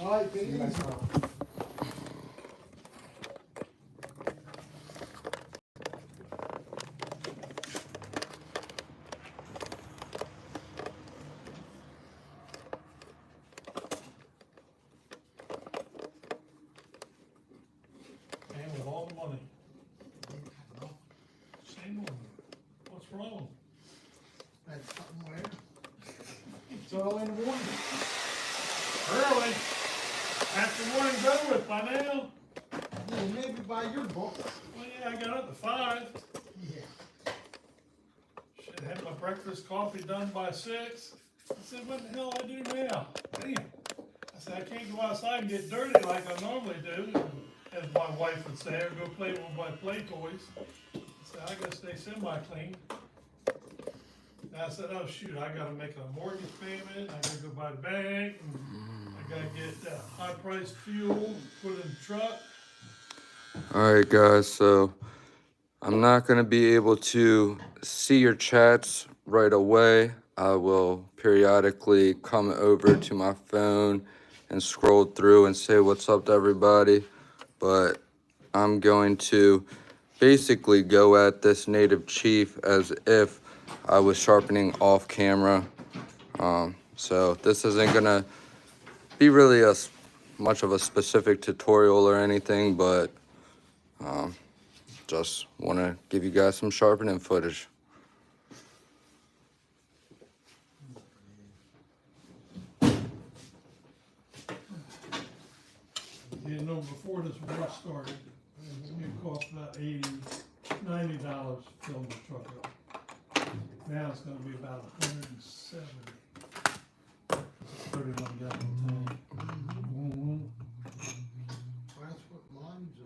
All right, take it easy. And with all the money. Shame on you. What's wrong? That's somewhere. It's early in the morning. Early. After morning's over with by now. Yeah, maybe by your book. Well, yeah, I got up at 5. Yeah. Should have my breakfast coffee done by 6. I said, what the hell do I do now? Damn. I said, I can't go outside and get dirty like I normally do, as my wife would say, or go play with my play toys. I said, I gotta stay semi-clean. And I said, oh shoot, I gotta make a mortgage payment, I gotta go by the bank, and I gotta get high-priced fuel, put it in the truck. Alright guys, so I'm not going to be able to see your chats right away. I will periodically come over to my phone and scroll through and say what's up to everybody. But I'm going to basically go at this native chief as if I was sharpening off camera. So this isn't going to be really much of a specific tutorial or anything, but just want to give you guys some sharpening footage. You know, before this war started, it cost about $80, $90 to fill the truck up. Now it's gonna be about 170. 31 gallon tank. That's what mine's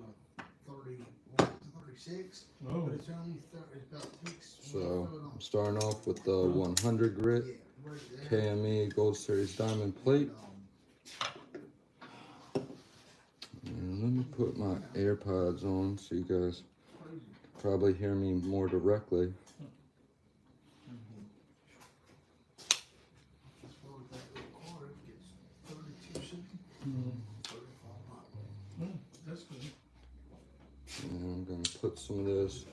36. Oh. But it's only 30, it's about 6. So I'm starting off with the 100 grit KME Gold Series Diamond Plate. And let me put my AirPods on so you guys probably hear me more directly. That's good. And I'm going to put some of this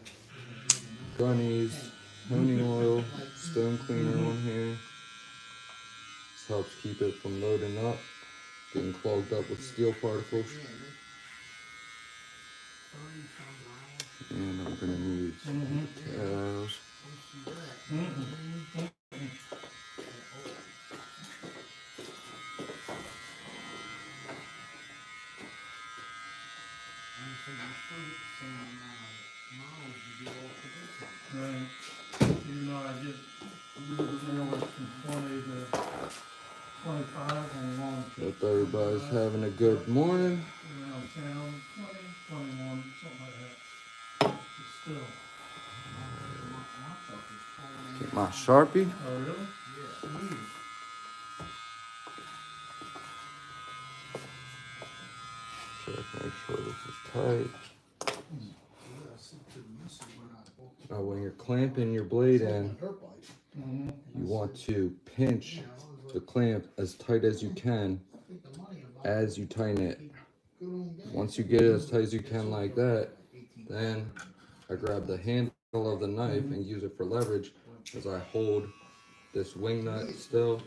GUNNY's honing oil stone cleaner on here. This helps keep it from loading up, getting clogged up with steel particles. And I'm going to need some towels. Right. Even though I get anywhere from 20 to 25 on long trips. Hope everybody's having a good morning. Around town, 20, 21, something like that. But still. Get my Sharpie. Oh, really? Yeah. Check, make sure this is tight. Now when you're clamping your blade in, you want to pinch the clamp as tight as you can as you tighten it. Once you get it as tight as you can like that, then I grab the handle of the knife and use it for leverage as I hold this wing nut still,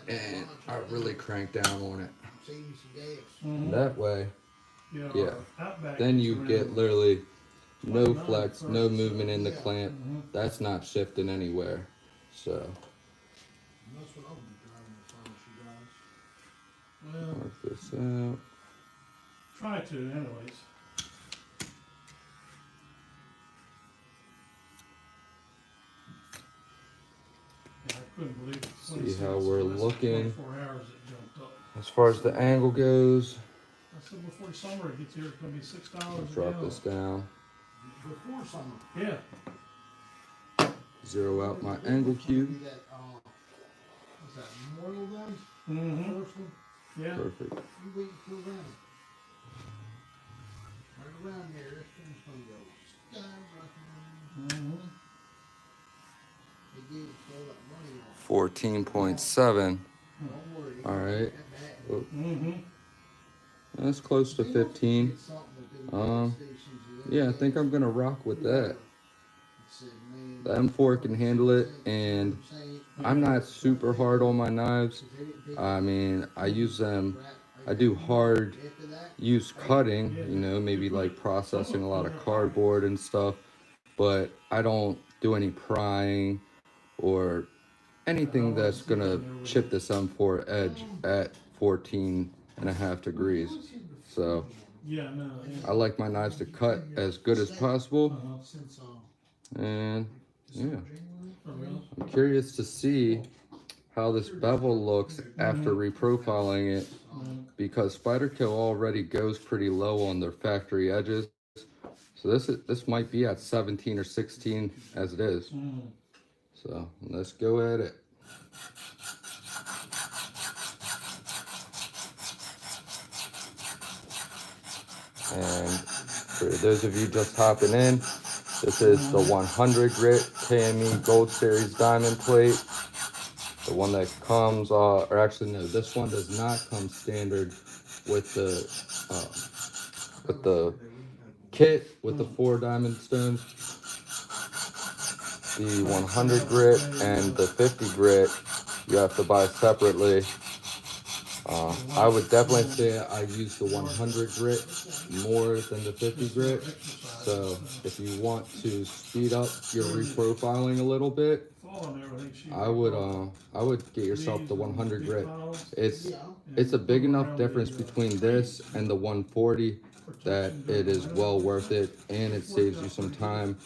and I really crank down on it. That way, yeah, then you get literally no flex, no movement in the clamp. That's not shifting anywhere. So Well, mark this out. try to, anyways. Yeah, I couldn't believe it. See how we're looking 24 hours it jumped up. as far as the angle goes. I said before summer gets here, it's gonna be $6 a Drop gallon. this down. Before summer. Yeah. Zero out my angle cube. What's that, Memorial Day? Mm-hmm. First one? Yeah. Perfect. You wait till then. Right around here, this thing's gonna go skyrocketing. Mm-hmm. They gave us all that money off. 14.7. Don't worry. All right. Oh, Mm-hmm. that's close to 15. Yeah, I think I'm gonna rock with that. The M4 can handle it, and I'm not super hard on my knives. I mean, I use them, I do hard use cutting, you know, maybe like processing a lot of cardboard and stuff, but I don't do any prying or anything that's gonna chip this M4 edge at 14.5 degrees. So Yeah, no. I like my knives to cut as good as possible, and yeah, I'm curious to see how this bevel looks after reprofiling it, because Spyderco already goes pretty low on their factory edges. So this might be at 17 or 16 as it is. So let's go at it. And for those of you just hopping in, this is the 100 grit KME Gold Series diamond plate. The one that comes, or actually no, this one does not come standard with the kit with the 4 diamond stones. The 100 grit and the 50 grit you have to buy separately. I would definitely say I use the 100 grit more than the 50 grit. So if you want to speed up your reprofiling a little bit, I would get yourself the 100 grit. It's a big enough difference between this and the 140 that it is well worth it, and it saves you some time.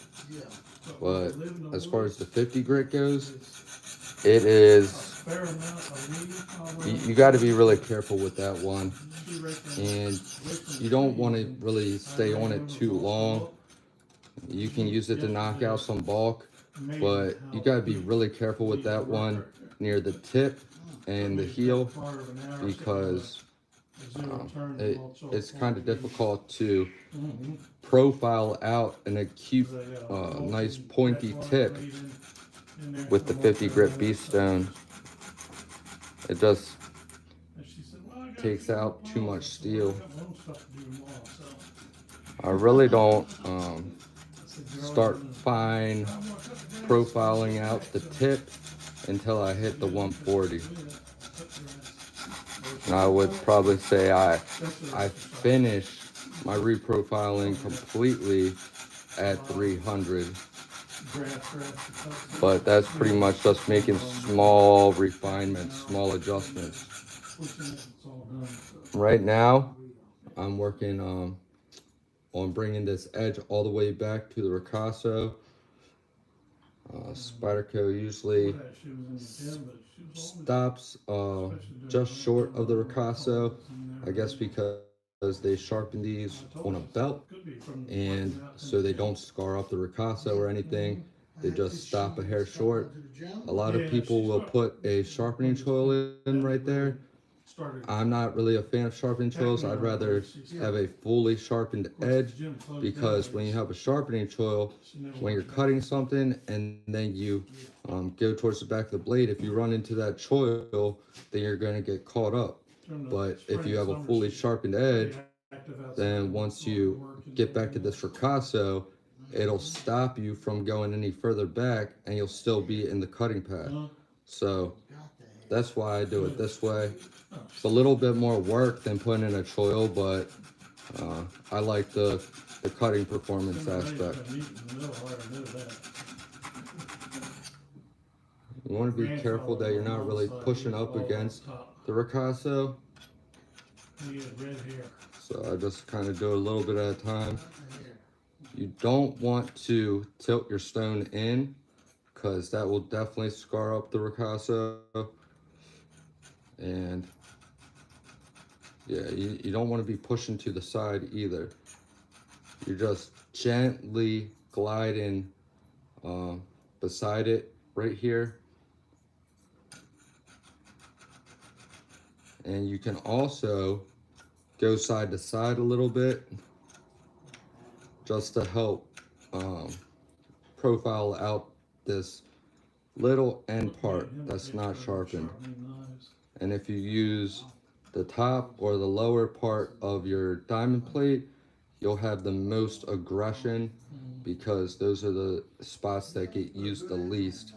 But as far as the 50 grit goes, it is, you got to be really careful with that one, and you don't want to really stay on it too long. You can use it to knock out some bulk, but you got to be really careful with that one near the tip and the heel, because it's kind of difficult to profile out an acute, nice pointy tip with the 50 grit B stone. It just takes out too much steel. I really don't start fine profiling out the tip until I hit the 140. And I would probably say I finish my reprofiling completely at 300. But that's pretty much just making small refinements, small adjustments. Right now, I'm working on bringing this edge all the way back to the ricasso. Spyderco usually stops just short of the ricasso, I guess because they sharpen these on a belt, and so they don't scar up the ricasso or anything. They just stop a hair short. A lot of people will put a sharpening choil in right there. I'm not really a fan of sharpening choils. I'd rather have a fully sharpened edge, because when you have a sharpening choil, when you're cutting something and then you go towards the back of the blade, if you run into that choil, then you're going to get caught up. But if you have a fully sharpened edge, then once you get back to this ricasso, it'll stop you from going any further back, and you'll still be in the cutting path. So that's why I do it this way. It's a little bit more work than putting in a choil, but I like the cutting performance aspect. You want to be careful that you're not really pushing up against the ricasso. So I just kind of do a little bit at a time. You don't want to tilt your stone in, because that will definitely scar up the ricasso. And yeah, you don't want to be pushing to the side either. You're just gently gliding beside it right here. And you can also go side to side a little bit, just to help profile out this little end part that's not sharpened. And if you use the top or the lower part of your diamond plate, you'll have the most aggression because those are the spots that get used the least.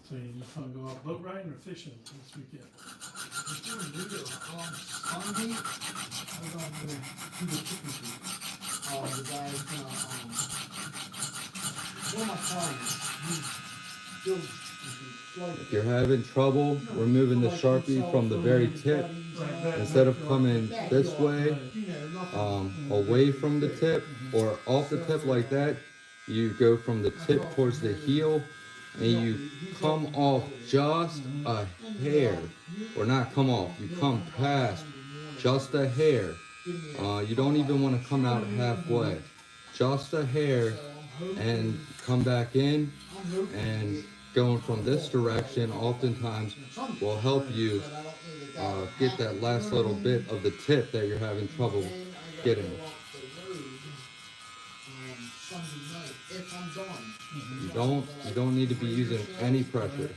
So you just gonna go out boat riding or fishing this weekend? Sunday, I'm going to the chicken coop. The guy's gonna, one of my clients, he builds If you're having trouble removing the Sharpie from the very tip, instead of coming this way, away from the tip or off the tip like that, you go from the tip towards the heel and you come off just a hair, or not come off, you come past just a hair. You don't even want to come out halfway, just a hair, and come back in. And going from this direction oftentimes will help you get that last little bit of the tip that you're having trouble getting. You don't need to be using any pressure.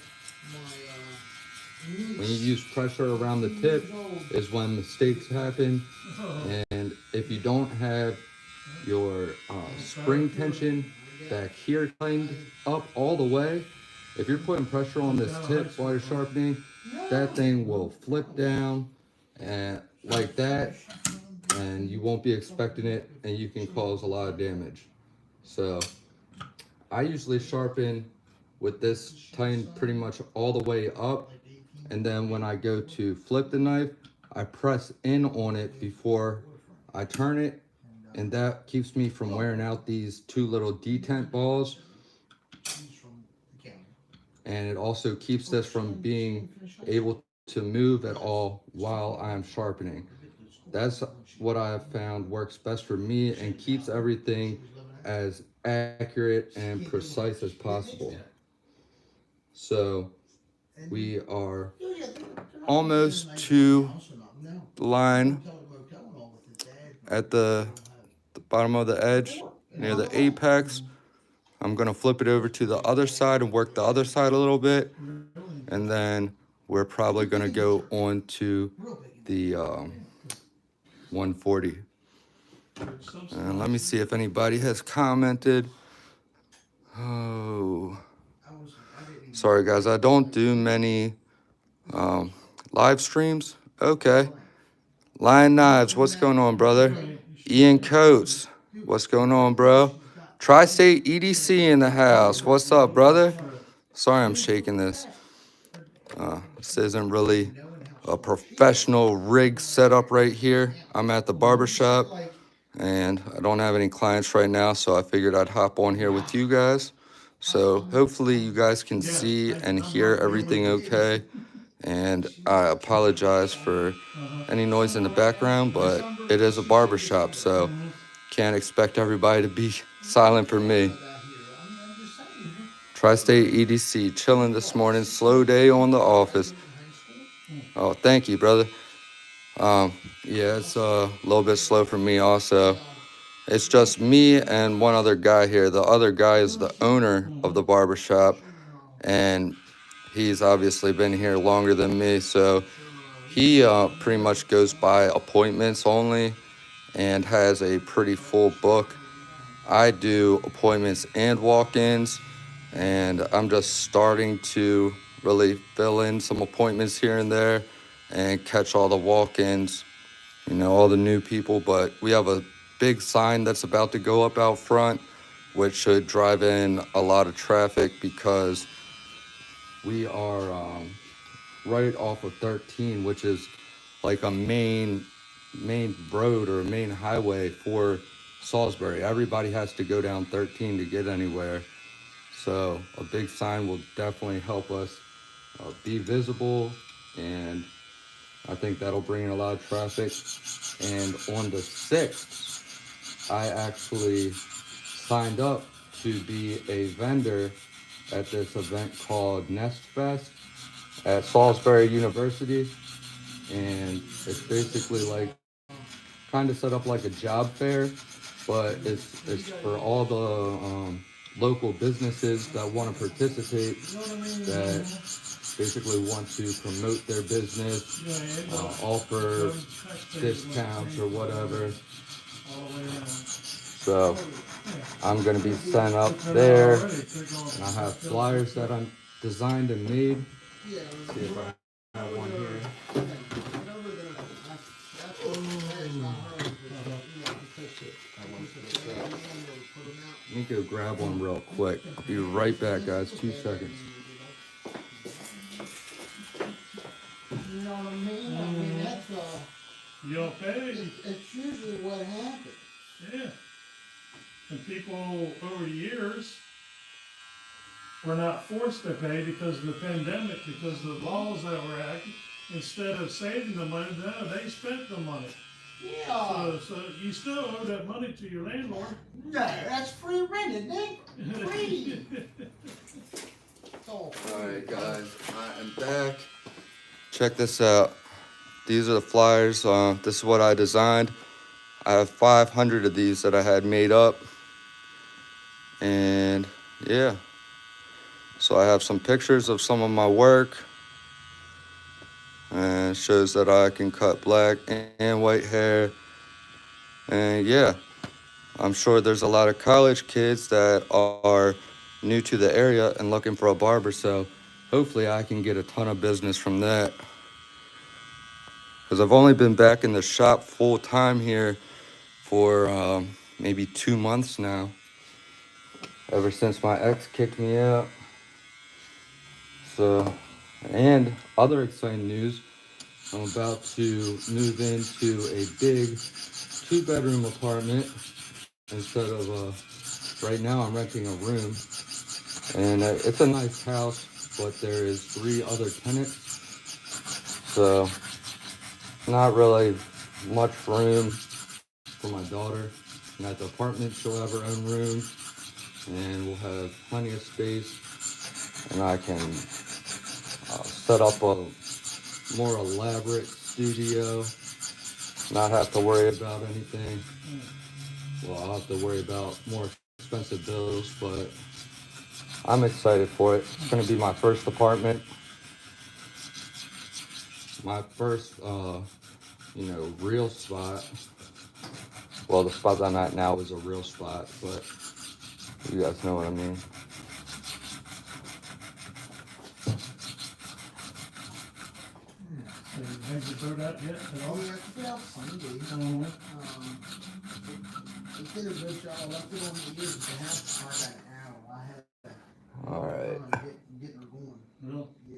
When you use pressure around the tip is when mistakes happen. And if you don't have your spring tension back here tightened up all the way, if you're putting pressure on this tip while you're sharpening, that thing will flip down and like that, and you won't be expecting it, and you can cause a lot of damage. So I usually sharpen with this tightened pretty much all the way up, and then when I go to flip the knife, I press in on it before I turn it, and that keeps me from wearing out these two little detent balls. And it also keeps this from being able to move at all while I'm sharpening. That's what I have found works best for me and keeps everything as accurate and precise as possible. So we are almost to the line at the bottom of the edge near the apex. I'm gonna flip it over to the other side and work the other side a little bit, and then we're probably gonna go on to the 140. And let me see if anybody has commented. Oh, sorry guys, I don't do many live streams. Okay, Lion Knives, what's going on, brother? Ian Coates, what's going on, bro? Tri-State EDC in the house. What's up, brother? Sorry I'm shaking this. This isn't really a professional rig setup right here. I'm at the barbershop, and I don't have any clients right now, so I figured I'd hop on here with you guys. So hopefully you guys can see and hear everything okay. And I apologize for any noise in the background, but it is a barbershop, so can't expect everybody to be silent for me. Tri-State EDC, chilling this morning, slow day on the office. Oh, thank you, brother. Yeah, it's a little bit slow for me also. It's just me and one other guy here. The other guy is the owner of the barbershop, and he's obviously been here longer than me, so he pretty much goes by appointments only and has a pretty full book. I do appointments and walk-ins, and I'm just starting to really fill in some appointments here and there and catch all the walk-ins, you know, all the new people. But we have a big sign that's about to go up out front, which should drive in a lot of traffic because we are right off of 13, which is like a main road or a main highway for Salisbury. Everybody has to go down 13 to get anywhere. So a big sign will definitely help us be visible, and I think that'll bring in a lot of traffic. And on the 6th, I actually signed up to be a vendor at this event called Nest Fest at Salisbury University. And it's basically like kind of set up like a job fair, but it's for all the local businesses that want to participate, that basically want to promote their business, offer discounts or whatever. So I'm going to be sent up there, and I have flyers that I'm designed and made. Let's see if I have one here. Let me go grab one real quick. I'll be right back, guys. 2 seconds. You know what I mean? I mean, that's, You okay? it's usually what happens. Yeah. And people over the years were not forced to pay because of the pandemic, because of the laws that were acted. Instead of saving the money, no, they spent the money. Yeah. So you still owe that money to your landlord. No, that's free rent, isn't it? Free. All right, guys, I am back. Check this out. These are the flyers. This is what I designed. I have 500 of these that I had made up. And yeah, so I have some pictures of some of my work. And it shows that I can cut black and white hair. And yeah, I'm sure there's a lot of college kids that are new to the area and looking for a barber. So hopefully I can get a ton of business from that. Because I've only been back in the shop full time here for maybe 2 months now. Ever since my ex kicked me out. So, and other exciting news, I'm about to move into a big 2-bedroom apartment instead of, right now I'm renting a room. And it's a nice house, but there is 3 other tenants. So, not really much room for my daughter. And at the apartment, she'll have her own room, and we'll have plenty of space. And I can set up a more elaborate studio, not have to worry about anything. Well, I'll have to worry about more expensive bills, but I'm excited for it. It's going to be my first apartment. My first, real spot. Well, the spot I'm at now is a real spot, but you guys know what I mean. Have you heard that yet? Oh, yeah, I put out Sunday. They did a good job. I left it on the years to have I got an hour. I had All right. getting her going. Really? Yeah.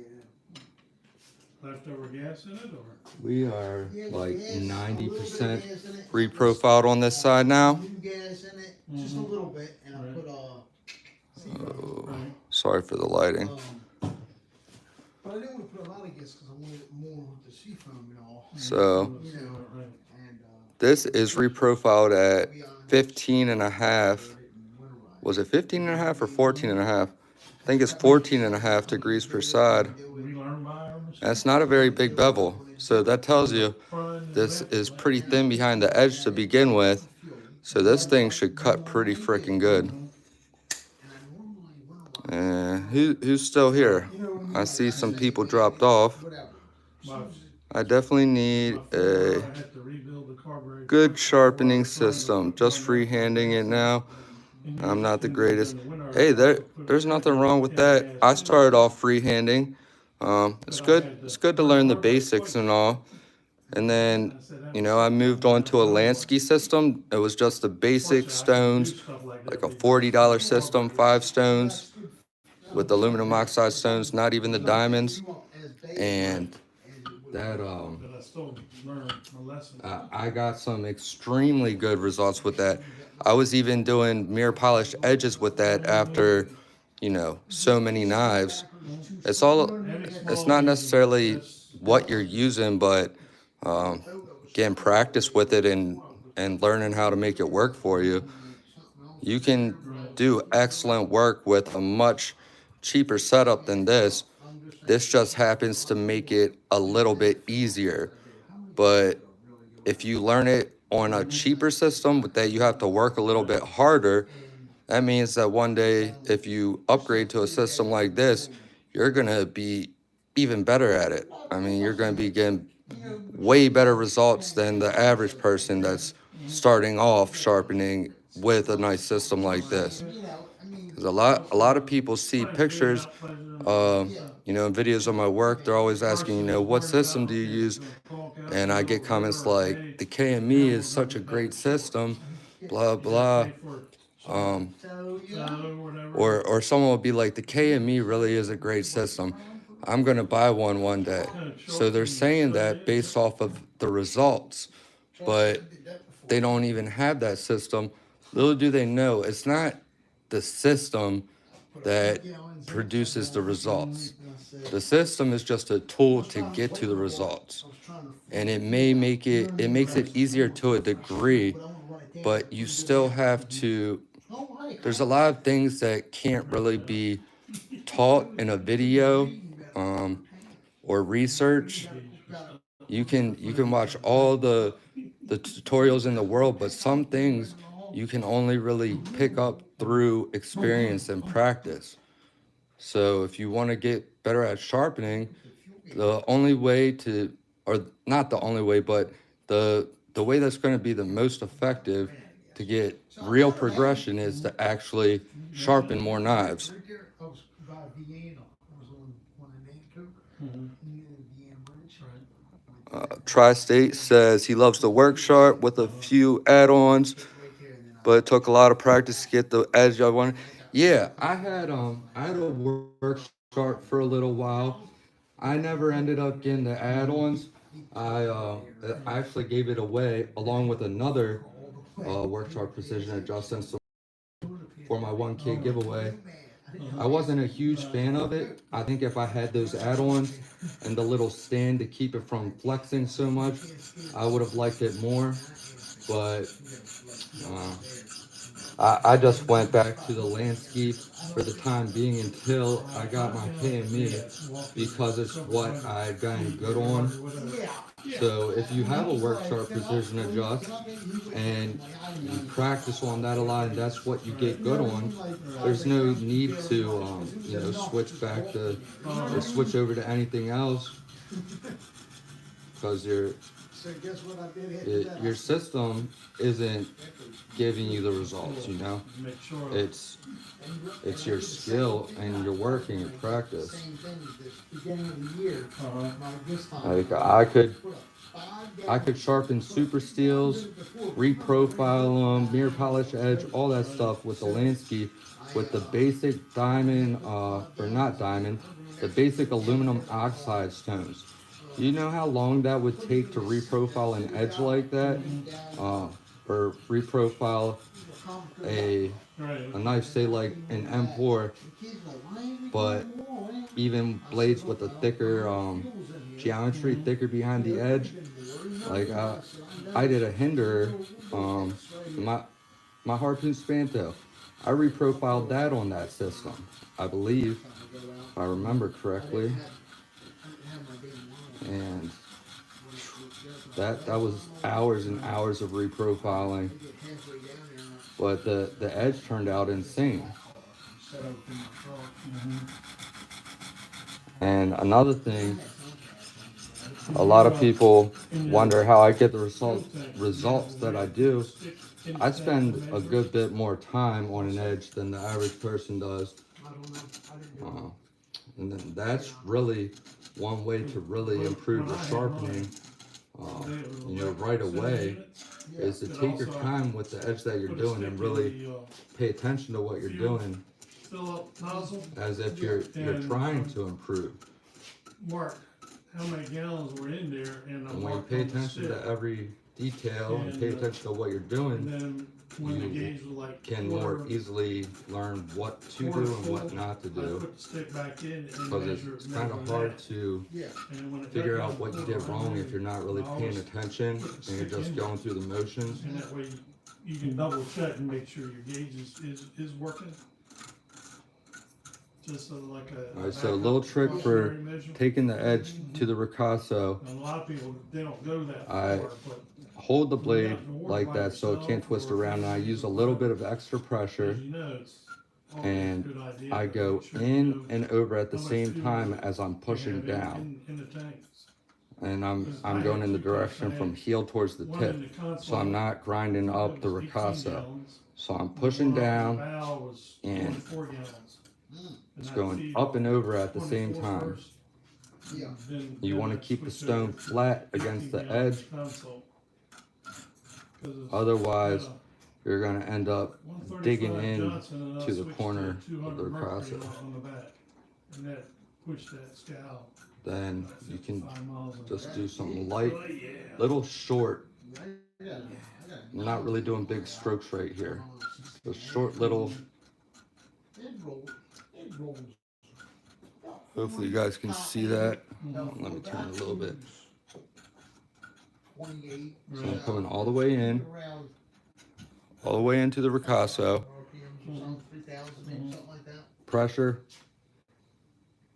Leftover gas in it, or? We are Yeah, like gas, 90% gas in it. reprofiled on this side now. New gas in it, just a little bit, and I put Oh, sorry for the lighting. but I didn't want to put a lot of gas because I wanted it more with the seafoam and all. So You know, and this is reprofiled at 15 and a half. Was it 15 and a half or 14 and a half? I think it's 14 and a half degrees per side. That's not a very big bevel. So that tells you this is pretty thin behind the edge to begin with. So this thing should cut pretty freaking good. And who's still here? I see some people dropped off. I definitely need a good sharpening system. Just freehanding it now. I'm not the greatest. Hey, there's nothing wrong with that. I started off freehanding. It's good. It's good to learn the basics and all. And then, you know, I moved on to a Lansky system. It was just the basic stones, like a $40 system, 5 stones with aluminum oxide stones, not even the diamonds. And that I got some extremely good results with that. I was even doing mirror polished edges with that after, you know, so many knives. It's not necessarily what you're using, but getting practice with it and learning how to make it work for you. You can do excellent work with a much cheaper setup than this. This just happens to make it a little bit easier. But if you learn it on a cheaper system that you have to work a little bit harder, that means that one day if you upgrade to a system like this, you're gonna be even better at it. I mean, you're gonna be getting way better results than the average person that's starting off sharpening with a nice system like this. Because a lot of people see pictures, you know, in videos of my work. They're always asking, you know, what system do you use? And I get comments like, the KME is such a great system, blah blah. Or someone will be like, the KME really is a great system. I'm gonna buy one day. So they're saying that based off of the results, but they don't even have that system. Little do they know, it's not the system that produces the results. The system is just a tool to get to the results. And it makes it easier to a degree, but you still have to, there's a lot of things that can't really be taught in a video or research. You can watch all the tutorials in the world, but some things you can only really pick up through experience and practice. So if you want to get better at sharpening, the only way to, or not the only way, but the way that's going to be the most effective to get real progression is to actually sharpen more knives. Tri-State says he loves the work sharp with a few add-ons, but it took a lot of practice to get the edge I wanted. Yeah, I had a work sharp for a little while. I never ended up getting the add-ons. I actually gave it away along with another work sharp precision adjustment for my 1K giveaway. I wasn't a huge fan of it. I think if I had those add-ons and the little stand to keep it from flexing so much, I would have liked it more. But I just went back to the landscape for the time being until I got my KME, because it's what I've gotten good on. So if you have a work sharp precision adjust and you practice on that a lot and that's what you get good on, there's no need to you know, switch back to or switch over to anything else, because your system isn't giving you the results, you know. It's your skill and your work and your practice. Like I could sharpen super steels, reprofile them, mirror polish edge, all that stuff with the Lansky, with the basic diamond, or not diamond, the basic aluminum oxide stones. Do you know how long that would take to reprofile an edge like that? Or reprofile a knife, say like an M4, but even blades with a thicker geometry, thicker behind the edge. Like I did a hinder, my harpoon spanto. I reprofiled that on that system, I believe, if I remember correctly. And that was hours and hours of reprofiling, but the edge turned out insane. And another thing, a lot of people wonder how I get the results that I do. I spend a good bit more time on an edge than the average person does. And then that's really one way to really improve the sharpening, you know, right away, is to take your time with the edge that you're doing and really pay attention to what you're doing, as if you're trying to improve. Mark how many gallons were in there, and And when you pay attention to every detail and pay attention to what you're doing, you can more easily learn what to do and what not to do. Because it's kind of hard to figure out what you did wrong if you're not really paying attention and you're just going through the motions. And that way you can double check and make sure your gauge is working. Just so like a. Alright, so a little trick for taking the edge to the ricasso. A lot of people, they don't go that far, but hold the blade like that so it can't twist around, and I use a little bit of extra pressure, and I go in and over at the same time as I'm pushing down, and I'm going in the direction from heel towards the tip, so I'm not grinding up the ricasso. So I'm pushing down and it's going up and over at the same time. You want to keep the stone flat against the edge. Otherwise, you're going to end up digging in to the corner of the ricasso. Then you can just do something light, little short. You're not really doing big strokes right here. Just short little. Hopefully you guys can see that. Let me turn it a little bit. So I'm coming all the way in, all the way into the ricasso. Pressure.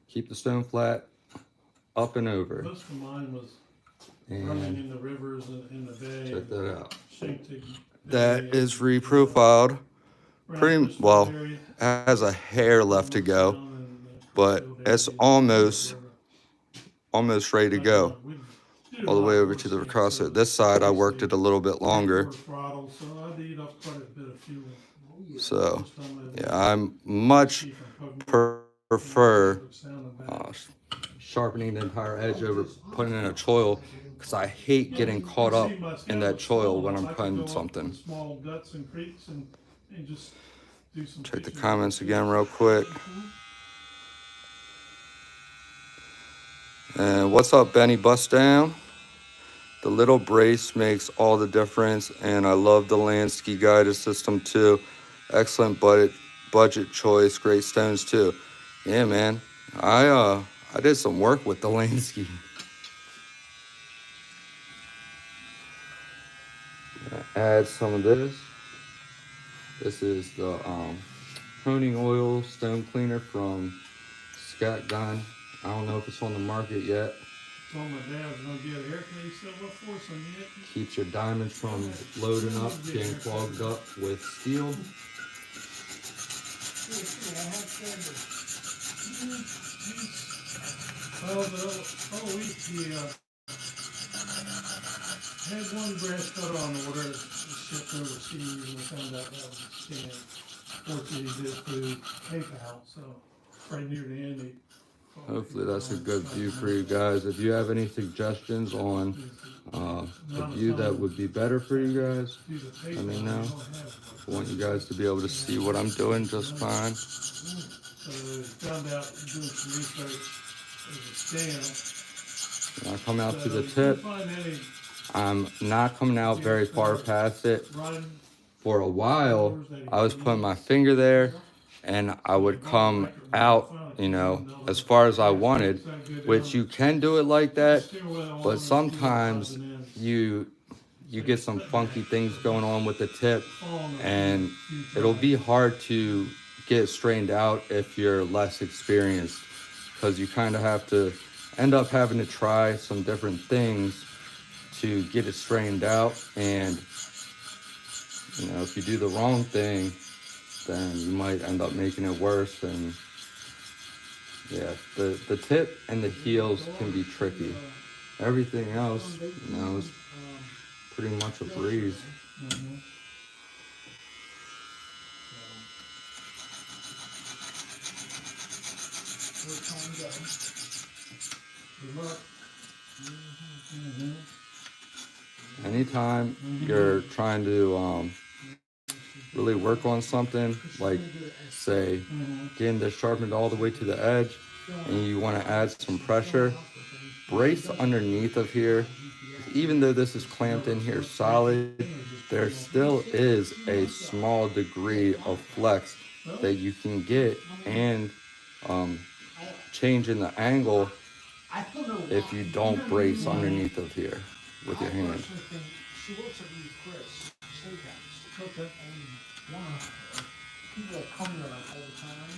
Keep the stone flat. Up and over. Most of mine was and running in the rivers and the bay. check that out. Shaped That is reprofiled. Pretty well. Has a hair left to go, but it's almost ready to go. All the way over to the ricasso. This side I worked it a little bit longer. So yeah, I much prefer sharpening the entire edge over putting in a choil, because I hate getting caught up in that choil when I'm cutting something. Check the comments again real quick. And what's up, Benny Bust Down? The little brace makes all the difference, and I love the Lansky guided system too. Excellent budget choice, great stones too. Yeah, man, I did some work with the Lansky. Add some of this. This is the honing oil stone cleaner from Scat Gun. I don't know if it's on the market yet. Keeps your diamonds from loading up, getting clogged up with steel. Well, the whole week he had one brass cutter on order that shipped overseas, and we found out that was a scam. Fortunately, he did through PayPal, so right near the end, he hopefully that's a good view for you guys. If you have any suggestions on a view that would be better for you guys, let me know. I want you guys to be able to see what I'm doing just fine. So found out doing some research, it was a scam. When I come out to the tip, I'm not coming out very far past it. For a while, I was putting my finger there, and I would come out, you know, as far as I wanted, which you can do it like that, but sometimes you get some funky things going on with the tip, and it'll be hard to get straightened out if you're less experienced, because you kind of have to end up having to try some different things to get it straightened out. And you know, if you do the wrong thing, then you might end up making it worse. And yeah, the tip and the heels can be tricky. Everything else, you know, is pretty much a breeze. Anytime you're trying to really work on something, like say getting this sharpened all the way to the edge, and you want to add some pressure, brace underneath of here. Even though this is clamped in here solid, there still is a small degree of flex that you can get, and changing the angle if you don't brace underneath of here with your hand. She works at Chris Steakhouse. Okay. And one of her people that come there like all the time.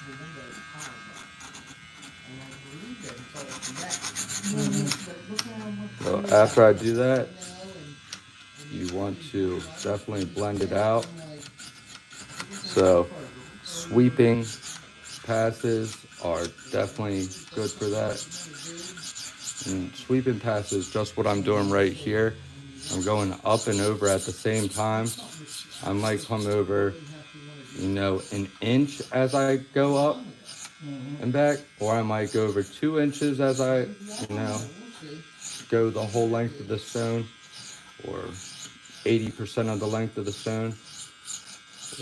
The window is high. And I believe that until it's next. So after I do that, you want to definitely blend it out. So sweeping passes are definitely good for that. And sweeping passes, just what I'm doing right here. I'm going up and over at the same time. I might come over, you know, an inch as I go up and back, or I might go over 2 inches as I, you know, go the whole length of the stone, or 80% of the length of the stone.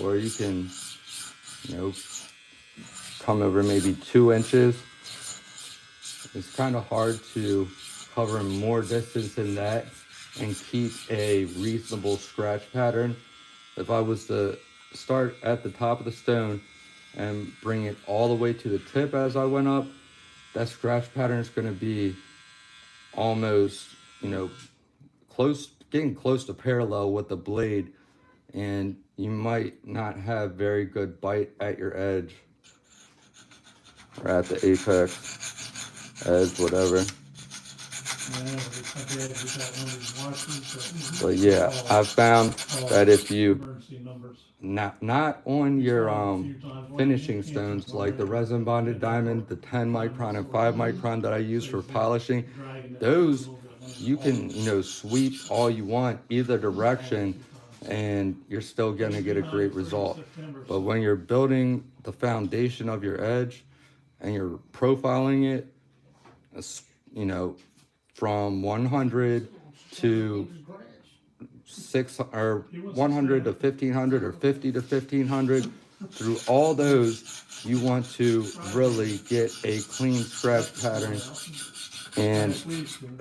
Or you can, you know, come over maybe 2 inches. It's kind of hard to cover more distance than that and keep a reasonable scratch pattern. If I was to start at the top of the stone and bring it all the way to the tip as I went up, that scratch pattern is going to be almost, you know, getting close to parallel with the blade, and you might not have very good bite at your edge or at the apex edge, whatever. But yeah, I've found that if you not on your finishing stones, like the resin bonded diamond, the 10 micron and 5 micron that I use for polishing, those you can, you know, sweep all you want either direction and you're still gonna get a great result. But when you're building the foundation of your edge and you're profiling it, you know, from 100 to 600 or 100 to 1500 or 50 to 1500, through all those, you want to really get a clean scratch pattern. And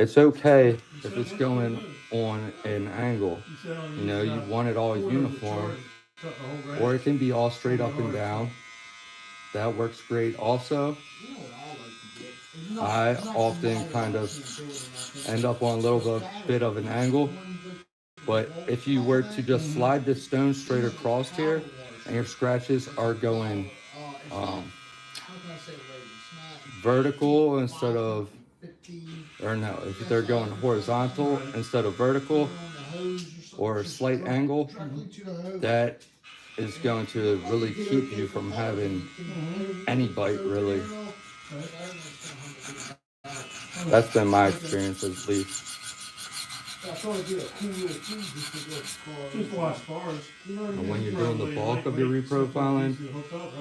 it's okay if it's going on an angle. You know, you want it all uniform, or it can be all straight up and down. That works great also. I often kind of end up on a little bit of an angle, but if you were to just slide this stone straight across here and your scratches are going vertical instead of, or no, if they're going horizontal instead of vertical, or a slight angle, that is going to really keep you from having any bite, really. That's been my experience, at least. And when you're doing the bulk of your reprofiling,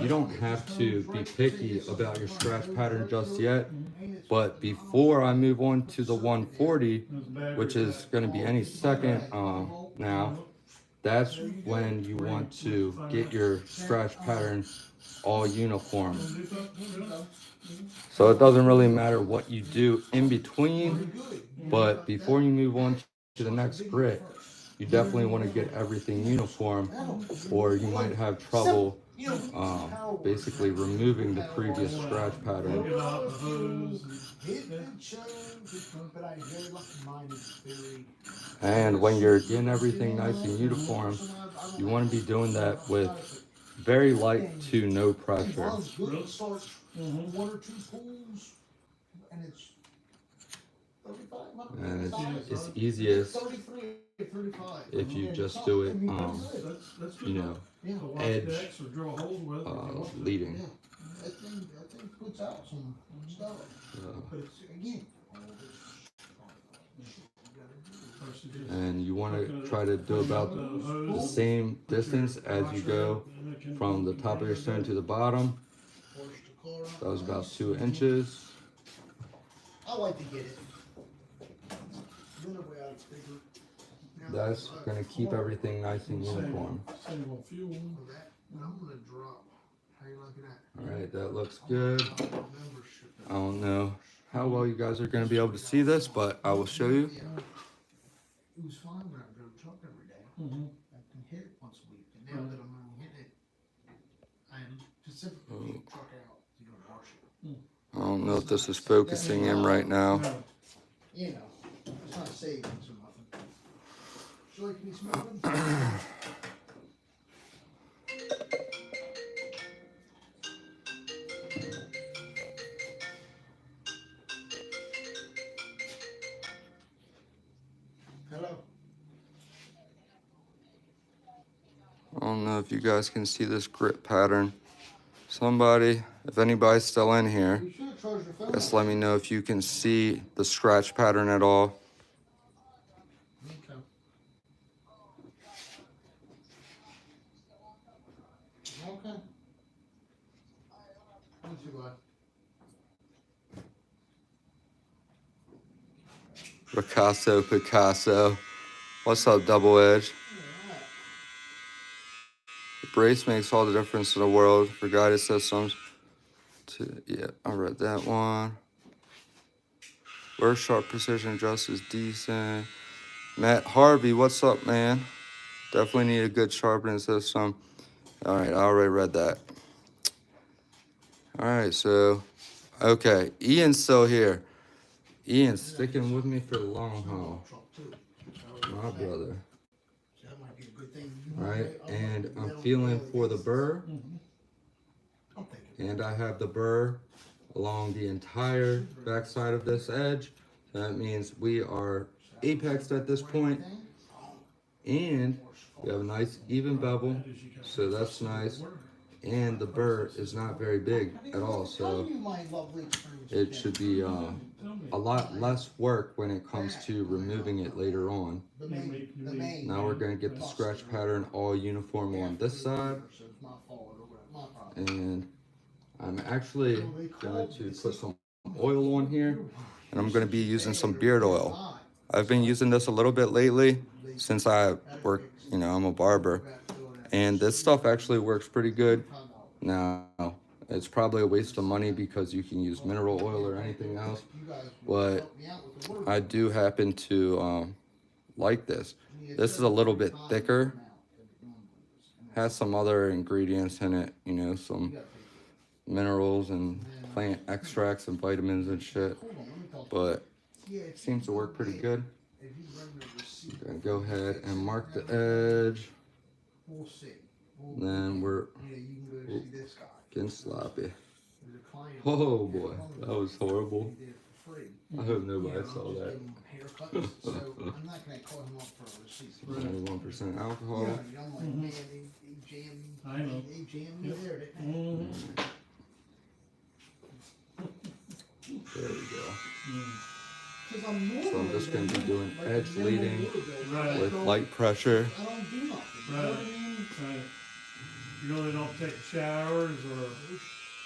you don't have to be picky about your scratch pattern just yet. But before I move on to the 140, which is going to be any second now, that's when you want to get your scratch pattern all uniform. So it doesn't really matter what you do in between, but before you move on to the next grit, you definitely want to get everything uniform, or you might have trouble basically removing the previous scratch pattern. And when you're getting everything nice and uniform, you want to be doing that with very light to no pressure. And it's easiest if you just do it, you know, edge leading. And you want to try to do about the same distance as you go from the top of your stone to the bottom. That was about 2 inches. I like to get it. Then the way I figure. That's gonna keep everything nice and uniform. Single fuel. I'm gonna drop. How you liking that? Alright, that looks good. I don't know how well you guys are gonna be able to see this, but I will show you. It was fine when I drove the truck every day. I can hit it once a week, and now that I'm only hitting it, I specifically take the truck out to go wash it. I don't know if this is focusing in right now. You know, it's not savings or nothing. Sure, can you smell it? Hello. I don't know if you guys can see this grip pattern. Somebody, if anybody's still in here, You should have charged your phone. just let me know if you can see the scratch pattern at all. Okay. Okay. Not too bad. Picasso. What's up, Double Edge? Alright. The brace makes all the difference in the world for guided systems. Yeah, I read that one. Where sharp precision adjust is decent. Matt Harvey, what's up, man? Definitely need a good sharpening system. All right, I already read that. All right, so, okay, Ian's still here. Ian's sticking with me for the long haul. My brother. That might be a good thing. All right, and I'm feeling for the burr. And I have the burr along the entire backside of this edge. So that means we are apexed at this point. And we have a nice even bevel, so that's nice. And the burr is not very big at all, so it should be a lot less work when it comes to removing it later on. Now we're going to get the scratch pattern all uniform on this side. And I'm actually going to put some oil on here, and I'm going to be using some beard oil. I've been using this a little bit lately since I work, you know, I'm a barber, and this stuff actually works pretty good. Now, it's probably a waste of money because you can use mineral oil or anything else, but I do happen to like this. This is a little bit thicker, has some other ingredients in it, you know, some minerals and plant extracts and vitamins and shit, but it seems to work pretty good. I'm gonna go ahead and mark the edge. Then we're getting sloppy. Oh boy, that was horrible. I hope nobody saw that. 91% alcohol. I know. There we go. So I'm just going to be doing edge leading with light pressure. Right. Right. You really don't take showers or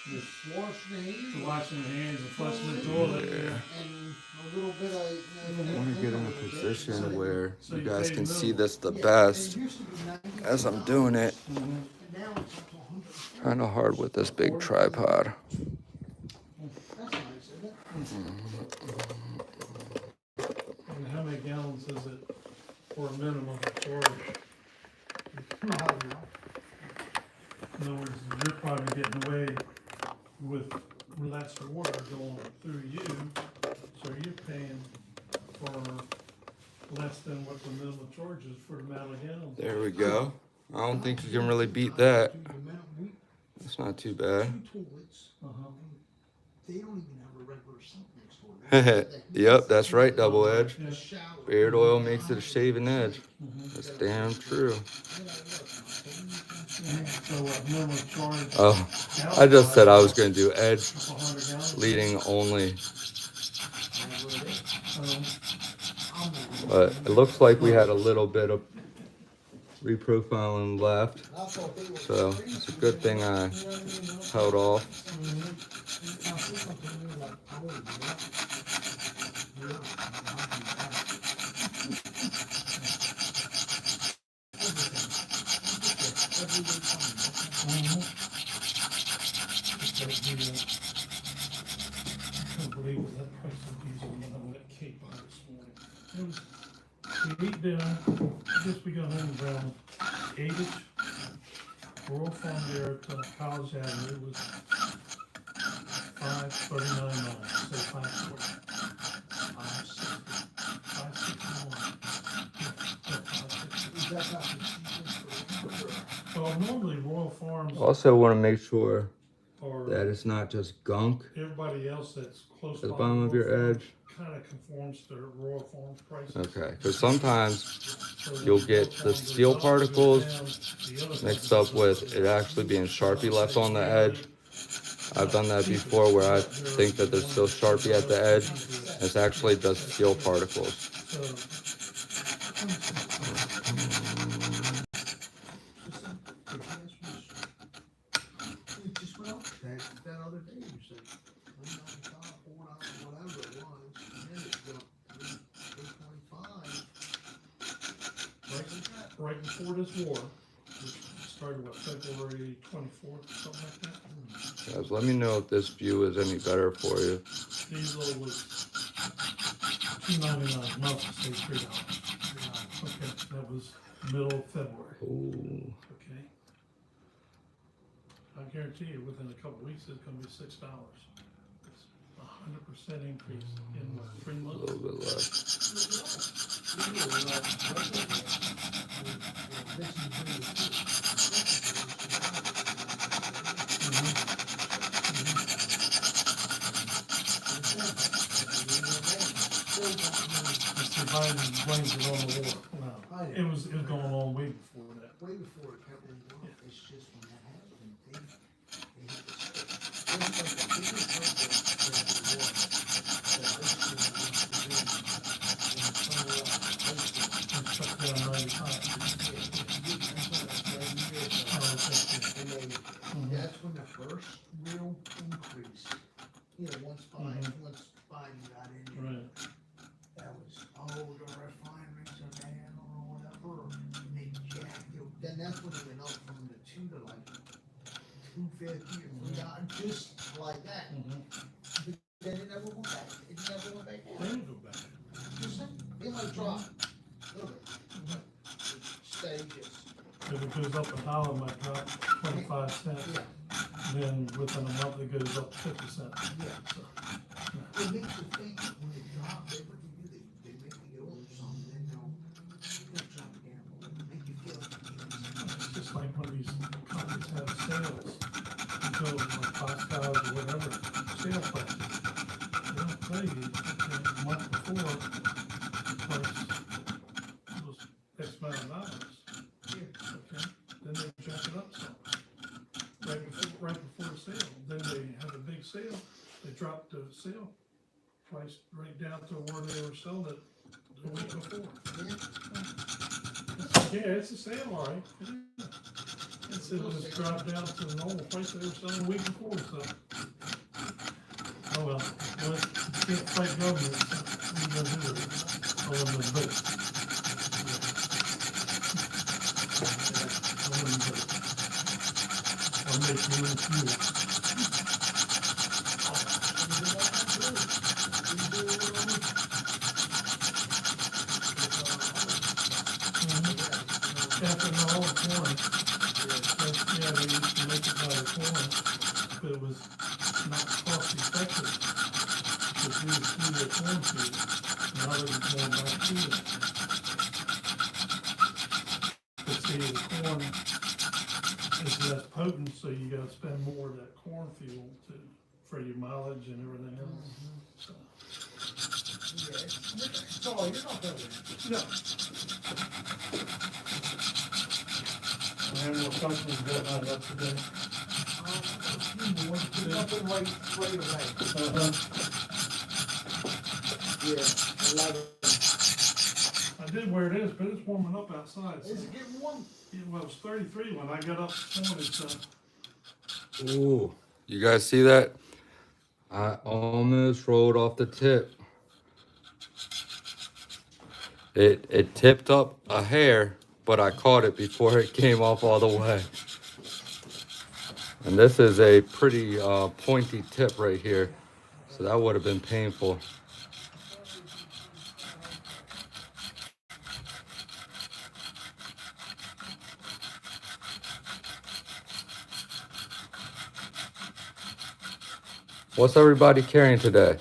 just washing your hands and flushing the toilet. Yeah. I want to get in a position where you guys can see this the best as I'm doing it. Kind of hard with this big tripod. And how many gallons is it for a minimum storage? In other words, you're probably getting away with less water going through you, so you're paying for less than what the minimum charge is for the amount of gallons. There we go. I don't think you can really beat that. It's not too bad. Yep, that's right, Double Edge. Beard oil makes it a shaving edge. That's damn true. So what minimum charge? Oh, I just said I was going to do edge leading only. But it looks like we had a little bit of reprofiling left. So it's a good thing I held off. Couldn't believe it, that price of diesel when I went at Cape on this morning. It was, we ate dinner, I guess we got home around 8-ish. Rural Farm there to College Avenue, it was 539 miles, so 540. 560. Well, normally Royal Farms Also want to make sure or that it's not just gunk everybody else that's close at the by bottom of your Royal edge. kind of conforms to Royal Farms prices. Okay, because sometimes So you'll when get Royal the Farms steel goes up, it goes particles down, the other mixed company up goes with it actually being Sharpie left on the edge. I've done that cheaper, before where I but they're think that there's still Sharpie at the edge. It's actually just steel particles. So, It just went up that other day, you said, $3.95, $4, whatever it was, and then it jumped $8.25. right before this war, which started what, February 24th, something like that. Guys, let me know if this view is any better for you. Diesel was $2.99, month to say $3. Okay, that was middle of February. Ooh. Okay. I guarantee you, within a couple of weeks, it's gonna be $6. It's 100% increase in 3 A months. little bit less. Biden blames it on the war. No, it was going on way before that. Way before it kept moving on, it's just when that happened, they hit that's when the first real increase, once Biden got in there. Right. That was, the refineries are down or whatever, and they jacked it. Then that's when it went up from the 2 to like $2.50 or $3, just like that. But then it never went back. It never went back They down. didn't go back. Just like, it might drop a little bit. Stay just, If it goes up $1, it might drop 25 cents. yeah, Then within a month, it goes up 50 cents. yeah. So, It makes you think when it dropped, they make you go or something, then they'll drop it down, make you feel like it's just like when these companies have sales, until like $5 or whatever, sale prices. They don't tell you that the month before, price was X amount of dollars. Okay, then they jack it up some. Right before the sale, then they have a big sale, they drop the sale price right down to where they were selling it the week before. Yeah, it's a sale, all right. It's just dropped down to the normal price they were selling the week before, so. Oh well, you can't fight government, so what are you gonna do with it? I'll let them vote. I'll let them vote. I'll make you and fuel. After all the corn, yeah, they used to make it by the corn, but it was not cost effective to do the corn feed. Now they're going back to it. But see, the corn is less potent, so you gotta spend more of that corn fuel for your mileage and everything else. So, So you're not gonna. no. I have no customers that lined up today. Nothing right away. Yeah, 11. I did where it is, but it's warming up outside. So. Is it getting warm? Yeah, well, it was 33 when I got up this morning, so. Ooh. You guys see that? I almost rolled off the tip. It tipped up a hair, but I caught it before it came off all the way. And this is a pretty pointy tip right here, so that would have been painful. What's everybody carrying today?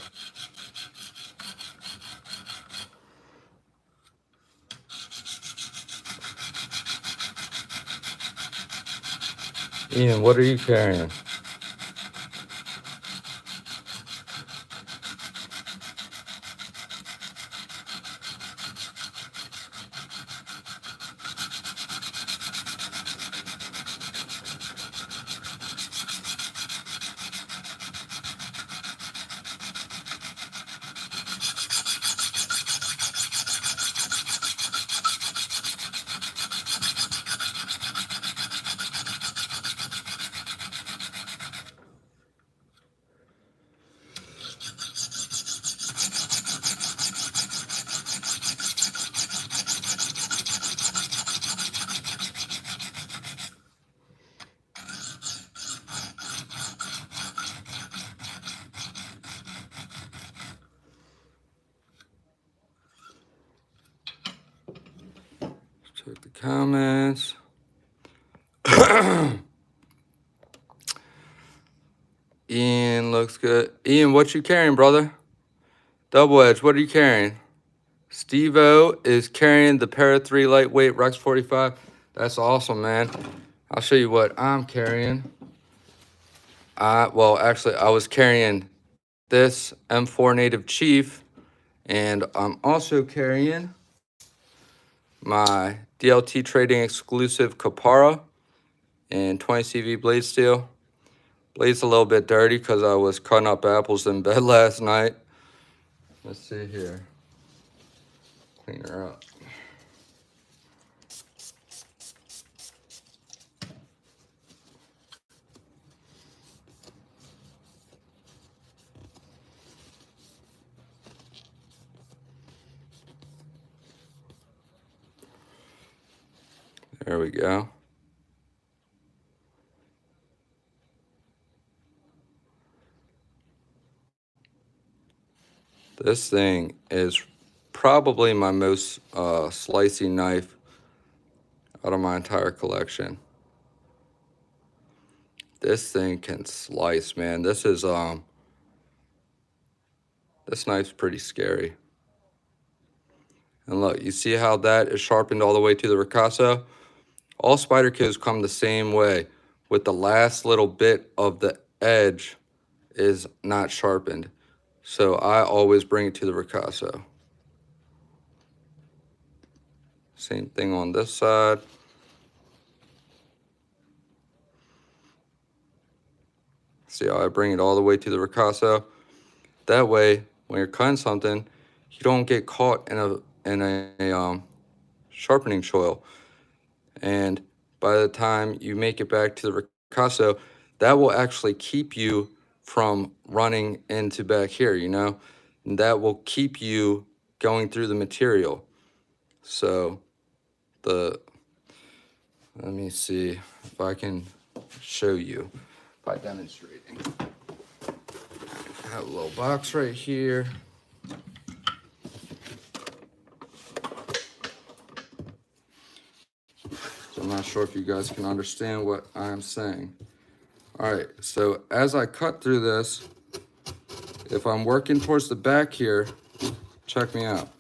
Ian, what are you carrying? Check the comments. Ian looks good. Ian, what you carrying, brother? Double Edge, what are you carrying? Steve-O is carrying the Para 3 lightweight Rex 45. That's awesome, man. I'll show you what I'm carrying. Well, actually, I was carrying this M4 Native Chief, and I'm also carrying my DLT Trading exclusive Kapara and 20 CV blade steel. Blade's a little bit dirty because I was cutting up apples in bed last night. Let's see here. Clean her up. There we go. This thing is probably my most slicey knife out of my entire collection. This thing can slice, man. This knife's pretty scary. And look, you see how that is sharpened all the way to the ricasso? All Spydercos come the same way, with the last little bit of the edge is not sharpened. So I always bring it to the ricasso. Same thing on this side. See how I bring it all the way to the ricasso? That way, when you're cutting something, you don't get caught in a sharpening choil. And by the time you make it back to the ricasso, that will actually keep you from running into back here, you know? And that will keep you going through the material. So let me see if I can show you by demonstrating. I have a little box right here. So I'm not sure if you guys can understand what I'm saying. All right, so as I cut through this, if I'm working towards the back here, check me out.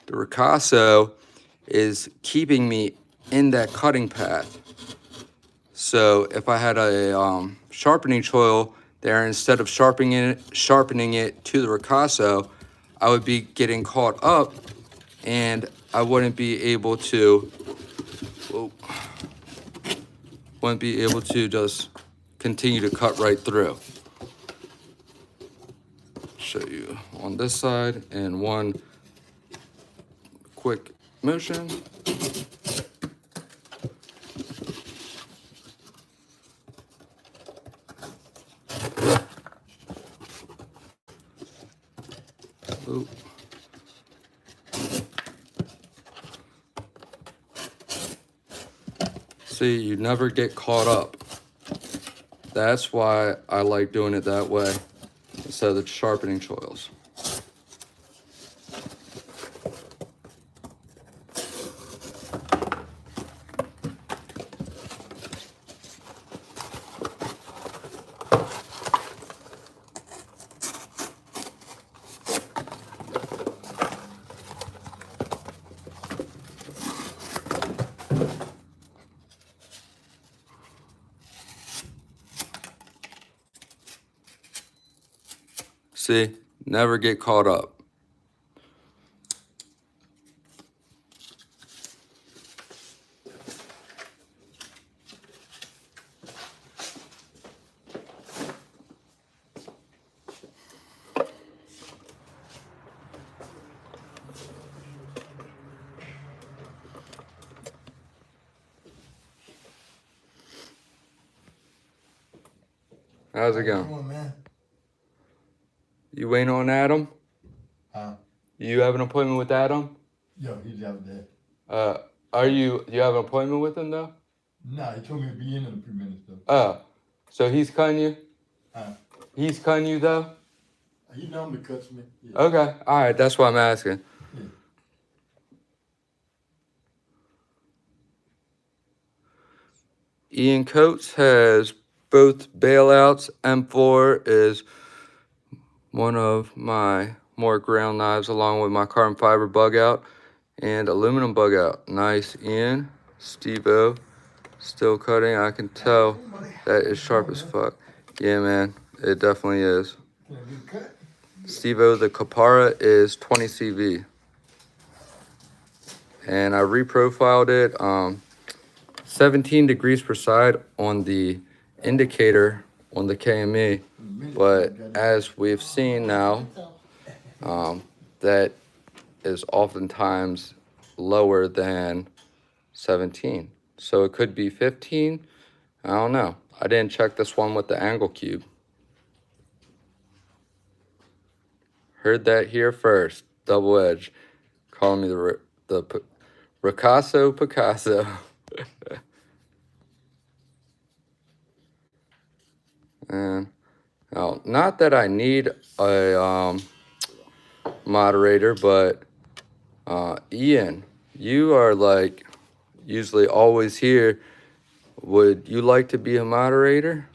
The ricasso is keeping me in that cutting path. So if I had a sharpening choil there, instead of sharpening it to the ricasso, I would be getting caught up and I wouldn't be able to just continue to cut right through. Show you on this side in one quick motion. Ooh. See, you never get caught up. That's why I like doing it that way instead of the sharpening choils. See, never get caught up. How's it going? Come on, man. You waiting on Adam? Huh? You have an appointment with Adam? Yo, he's out there. Do you have an appointment with him though? Nah, he told me to be in a few minutes though. Oh, so he's cutting you? Huh? He's cutting you though? He normally cuts me. Yeah. Okay, all right, that's what I'm asking. Yeah. Ian Coates has both bailouts. M4 is one of my more ground knives along with my carbon fiber bug out and aluminum bug out. Nice, Ian. Steve-O still cutting. I can tell that is sharp as fuck. Yeah, man, it definitely is. Can I get cut? Steve-O, the Kapara is 20 CV. And I reprofiled it 17 degrees per side on the indicator on the KME. But as we've seen now, that is oftentimes lower than 17. So it could be 15. I don't know. I didn't check this one with the angle cube. Heard that here first. Double edge. Calling me the Picasso. And not that I need a moderator, but Ian, you are like usually always here. Would you like to be a moderator?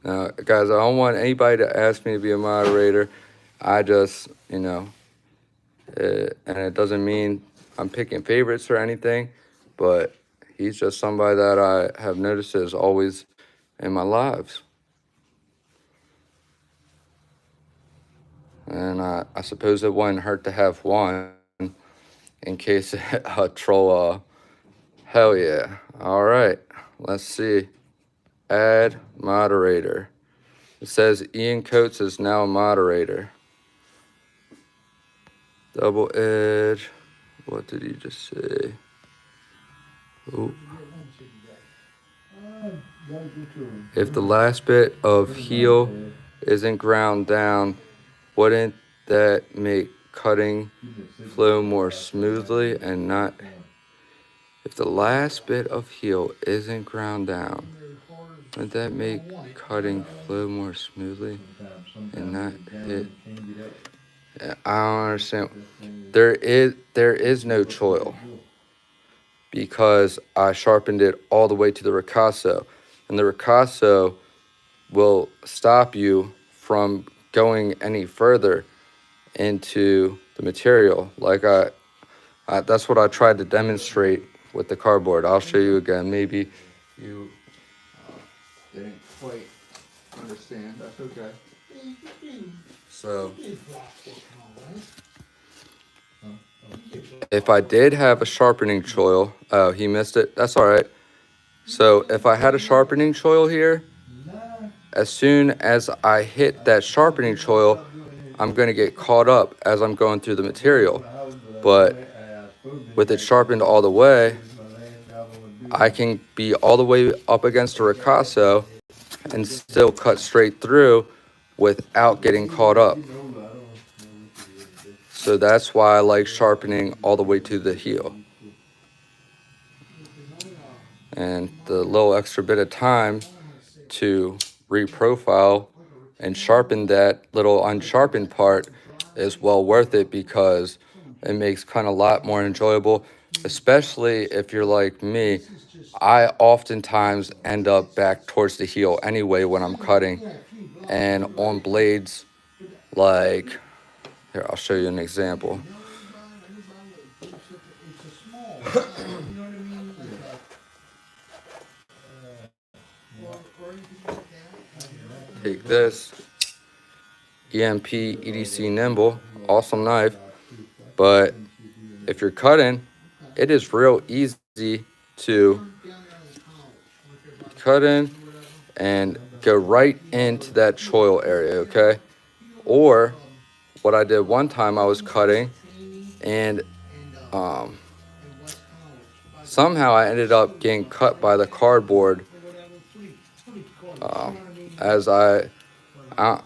Guys, I don't want anybody to ask me to be a moderator. I just, you know, and it doesn't mean I'm picking favorites or anything, but he's just somebody that I have noticed is always in my lives. And I suppose it wouldn't hurt to have one in case a troll, hell yeah. All right, let's see. Add moderator. It says Ian Coates is now a moderator. Double edge. What did he just say? Oh. If the last bit of heel isn't ground down, wouldn't that make cutting flow more smoothly and not? If the last bit of heel isn't ground down, wouldn't that make cutting flow more smoothly and not hit? I don't understand. There is no choil because I sharpened it all the way to the ricasso, and the ricasso will stop you from going any further into the material. Like that's what I tried to demonstrate with the cardboard. I'll show you again. Maybe you didn't quite understand. That's okay. So if I did have a sharpening choil, oh, he missed it. That's all right. So if I had a sharpening choil here, as soon as I hit that sharpening choil, I'm going to get caught up as I'm going through the material. But with it sharpened all the way, I can be all the way up against the ricasso and still cut straight through without getting caught up. So that's why I like sharpening all the way to the heel. And the little extra bit of time to reprofile and sharpen that little unsharpened part is well worth it, because it makes kind of a lot more enjoyable, especially if you're like me. I oftentimes end up back towards the heel anyway when I'm cutting, and on blades like, here, I'll show you an example. Take this EMP EDC Nimble, awesome knife, but if you're cutting, it is real easy to cut in and go right into that choil area, okay? Or what I did one time, I was cutting and somehow I ended up getting cut by the cardboard. As I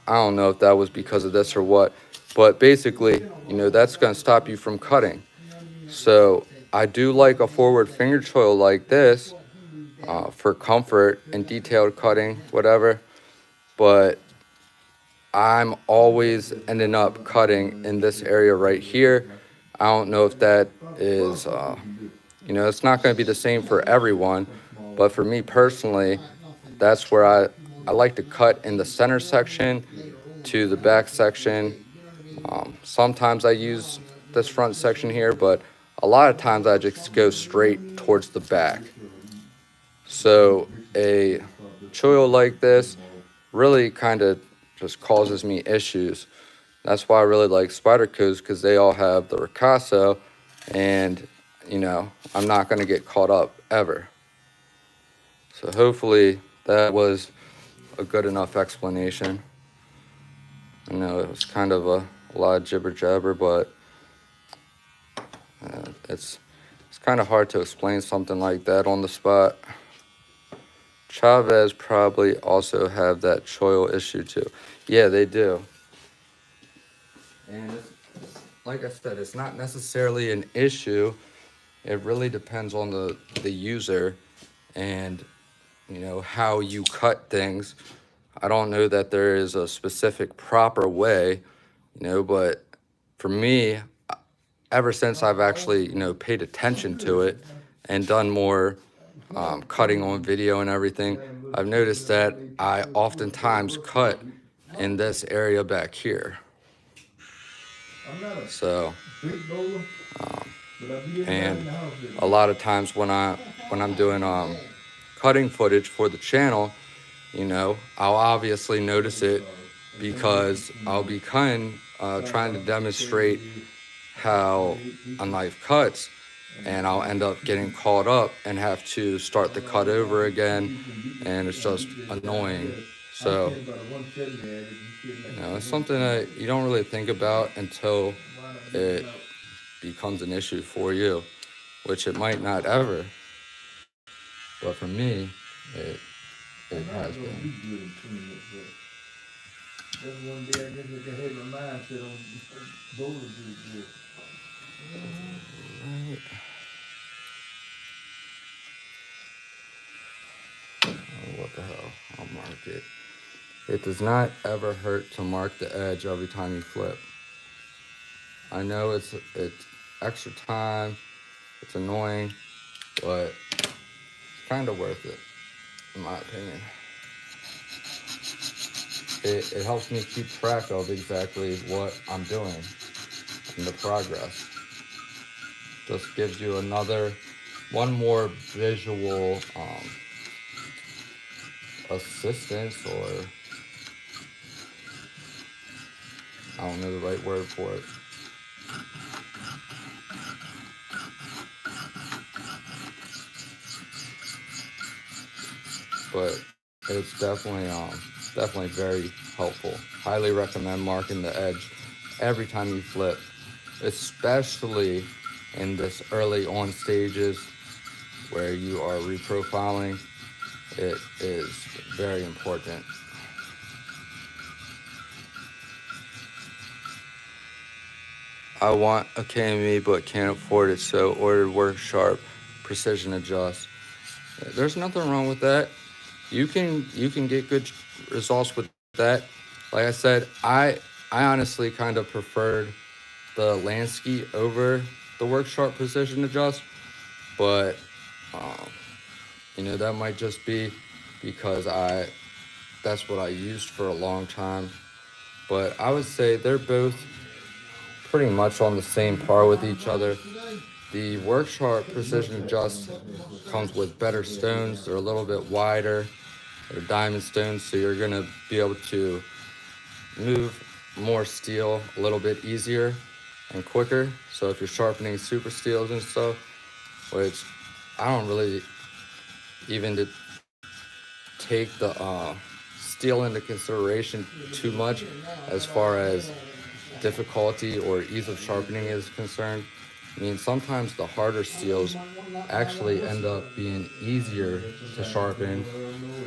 don't know if that was because of this or what, but basically, you know, that's going to stop you from cutting. So I do like a forward finger choil like this for comfort and detailed cutting, whatever. But I'm always ending up cutting in this area right here. I don't know if that is, you know, it's not going to be the same for everyone, but for me personally, that's where I like to cut in the center section to the back section. Sometimes I use this front section here, but a lot of times I just go straight towards the back. So a choil like this really kind of just causes me issues. That's why I really like Spydercos, because they all have the ricasso, and you know, I'm not going to get caught up ever. So hopefully that was a good enough explanation. I know it was kind of a lot of jibber jabber, but it's kind of hard to explain something like that on the spot. Chavez probably also have that choil issue too. Yeah, they do. And it's, like I said, it's not necessarily an issue. It really depends on the user and, you know, how you cut things. I don't know that there is a specific proper way, you know, but for me, ever since I've actually, you know, paid attention to it and done more cutting on video and everything, I've noticed that I oftentimes cut in this area back here. So, and a lot of times when I'm doing cutting footage for the channel, you know, I'll obviously notice it because I'll be trying to demonstrate how a knife cuts, and I'll end up getting caught up and have to start the cut over again, and it's just annoying. So, you know, it's something that you don't really think about until it becomes an issue for you, which it might not ever, but for me, it has been. That's one day I guess I can have my mindset on bowling good. Right. Oh, what the hell? I'll mark it. It does not ever hurt to mark the edge every time you flip. I know it's extra time, it's annoying, but it's kind of worth it, in my opinion. It helps me keep track of exactly what I'm doing and the progress. Just gives you one more visual assistance, or I don't know the right word for it. But it's definitely very helpful. Highly recommend marking the edge every time you flip, especially in this early on stages where you are reprofiling. It is very important. I want a KME but can't afford it, so ordered Work Sharp Precision Adjust. There's nothing wrong with that. You can get good results with that. Like I said, I honestly kind of preferred the Lansky over the Work Sharp Precision Adjust, but you know, that might just be because that's what I used for a long time. But I would say they're both pretty much on the same par with each other. The Work Sharp Precision Adjust comes with better stones. They're a little bit wider. They're diamond stones, so you're gonna be able to move more steel a little bit easier and quicker. So if you're sharpening super steels and stuff, which I don't really even take the steel into consideration too much as far as difficulty or ease of sharpening is concerned. I mean, sometimes the harder steels actually end up being easier to sharpen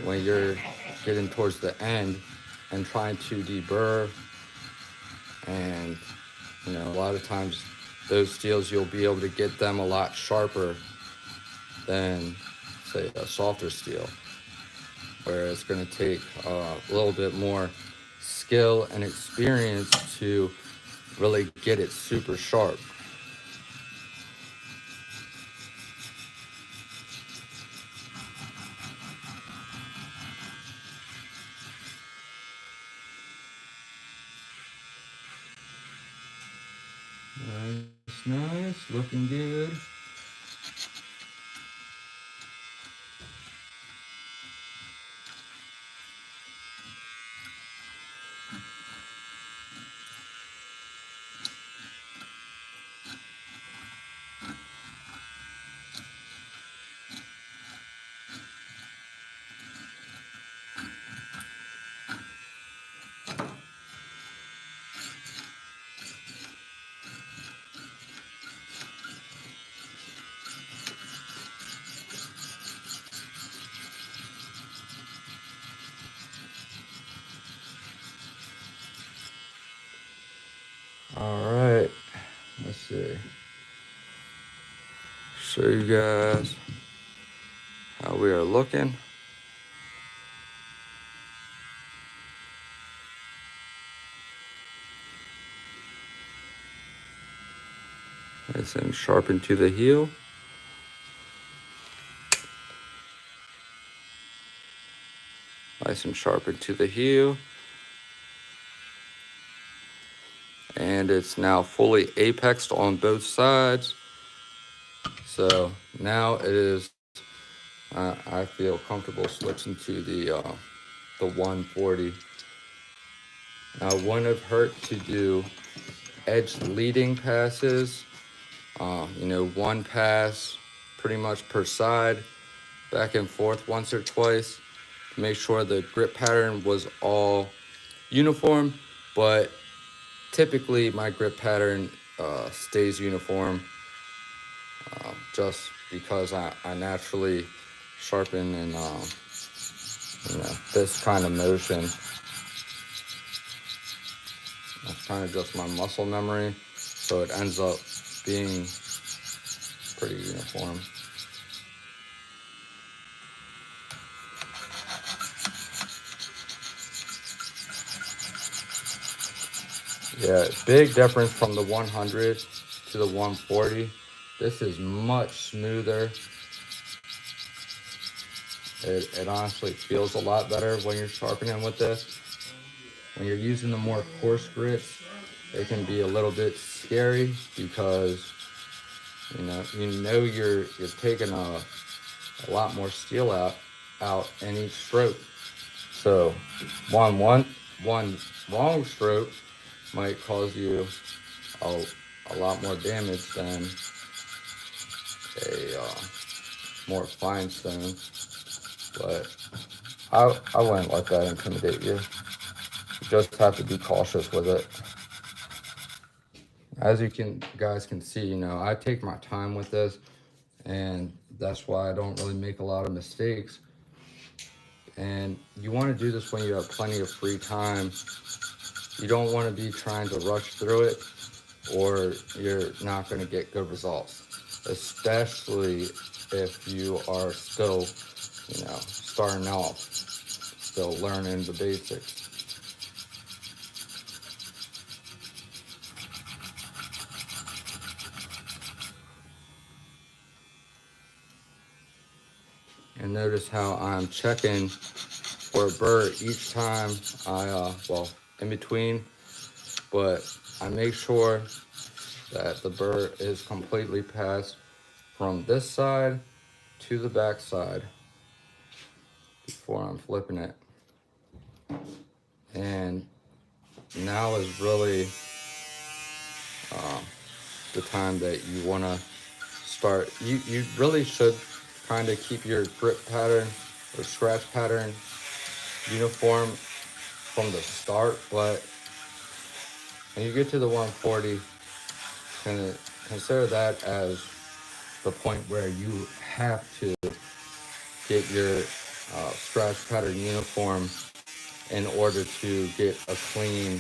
when you're getting towards the end and trying to deburr. And, you know, a lot of times those steels, you'll be able to get them a lot sharper than, say, a softer steel, where it's going to take a little bit more skill and experience to really get it super sharp. Nice, looking good. All right, let's see. Show you guys how we are looking. Nice and sharpen to the heel. Nice and sharpen to the heel. And it's now fully apexed on both sides. So now it is, I feel comfortable switching to the 140. Now it wouldn't have hurt to do edge leading passes, you know, one pass pretty much per side, back and forth once or twice to make sure the grip pattern was all uniform. But typically my grip pattern stays uniform just because I naturally sharpen in you know, this kind of motion. That's kind of just my muscle memory, so it ends up being pretty uniform. Yeah, big difference from the 100 to the 140. This is much smoother. It honestly feels a lot better when you're sharpening with this. When you're using the more coarse grits, it can be a little bit scary because you know you're taking a lot more steel out in each stroke. So one wrong stroke might cause you a lot more damage than a more fine stone. But I wouldn't let that intimidate you. You just have to be cautious with it. As you guys can see, you know, I take my time with this, and that's why I don't really make a lot of mistakes. And you want to do this when you have plenty of free time. You don't want to be trying to rush through it. or you're not going to get good results, especially if you are still, starting off, still learning the basics. And notice how I'm checking for a burr each time well, in between, but I make sure that the burr is completely passed from this side to the back side before I'm flipping it. And now is really the time that you want to start. You really should kind of keep your grip pattern or scratch pattern uniform from the start, but when you get to the 140, consider that as the point where you have to get your scratch pattern uniform in order to get a clean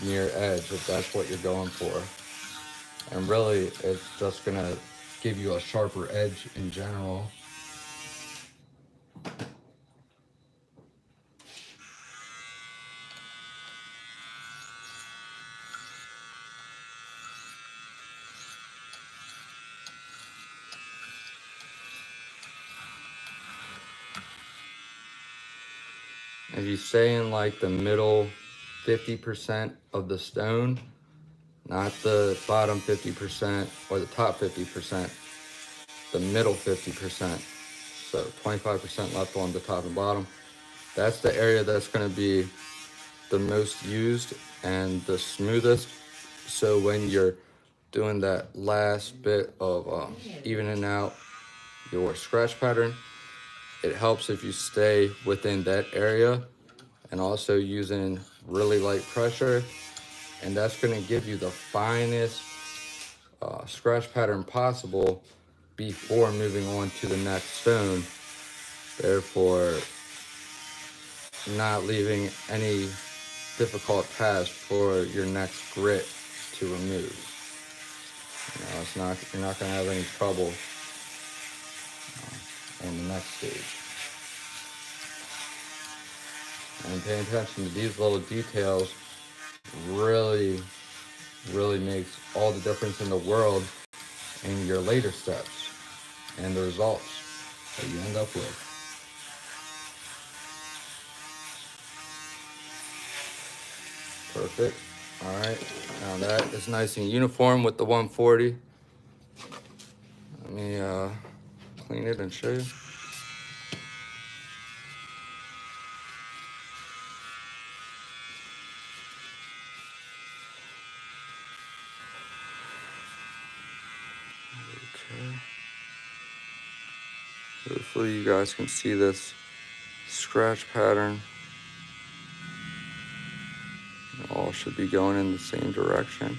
near edge, if that's what you're going for. And really, it's just gonna give you a sharper edge in general. If you stay in like the middle 50% of the stone, not the bottom 50% or the top 50%, the middle 50%. So 25% left on the top and bottom. That's the area that's going to be the most used and the smoothest. So when you're doing that last bit of evening out your scratch pattern, it helps if you stay within that area and also using really light pressure, and that's going to give you the finest scratch pattern possible before moving on to the next stone, therefore not leaving any difficult task for your next grit to remove. You're not going to have any trouble on the next stage. And paying attention to these little details really makes all the difference in the world in your later steps and the results that you end up with. Perfect. All right, now that is nice and uniform with the 140. Let me clean it and show you. Okay. Hopefully you guys can see this scratch pattern. It all should be going in the same direction.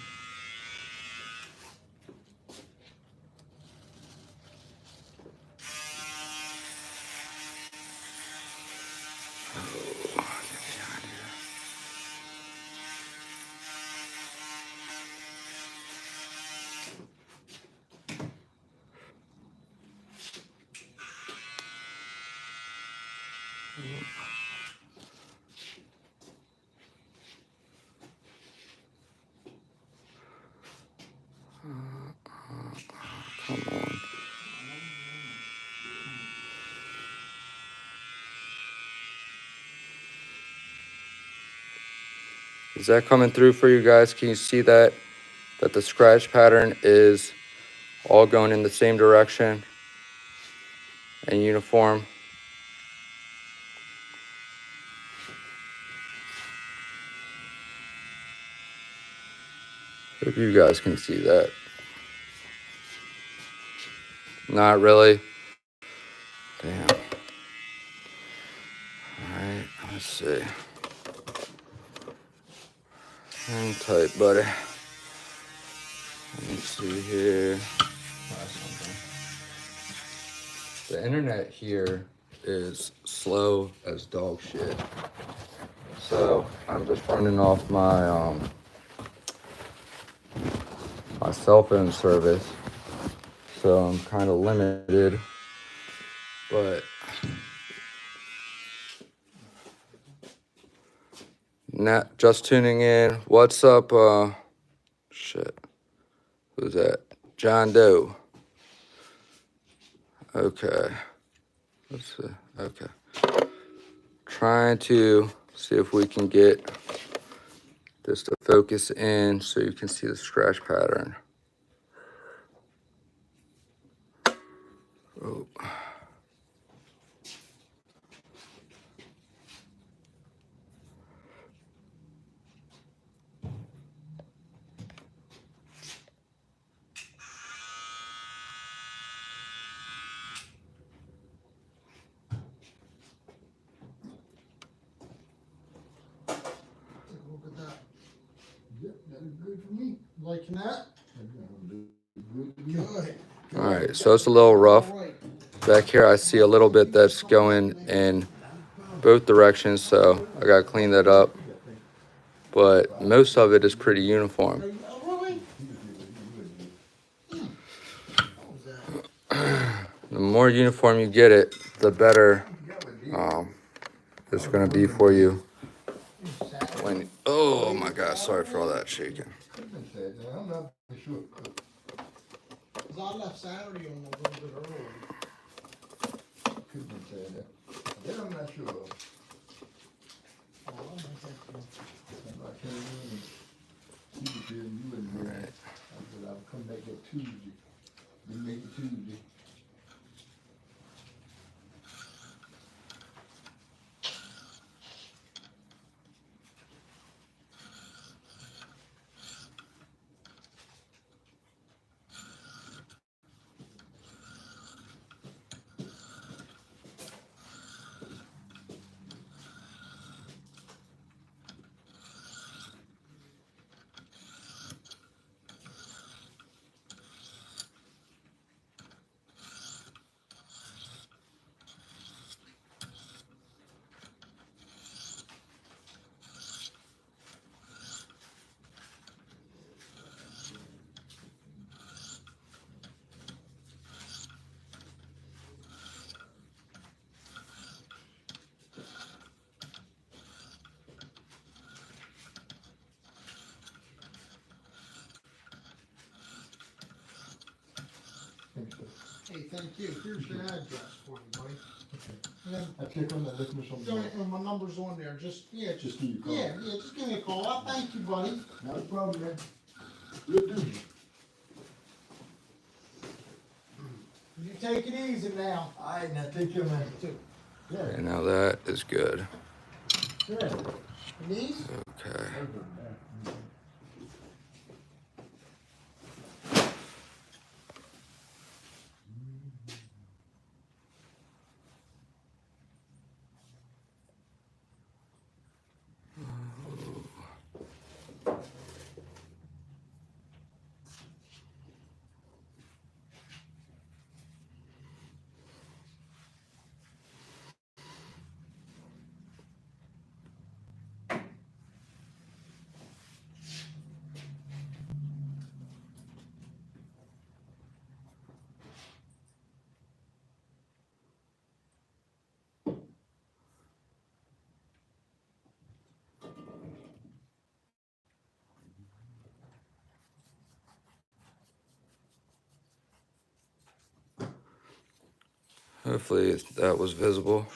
Come on. Is that coming through for you guys? Can you see that the scratch pattern is all going in the same direction and uniform? Hope you guys can see that. Not really. Damn. Alright, let's see. Hang tight, buddy. Let me see here. The internet here is slow as dog shit. So I'm just running off my my cell phone service, so I'm kind of limited. But just tuning in. What's up? Shit. Who's that? John Doe. Okay. Let's see. Okay. Trying to see if we can get this to focus in so you can see the scratch pattern. Oh. Look at that. Yep, that is good for me. Liking that? Good. All right, so it's a little rough. All right. Back here I see a little bit that's going in both directions, so I gotta clean that up. But most of it is pretty uniform. Oh, really? What was that? The more uniform you get it, the better it's gonna be for you. When, oh my God, sorry for all that shaking. I'm not sure. Cause I left Saturday on a little bit early. Could have said that. Then I'm not sure. Oh, I'll make that. I came in, you were there, you were there. I said, I'll come back at Tuesday. We make it Tuesday. Hey, thank you. Here's the address for you, buddy. And then, I click on that, look me something. and my number's on there. Just, yeah, Just give you a call. yeah, just give me a call. I thank you, buddy. Not a problem, man. Good dude. You take it easy now. All right, now take care, man. Yeah. Okay, now that is good. Yeah. Knees? Okay. Hopefully that was visible.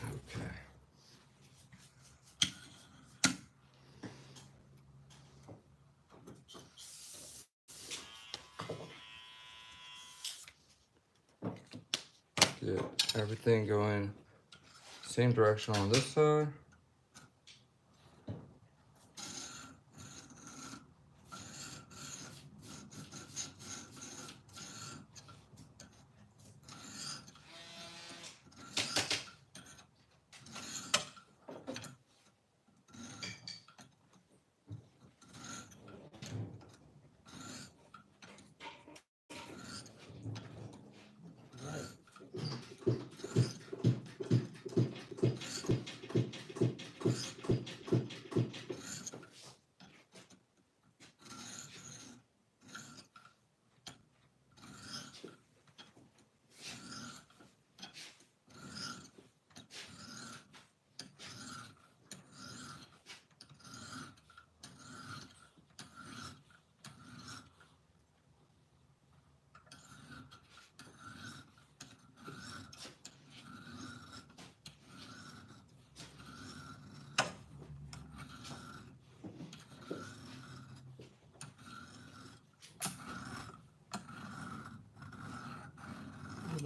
Okay. Get everything going same direction on this side.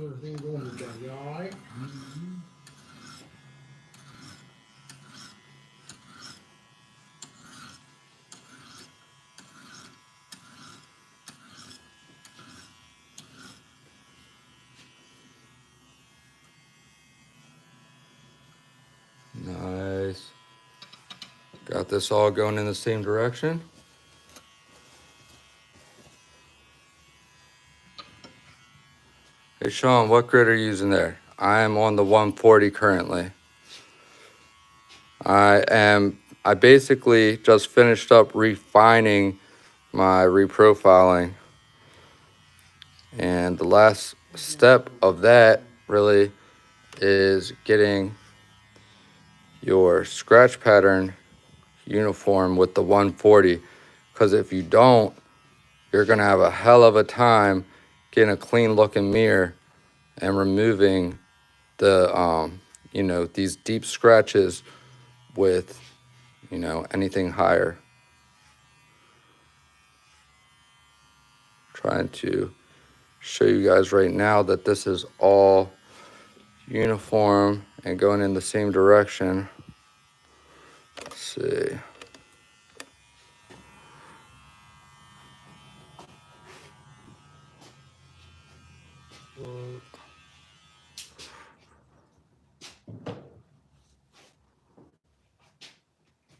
everything going today? You alright? Nice. Got this all going in the same direction. Hey Sean, what grit are you using there? I am on the 140 currently. I basically just finished up refining my reprofiling. And the last step of that really is getting your scratch pattern uniform with the 140. Because if you don't, you're gonna have a hell of a time getting a clean looking mirror and removing the, you know, these deep scratches with, you know, anything higher. Trying to show you guys right now that this is all uniform and going in the same direction. Let's see.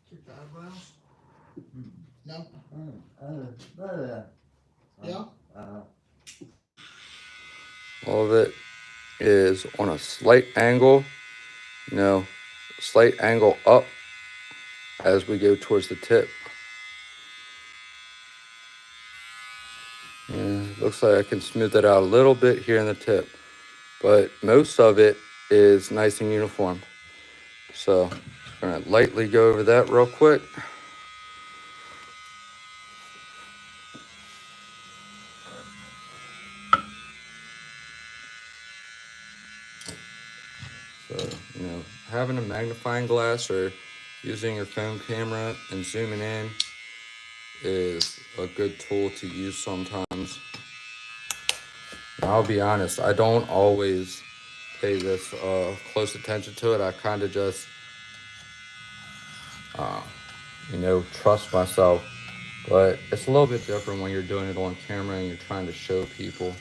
Check the eyebrows? No? Yeah? All of it is on a slight angle, you know, slight angle up as we go towards the tip. And looks like I can smooth it out a little bit here in the tip, but most of it is nice and uniform. So I'm gonna lightly go over that real quick. So, you know, having a magnifying glass or using your phone camera and zooming in is a good tool to use sometimes. Now, I'll be honest, I don't always pay this close attention to it. I kind of just, you know, trust myself. But it's a little bit different when you're doing it on camera and you're trying to show people.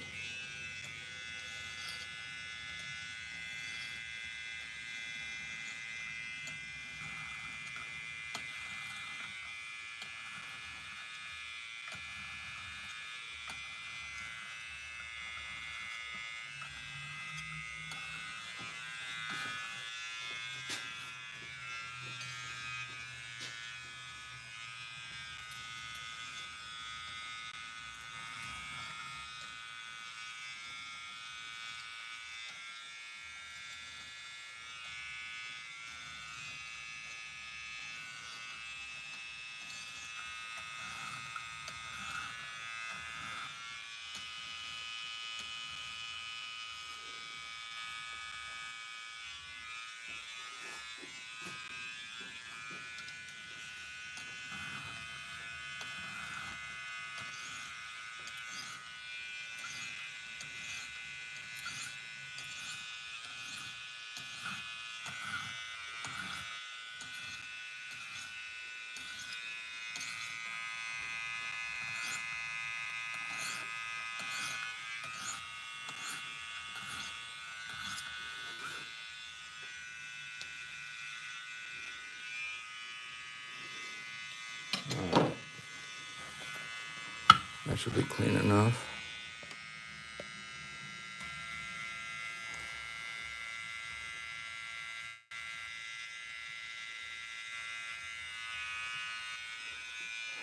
That should be clean enough.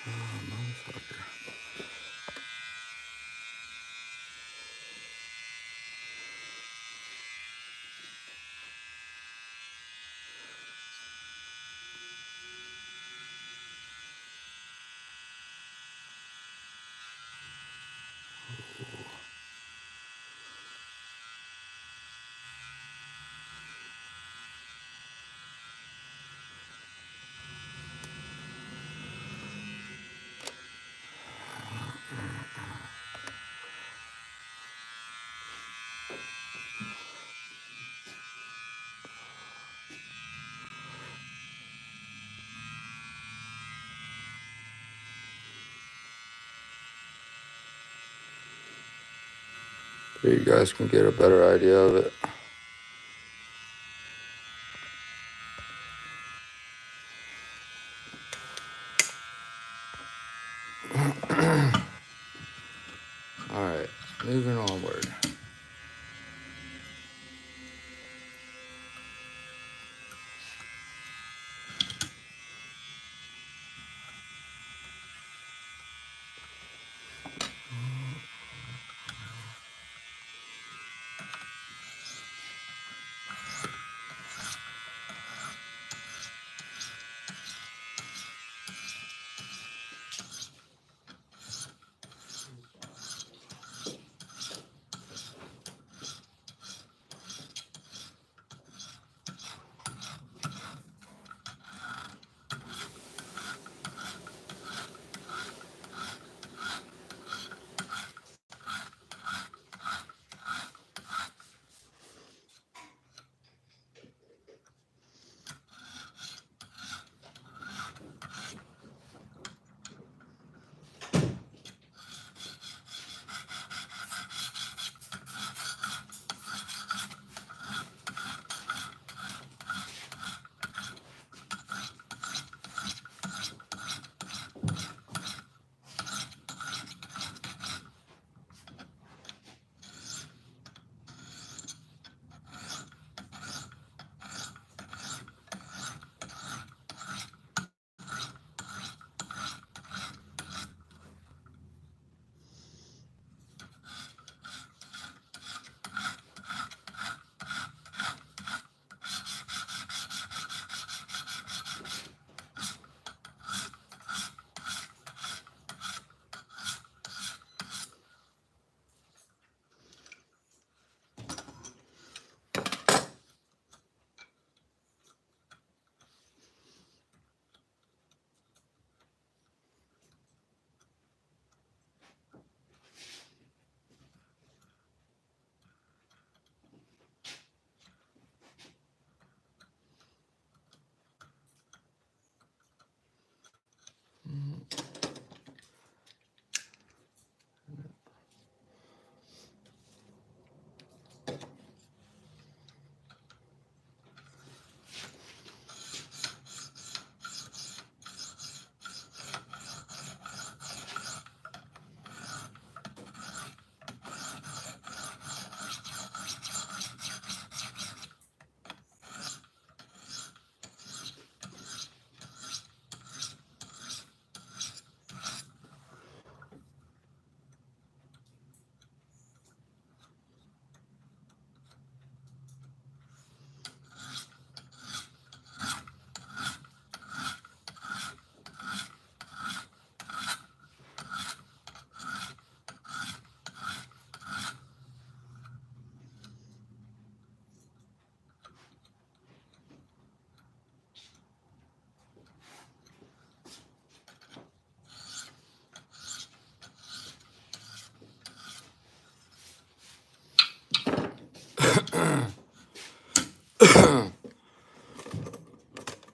Oh, motherfucker. so you guys can get a better idea of it. Alright, moving onward.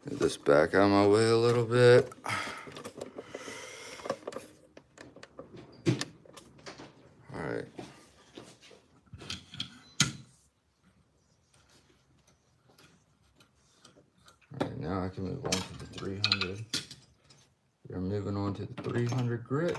Get this back out of my way a little bit. Alright. Alright, now I can move on to the 300. We're moving on to the 300 grit.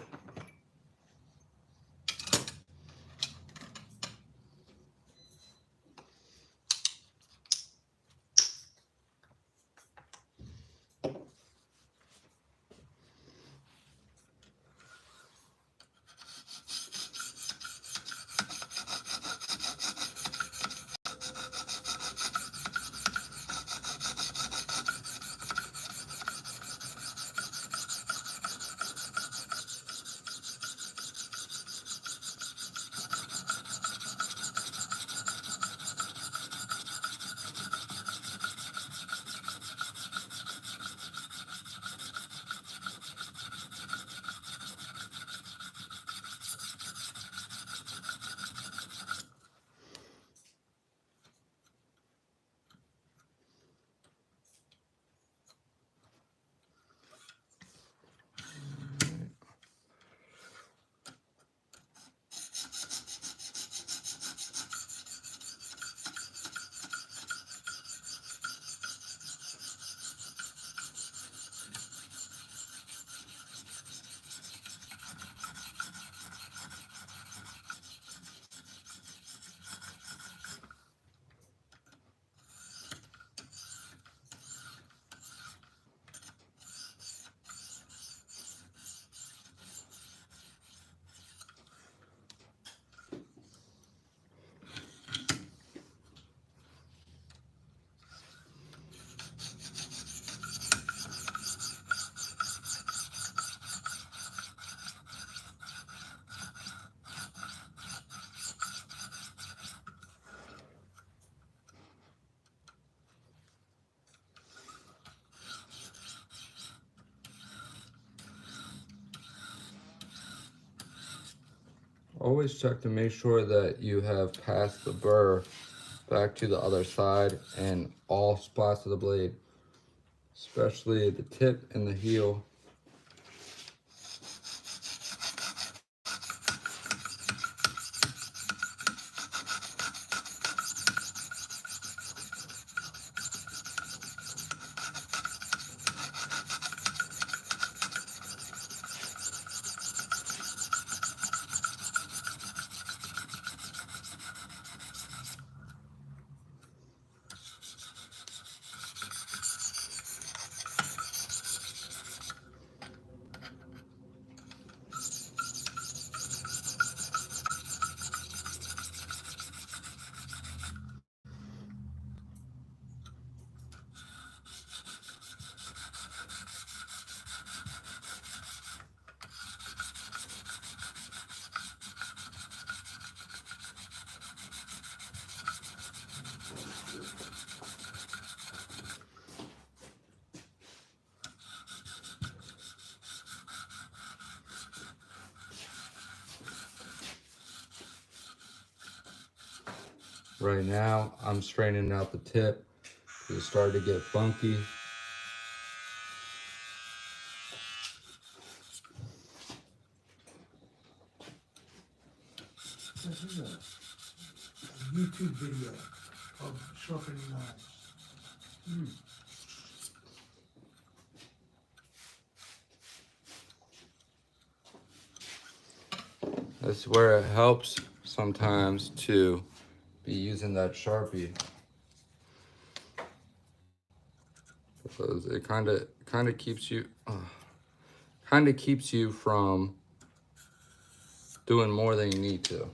always check to make sure that you have passed the burr back to the other side and all spots of the blade, especially the tip and the heel. Right now, I'm straightening out the tip. It started to get funky. This is a YouTube video of sharpening knives. That's where it helps sometimes to be using that Sharpie, because it kind of keeps you from doing more than you need to.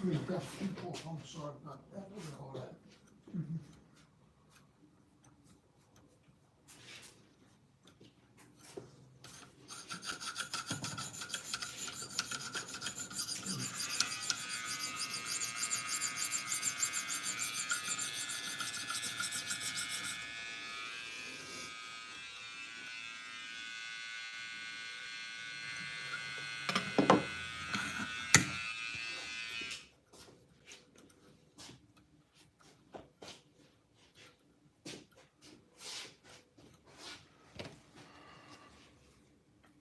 We've got people, I'm sorry about that, look at all that.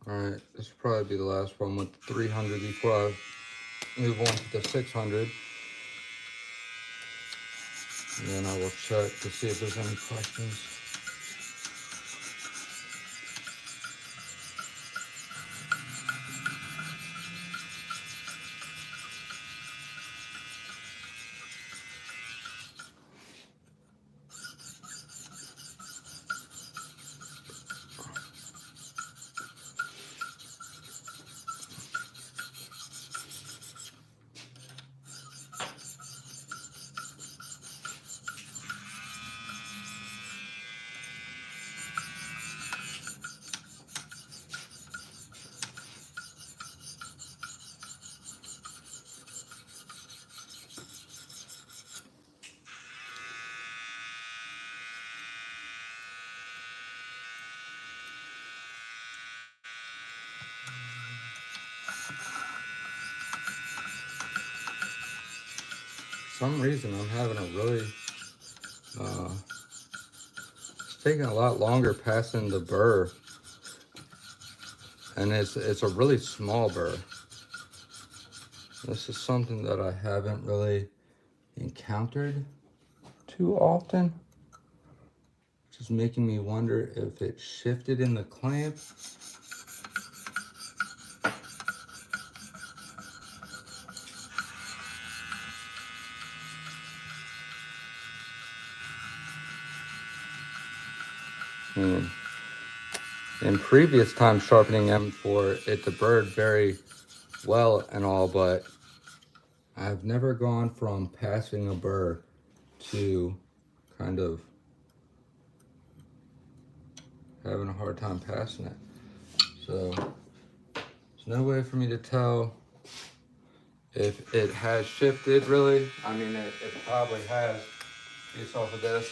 Alright, this will probably be the last one with the 300 before I move on to the 600. And then I will check to see if there's any questions. For some reason I'm having a really it's taking a lot longer passing the burr, and it's a really small burr. This is something that I haven't really encountered too often, which is making me wonder if it shifted in the clamp. In previous time sharpening M4, it deburred very well and all, but I've never gone from passing a burr to kind of having a hard time passing it. So there's no way for me to tell if it has shifted really. I mean, it probably has based off of this,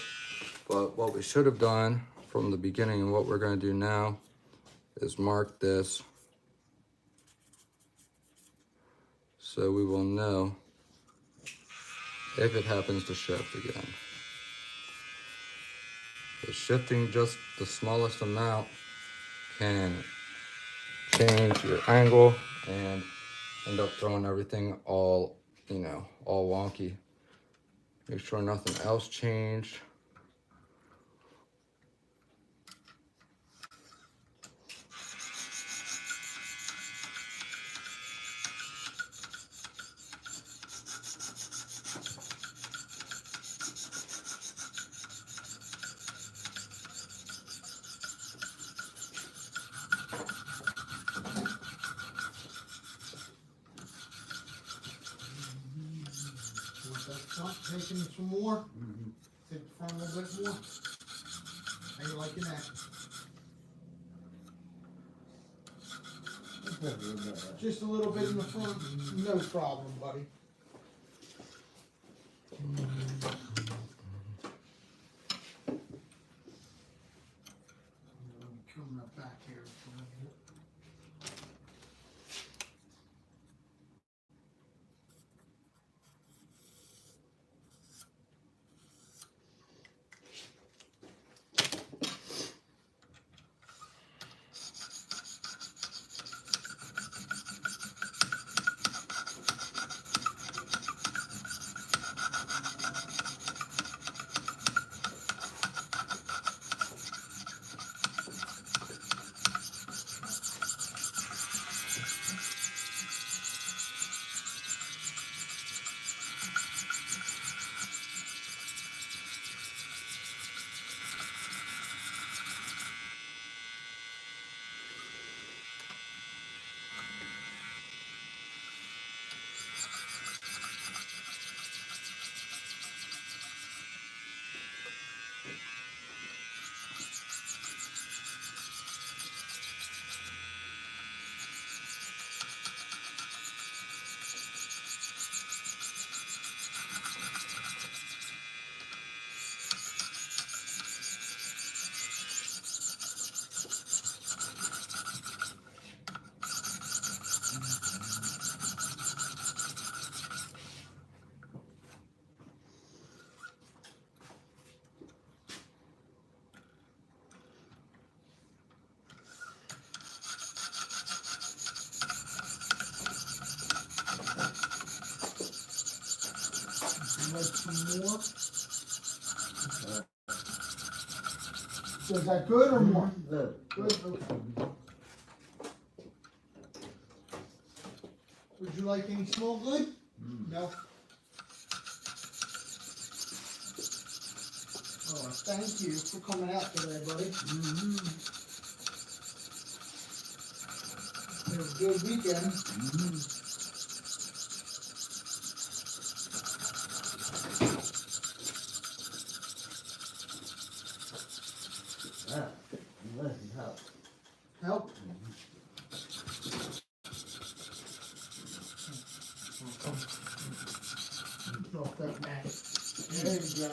but what we should have done from the beginning and what we're going to do now is mark this so we will know if it happens to shift again. So shifting just the smallest amount can change your angle and end up throwing everything all, you know, all wonky. Make sure nothing else changed. Taking some more. Take the front a little bit more. How you liking that? Just a little bit in the front. No problem, buddy. Coming up back here for a minute. Some more. So is that good or more? Good. Good, okay. Would you like any small good? No. Oh, thank you for coming out today, buddy. It was a good weekend. Help. Help? Off that mat. There you go.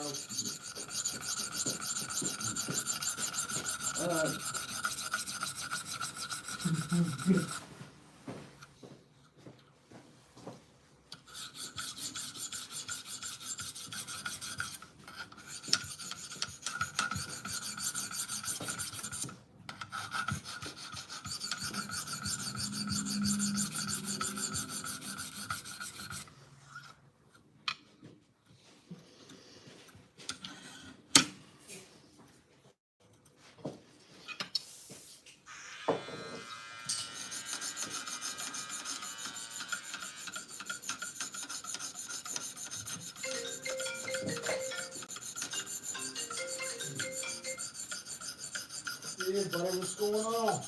Yeah, buddy, what's going on?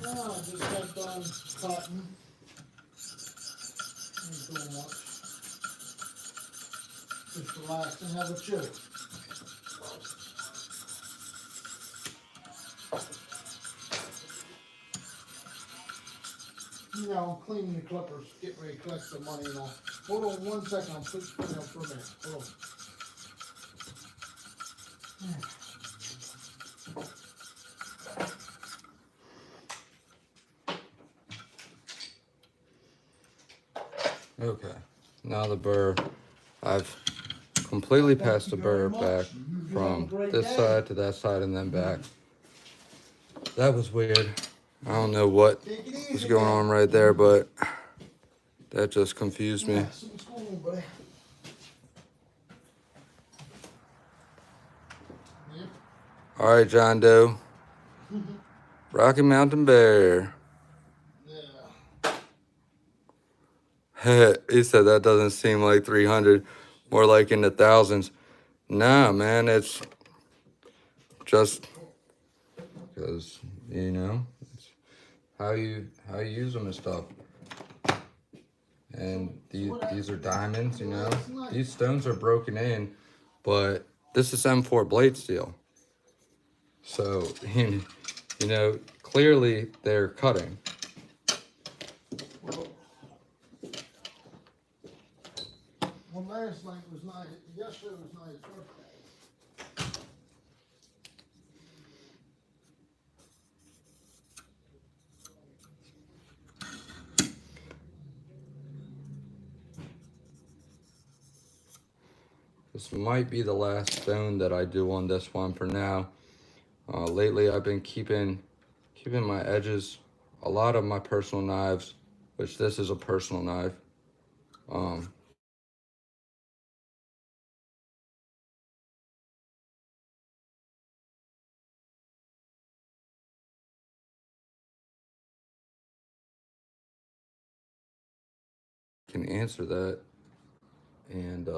Oh, just got done cutting. Ain't doing much. Just relaxing, how about you? You know, I'm cleaning the clippers, getting ready to collect the money and all. Hold on 1 second, I'll put it down for a minute. Hold on. Okay, now the burr, I've completely passed the burr back from this side to that side and then back. That was weird. I don't know what was going on right there, but that just confused me. So what's going on, buddy? Yep. All right, John Doe. Rocky Mountain Bear. Yeah. He said that doesn't seem like 300, more like in the thousands. Nah, man, it's just because, you know, it's how you use them and stuff. And these are diamonds, you know. These stones are broken in, but this is M4 blade steel. So, you know, clearly they're cutting. Well, last night was nice. Yesterday was nice birthday. This might be the last stone that I do on this one for now. Lately, I've been keeping my edges, a lot of my personal knives, which this is a personal knife. Can answer that and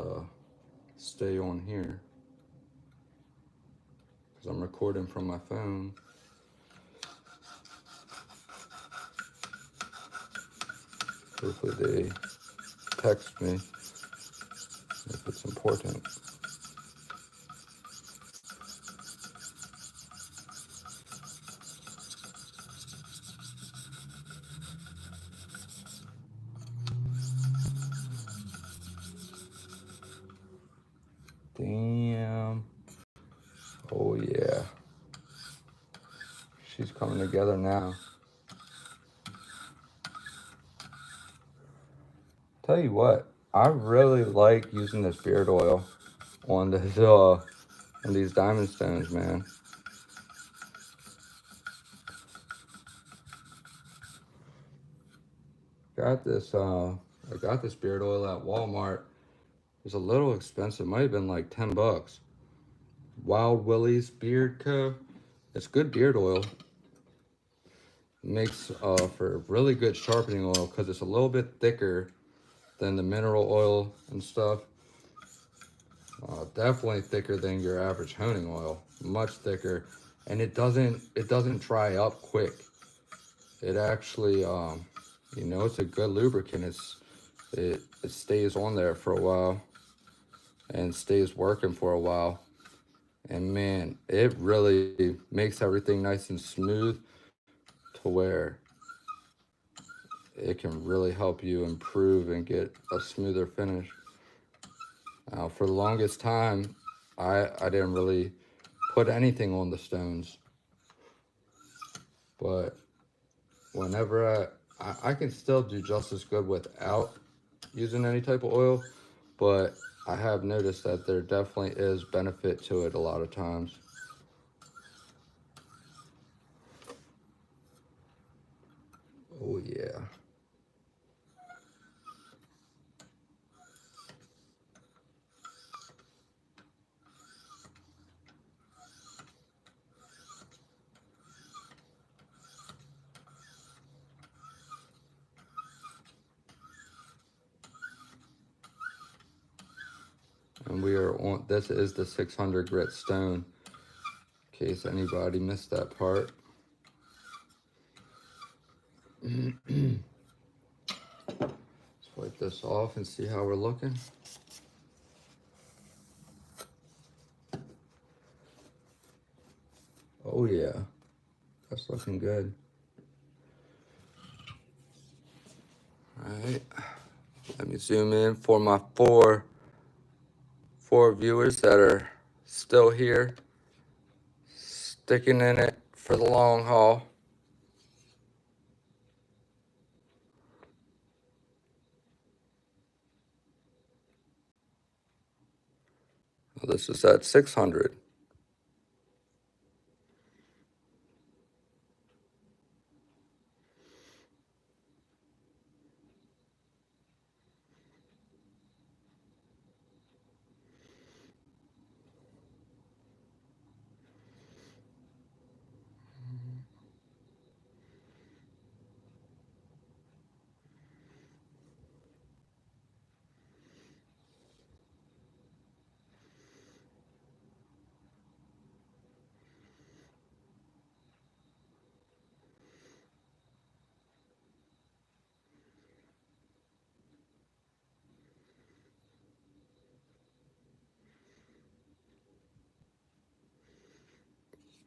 stay on here because I'm recording from my phone. Hopefully they text me if it's important. Damn. Oh yeah. She's coming together now. Tell you what, I really like using this beard oil on this on these diamond stones, man. Got this I got this beard oil at Walmart was a little expensive. Might have been like 10 bucks. Wild Willie's Beard Co. It's good beard oil. Makes for really good sharpening oil because it's a little bit thicker than the mineral oil and stuff. Definitely thicker than your average honing oil. Much thicker, and it doesn't dry up quick. It actually, you know, it's a good lubricant. It stays on there for a while and stays working for a while. And man, it really makes everything nice and smooth to where it can really help you improve and get a smoother finish. For the longest time, I didn't really put anything on the stones, but whenever I can still do just as good without using any type of oil, but I have noticed that there definitely is benefit to it a lot of times. Oh yeah. And we are on, this is the 600 grit stone, in case anybody missed that part. Let's wipe this off and see how we're looking. Oh yeah, that's looking good. All right, let me zoom in for my four viewers that are still here, sticking in it for the long haul. Well, this is at 600.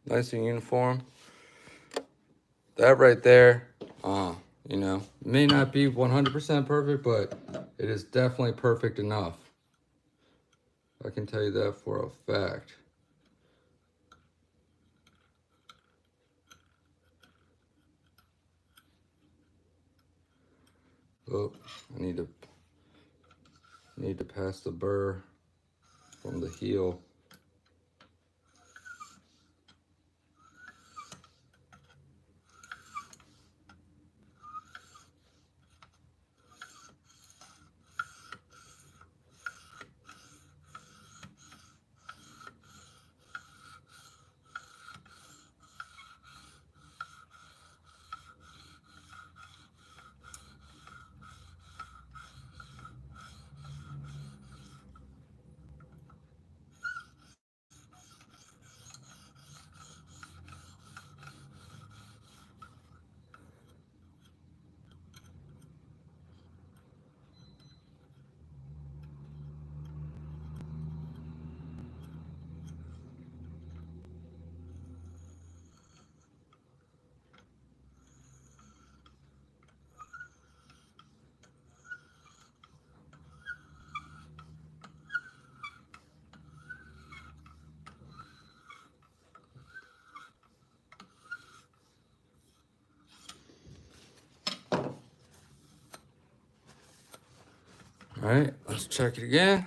Nice and uniform. That right there, you know, may not be 100% perfect, but it is definitely perfect enough. I can tell you that for a fact. Oh, I need to pass the burr from the heel. All right, let's check it again.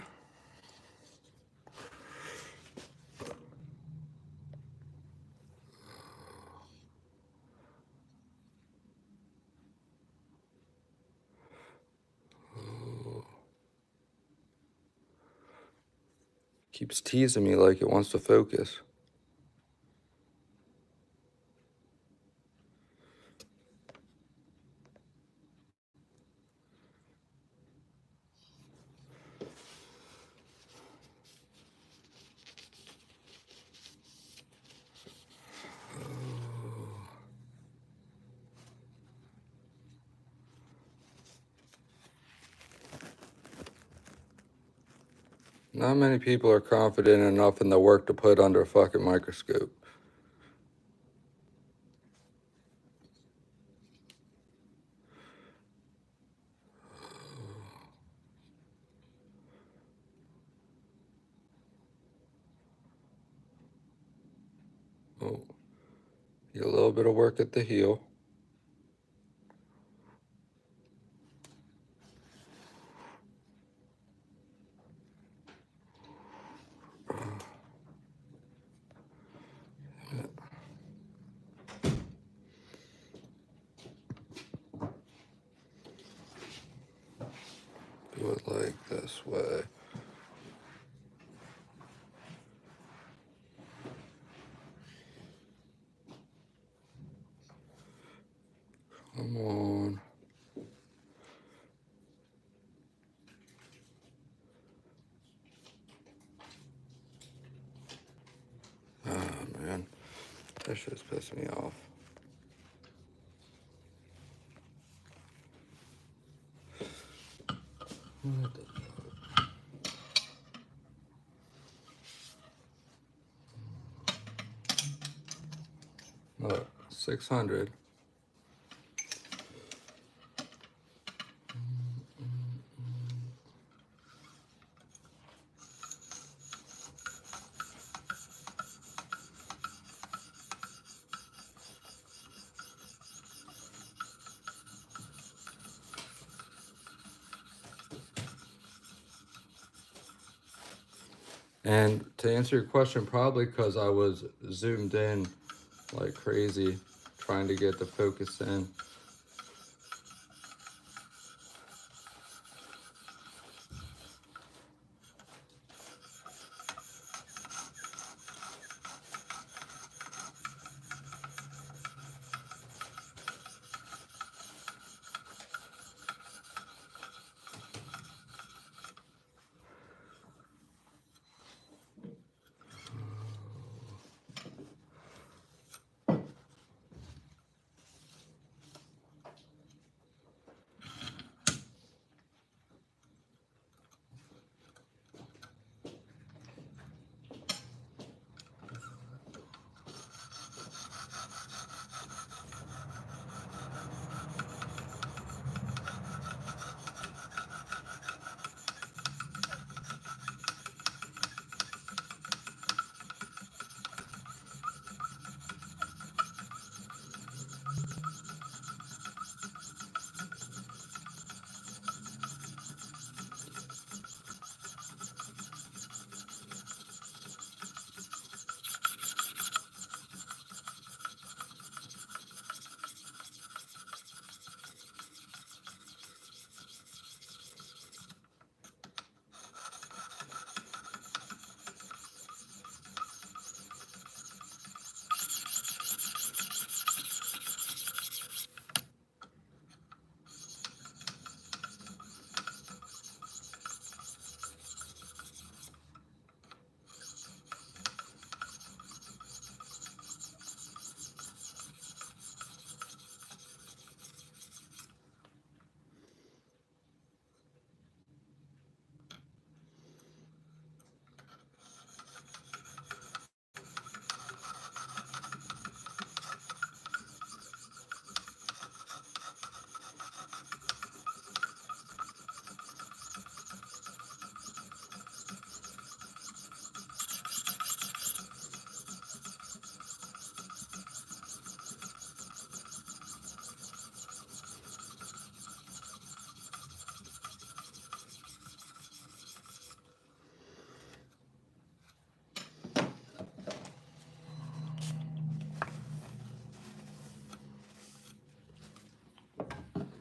Keeps teasing me like it wants to focus. Not many people are confident enough in the work to put under a fucking microscope. Oh, get a little bit of work at the heel. Do it like this way. Come on. Ah, man. That shit's pissing me off. What the fuck? Look, 600. And to answer your question, probably because I was zoomed in like crazy, trying to get the focus in.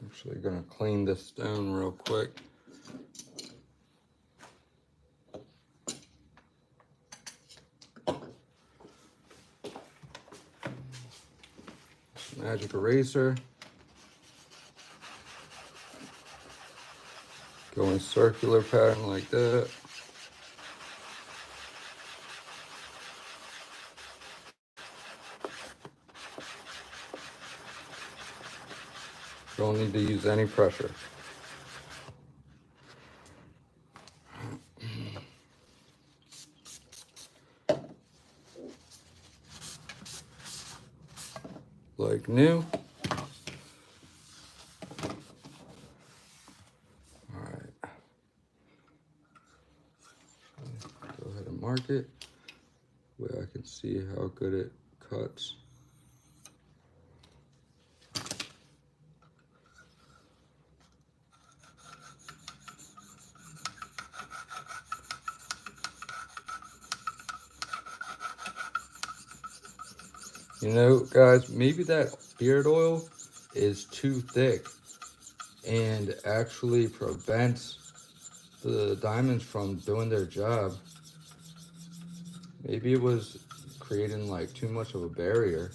Actually gonna clean this stone real quick. magic eraser. Go in circular pattern like that. Don't need to use any pressure. Like new. Alright. Go ahead and mark it where I can see how good it cuts. You know, guys, maybe that beard oil is too thick and actually prevents the diamonds from doing their job. Maybe it was creating like too much of a barrier.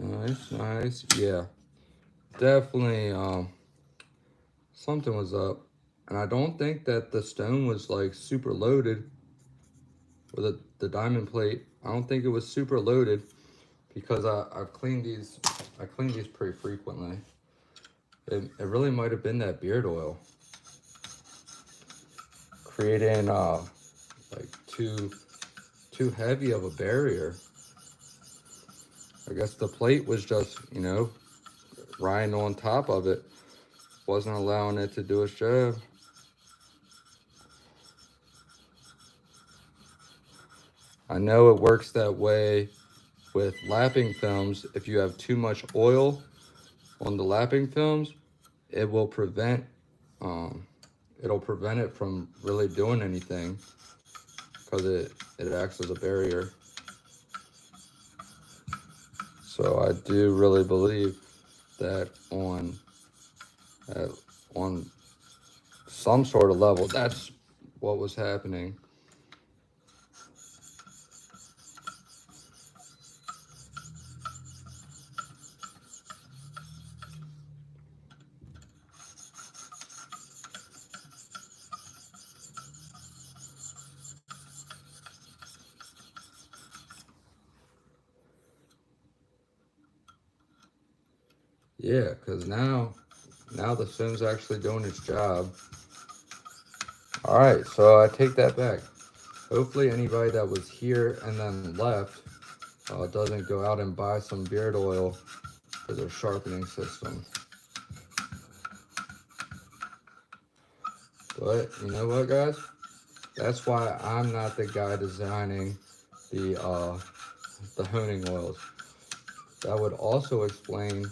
Nice, nice. Yeah, definitely something was up. And I don't think that the stone was like super loaded, or the diamond plate. I don't think it was super loaded because I cleaned these pretty frequently. It really might have been that beard oil creating like too heavy of a barrier. I guess the plate was just, you know, riding on top of it, wasn't allowing it to do its job. I know it works that way with lapping films. If you have too much oil on the lapping films, it will prevent it from really doing anything because it acts as a barrier. So I do really believe that on some sort of level, that's what was happening. Yeah, because now the film's actually doing its job. All right, so I take that back. Hopefully anybody that was here and then left doesn't go out and buy some beard oil for their sharpening system. But you know what, guys? That's why I'm not the guy designing the honing oils. That would also explain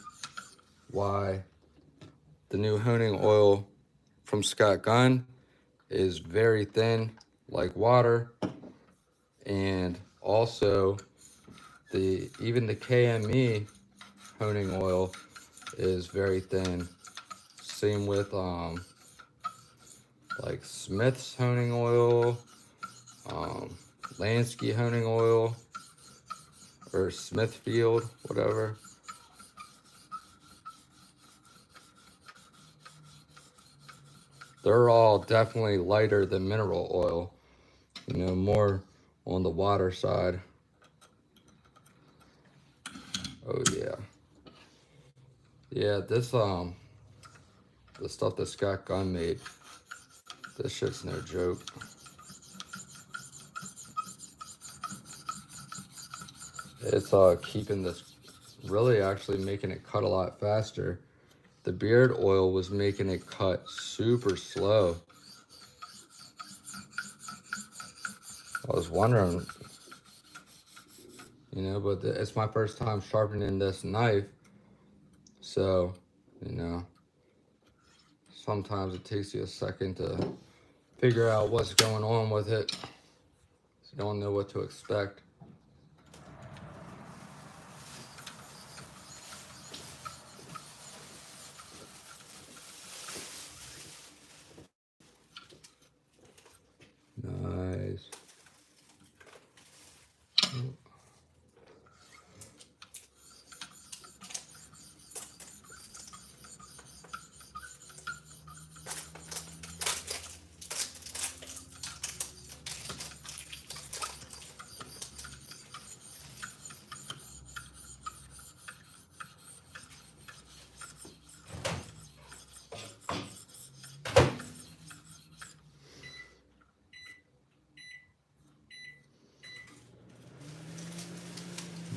why the new honing oil from Scott Gunn is very thin, like water, and also even the KME honing oil is very thin. Same with like Smith's honing oil, Lansky honing oil, or Smithfield, whatever. They're all definitely lighter than mineral oil, you know, more on the water side. Oh yeah. Yeah, this the stuff that Scott Gunn made, this shit's no joke. It's keeping this really actually making it cut a lot faster. The beard oil was making it cut super slow. I was wondering, you know, but it's my first time sharpening this knife. So, you know, sometimes it takes you a second to figure out what's going on with it. You don't know what to expect. Nice.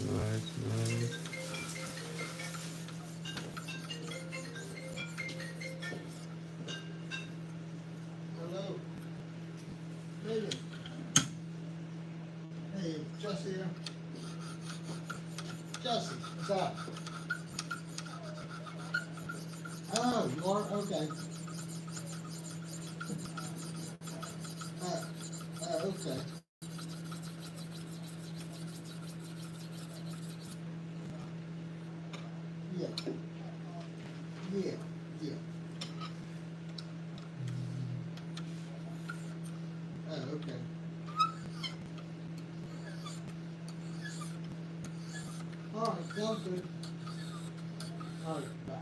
Nice. Hello. David. Hey, Jesse here. Jesse, what's up? Oh, you are? Okay. Okay. Yeah. Yeah. Yeah. Okay. All right, sounds good. All right, bye.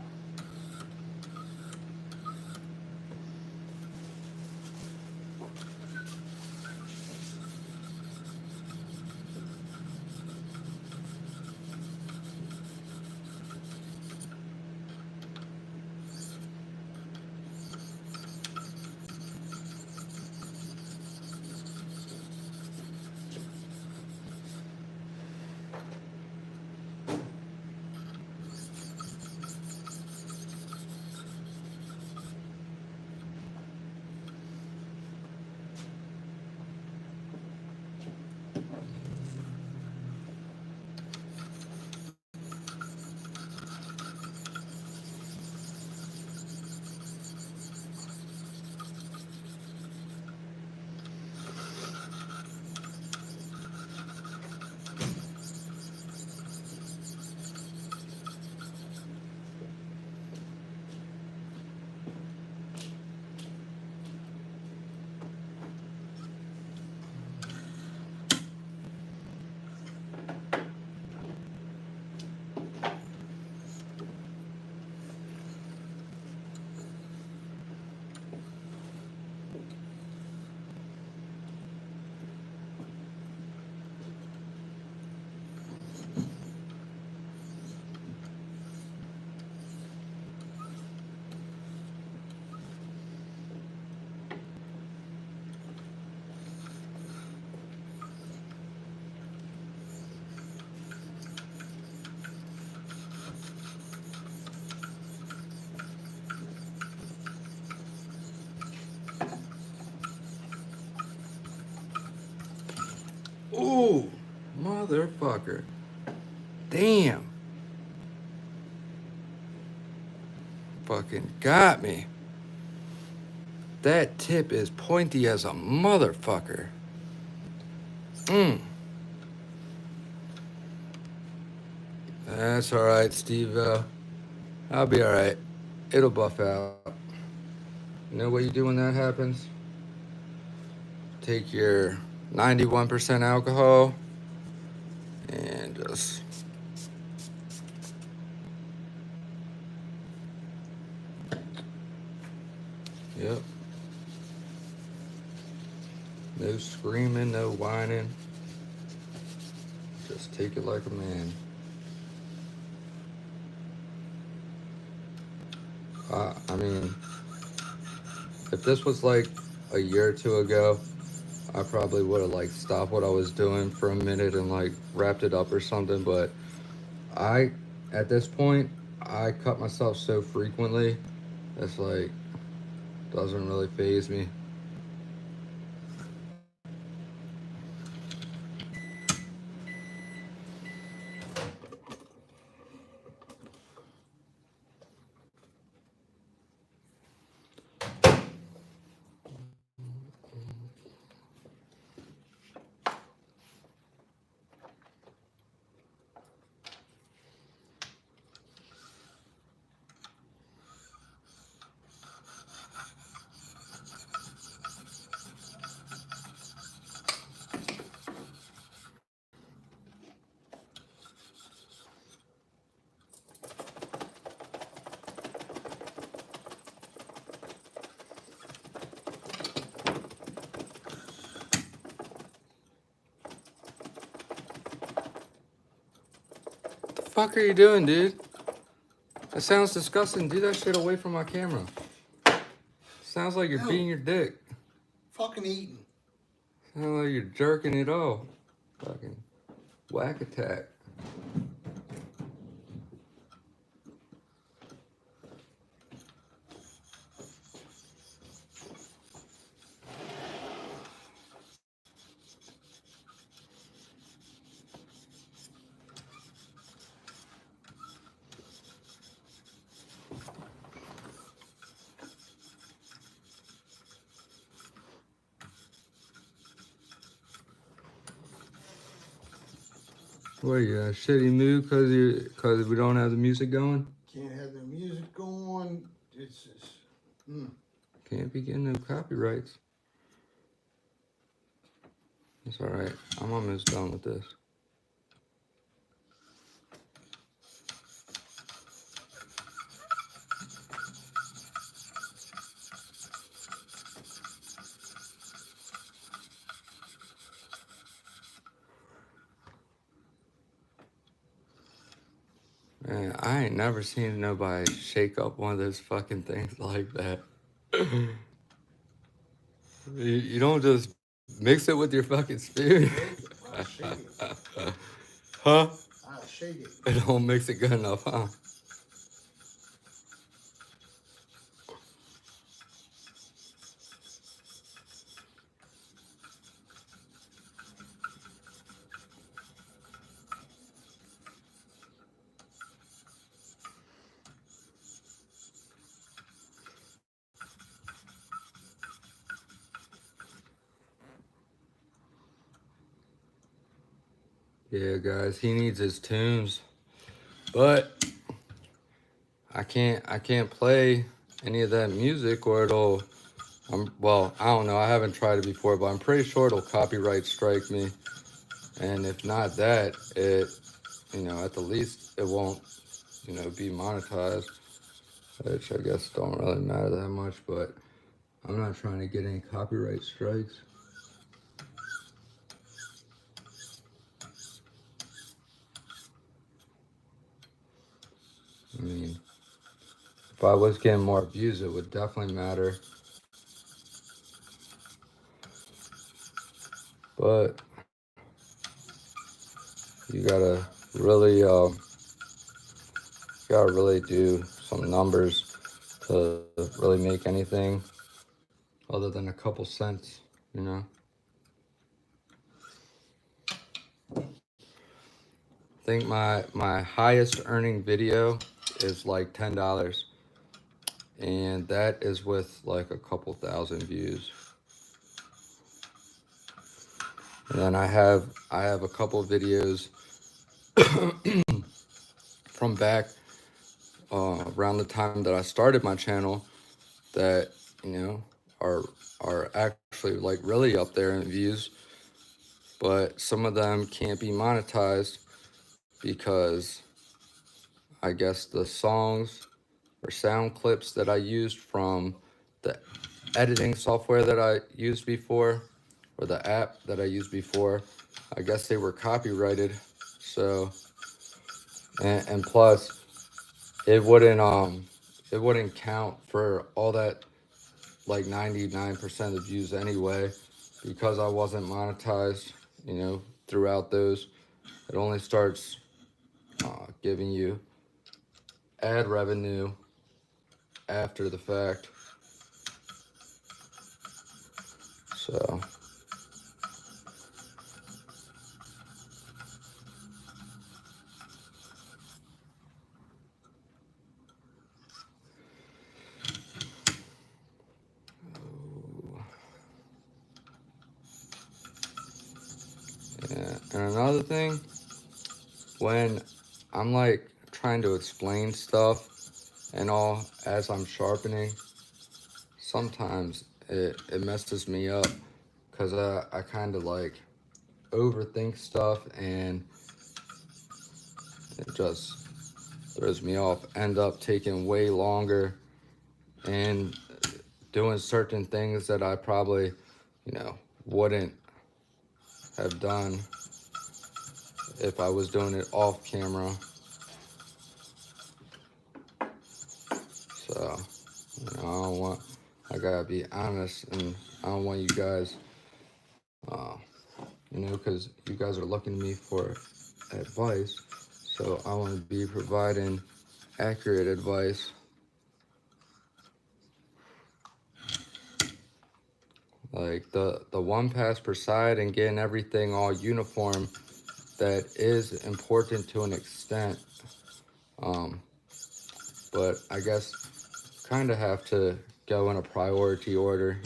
Ooh, motherfucker. Damn. Fucking got me. That tip is pointy as a motherfucker. That's alright, Steve. I'll be alright. It'll buff out. You know what you do when that happens? Take your 91% alcohol and just yep. No screaming, no whining. Just take it like a man. I mean, if this was like a year or two ago, I probably would have like stopped what I was doing for a minute and like wrapped it up or something, but I at this point, I cut myself so frequently, it's like, doesn't really faze me. What the fuck are you doing, dude? That sounds disgusting. Do that shit away from my camera. Sounds like you're beating your dick. Fucking eating. Sounds like you're jerking it off. Fucking whack attack. What are you in a shitty mood cause we don't have the music going? Can't have the music going. It's just, Can't be getting no copyrights. It's alright. I'm almost done with this. Man, I ain't never seen nobody shake up one of those fucking things like that. You don't just mix it with your fucking spoon. I'll shake it. Huh? I'll shake it. It don't mix it good enough, huh? Yeah, guys, he needs his tunes, but I can't play any of that music or it'll. Well, I don't know. I haven't tried it before, but I'm pretty sure it'll copyright strike me. And if not that, it, at the least it won't, be monetized, which I guess don't really matter that much. But I'm not trying to get any copyright strikes. I mean, if I was getting more views, it would definitely matter. But you gotta really, do some numbers to really make anything other than a couple cents, I think my highest earning video is like $10, and that is with like a couple thousand views. And then I have a couple videos from back around the time that I started my channel that are actually like really up there in views, but some of them can't be monetized because I guess the songs or sound clips that I used from the editing software that I used before, or the app that I used before, I guess they were copyrighted. So, and plus it wouldn't count for all that, like 99% of views anyway, because I wasn't monetized, throughout those. It only starts giving you add revenue after the fact. So yeah, and another thing, when I'm like trying to explain stuff and all as I'm sharpening, sometimes it messes me up because I kind of like overthink stuff and it just throws me off. End up taking way longer and doing certain things that I probably, wouldn't have done if I was doing it off camera. So, I gotta be honest, and I don't want you guys, because you guys are looking to me for advice. So I want to be providing accurate advice. Like the one pass per side and getting everything all uniform, that is important to an extent. But I guess kind of have to go in a priority order,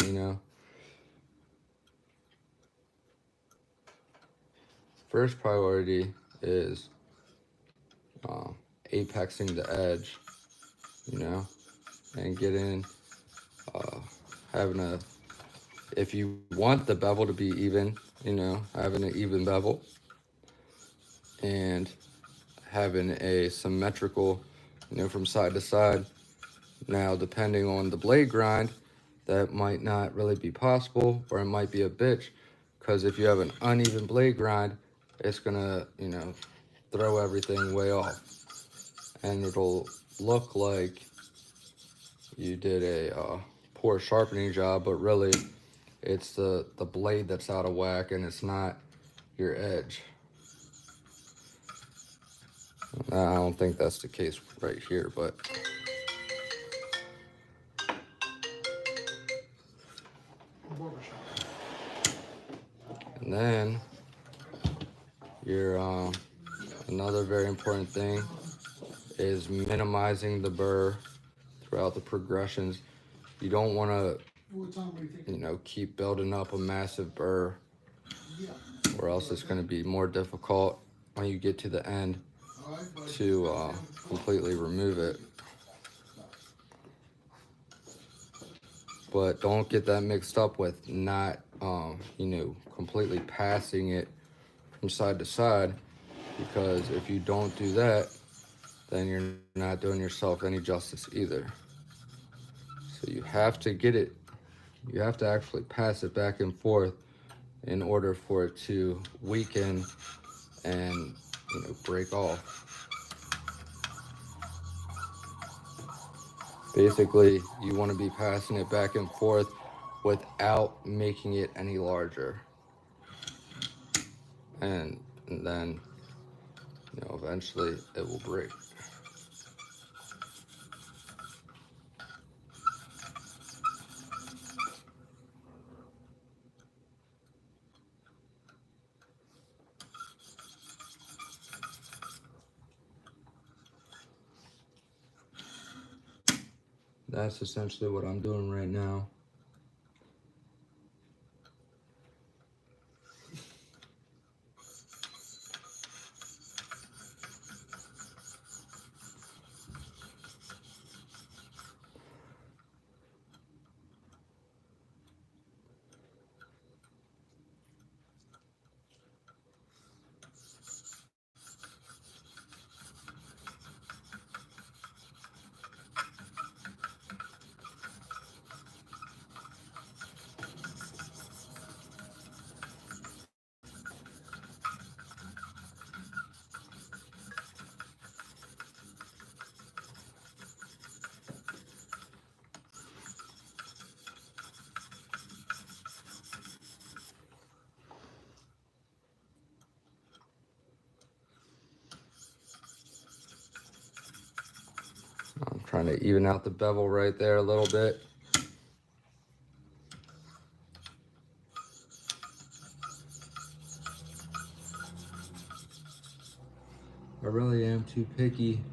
First priority is apexing the edge, and getting, having if you want the bevel to be even, having an even bevel and having a symmetrical, from side to side. Now, depending on the blade grind, that might not really be possible, or it might be a bitch, because if you have an uneven blade grind, it's gonna, throw everything way off. And it'll look like you did a poor sharpening job, but really it's the blade that's out of whack and it's not your edge. I don't think that's the case right here, but and then your another very important thing is minimizing the burr throughout the progressions. You don't want to, keep building up a massive burr, or else it's going to be more difficult when you get to the end to completely remove it. But don't get that mixed up with not, completely passing it from side to side, because if you don't do that, then you're not doing yourself any justice either. So you have to you have to actually pass it back and forth in order for it to weaken and, break off. Basically, you want to be passing it back and forth without making it any larger. And then, eventually it will break. That's essentially what I'm doing right now. Trying to even out the bevel right there a little bit. I really am too picky,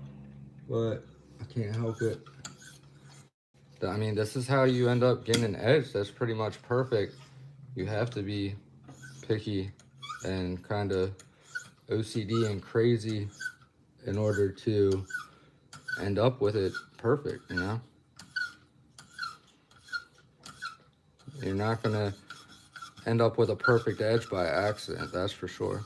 but I can't help it. I mean, this is how you end up getting an edge that's pretty much perfect. You have to be picky and kind of OCD and crazy in order to end up with it perfect, you know? You're not gonna end up with a perfect edge by accident, that's for sure.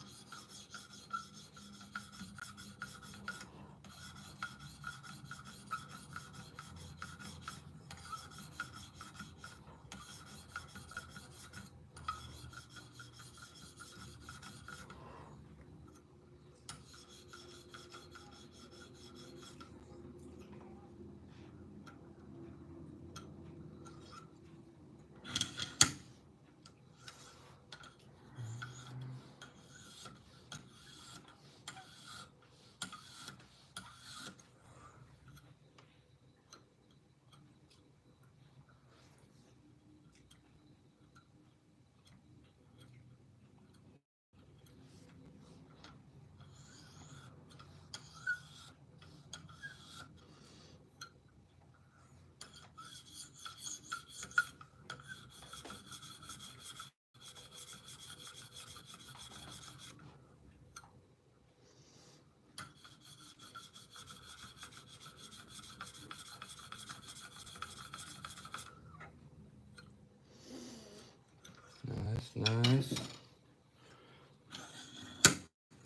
Nice.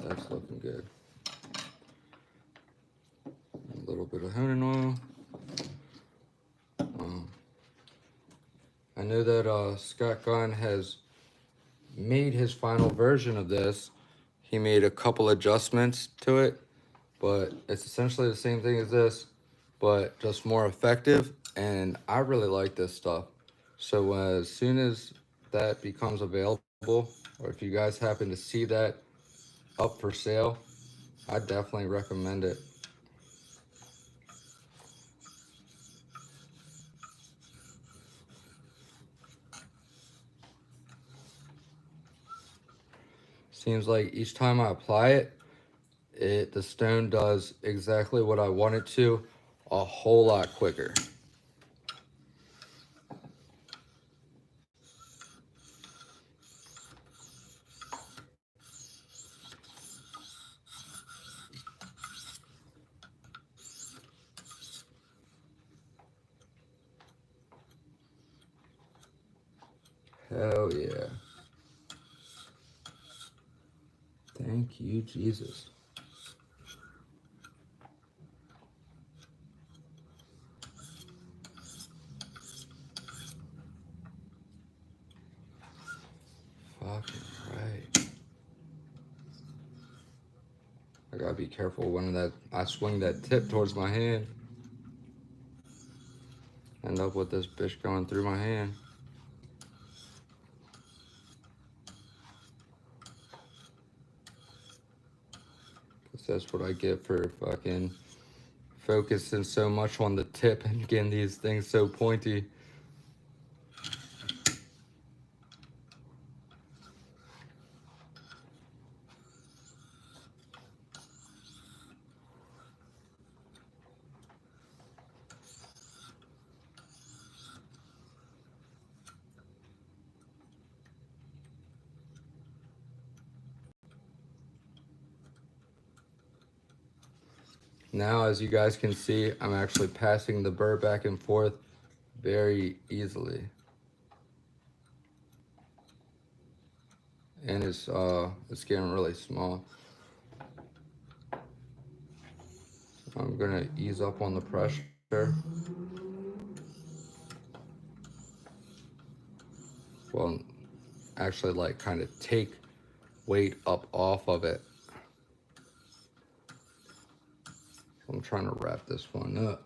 That's looking good. A little bit of honing oil. I know that Scott Gunn has made his final version of this. He made a couple adjustments to it, but it's essentially the same thing as this, but just more effective, and I really like this stuff. So as soon as that becomes available, or if you guys happen to see that up for sale, I definitely recommend it. Seems like each time I apply it, the stone does exactly what I want it to, a whole lot quicker. Hell yeah. Thank you, Jesus. Fucking right. I gotta be careful when I swing that tip towards my hand. End up with this bitch going through my hand. Cause that's what I get for fucking focusing so much on the tip and getting these things so pointy. Now, as you guys can see, I'm actually passing the burr back and forth very easily. And it's getting really small. I'm gonna ease up on the pressure. Well, actually like kind of take weight up off of it. I'm trying to wrap this one up.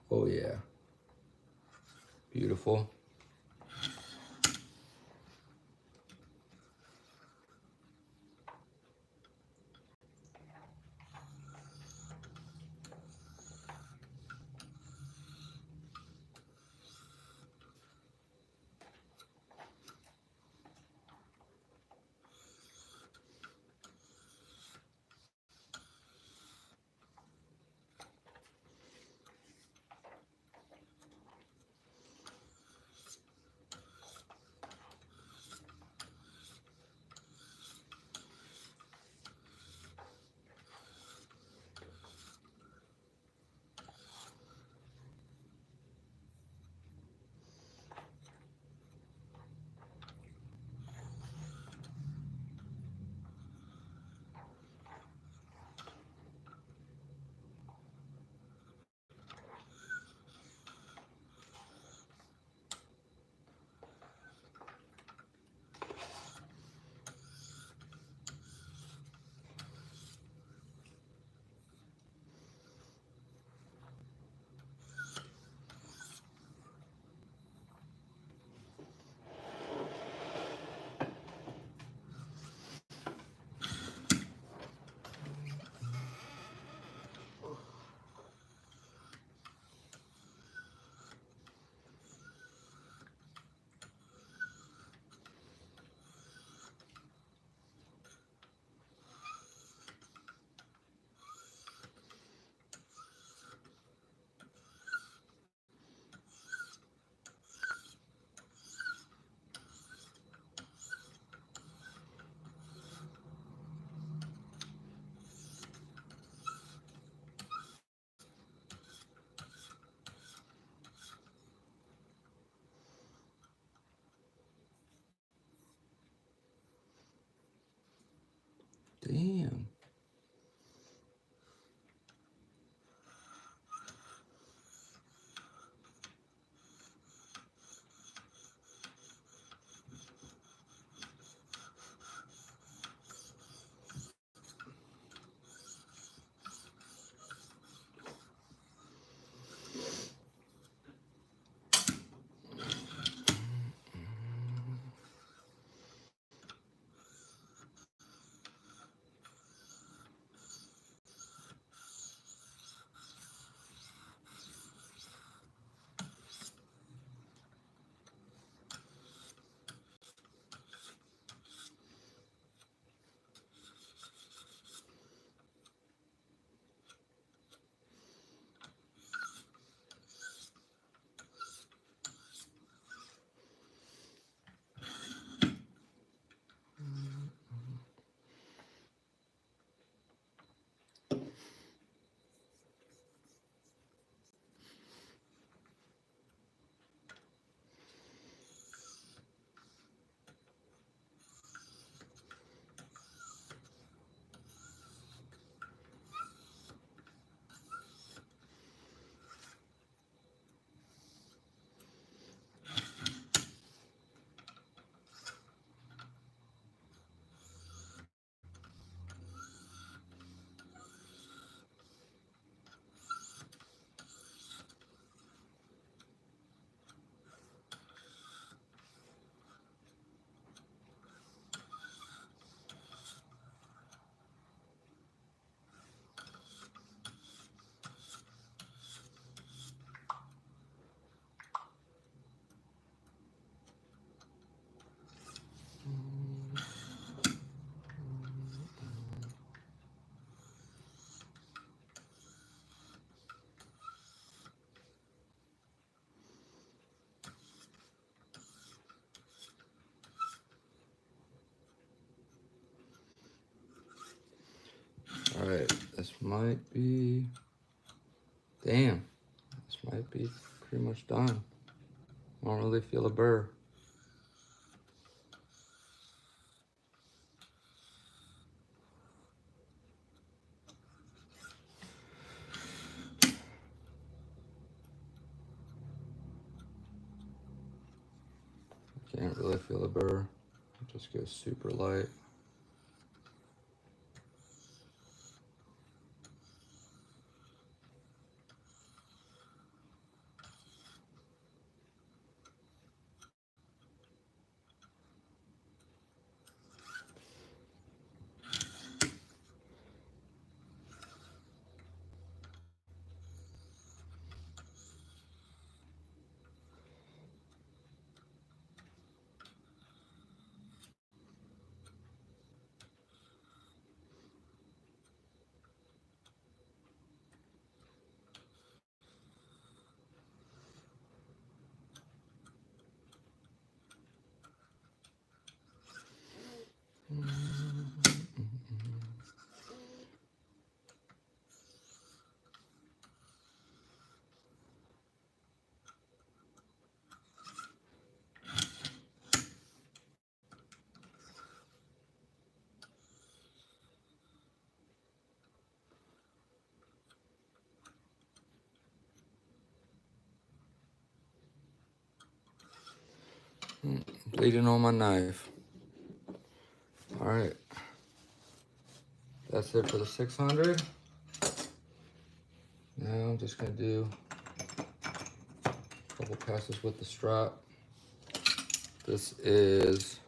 Oh yeah. Beautiful. might be, damn, this might be pretty much done. I don't really feel a burr. Can't really feel a burr. It just goes super light. Bleeding on my knife. All right, that's it for the 600. Now I'm just gonna do a couple passes with the strap. This is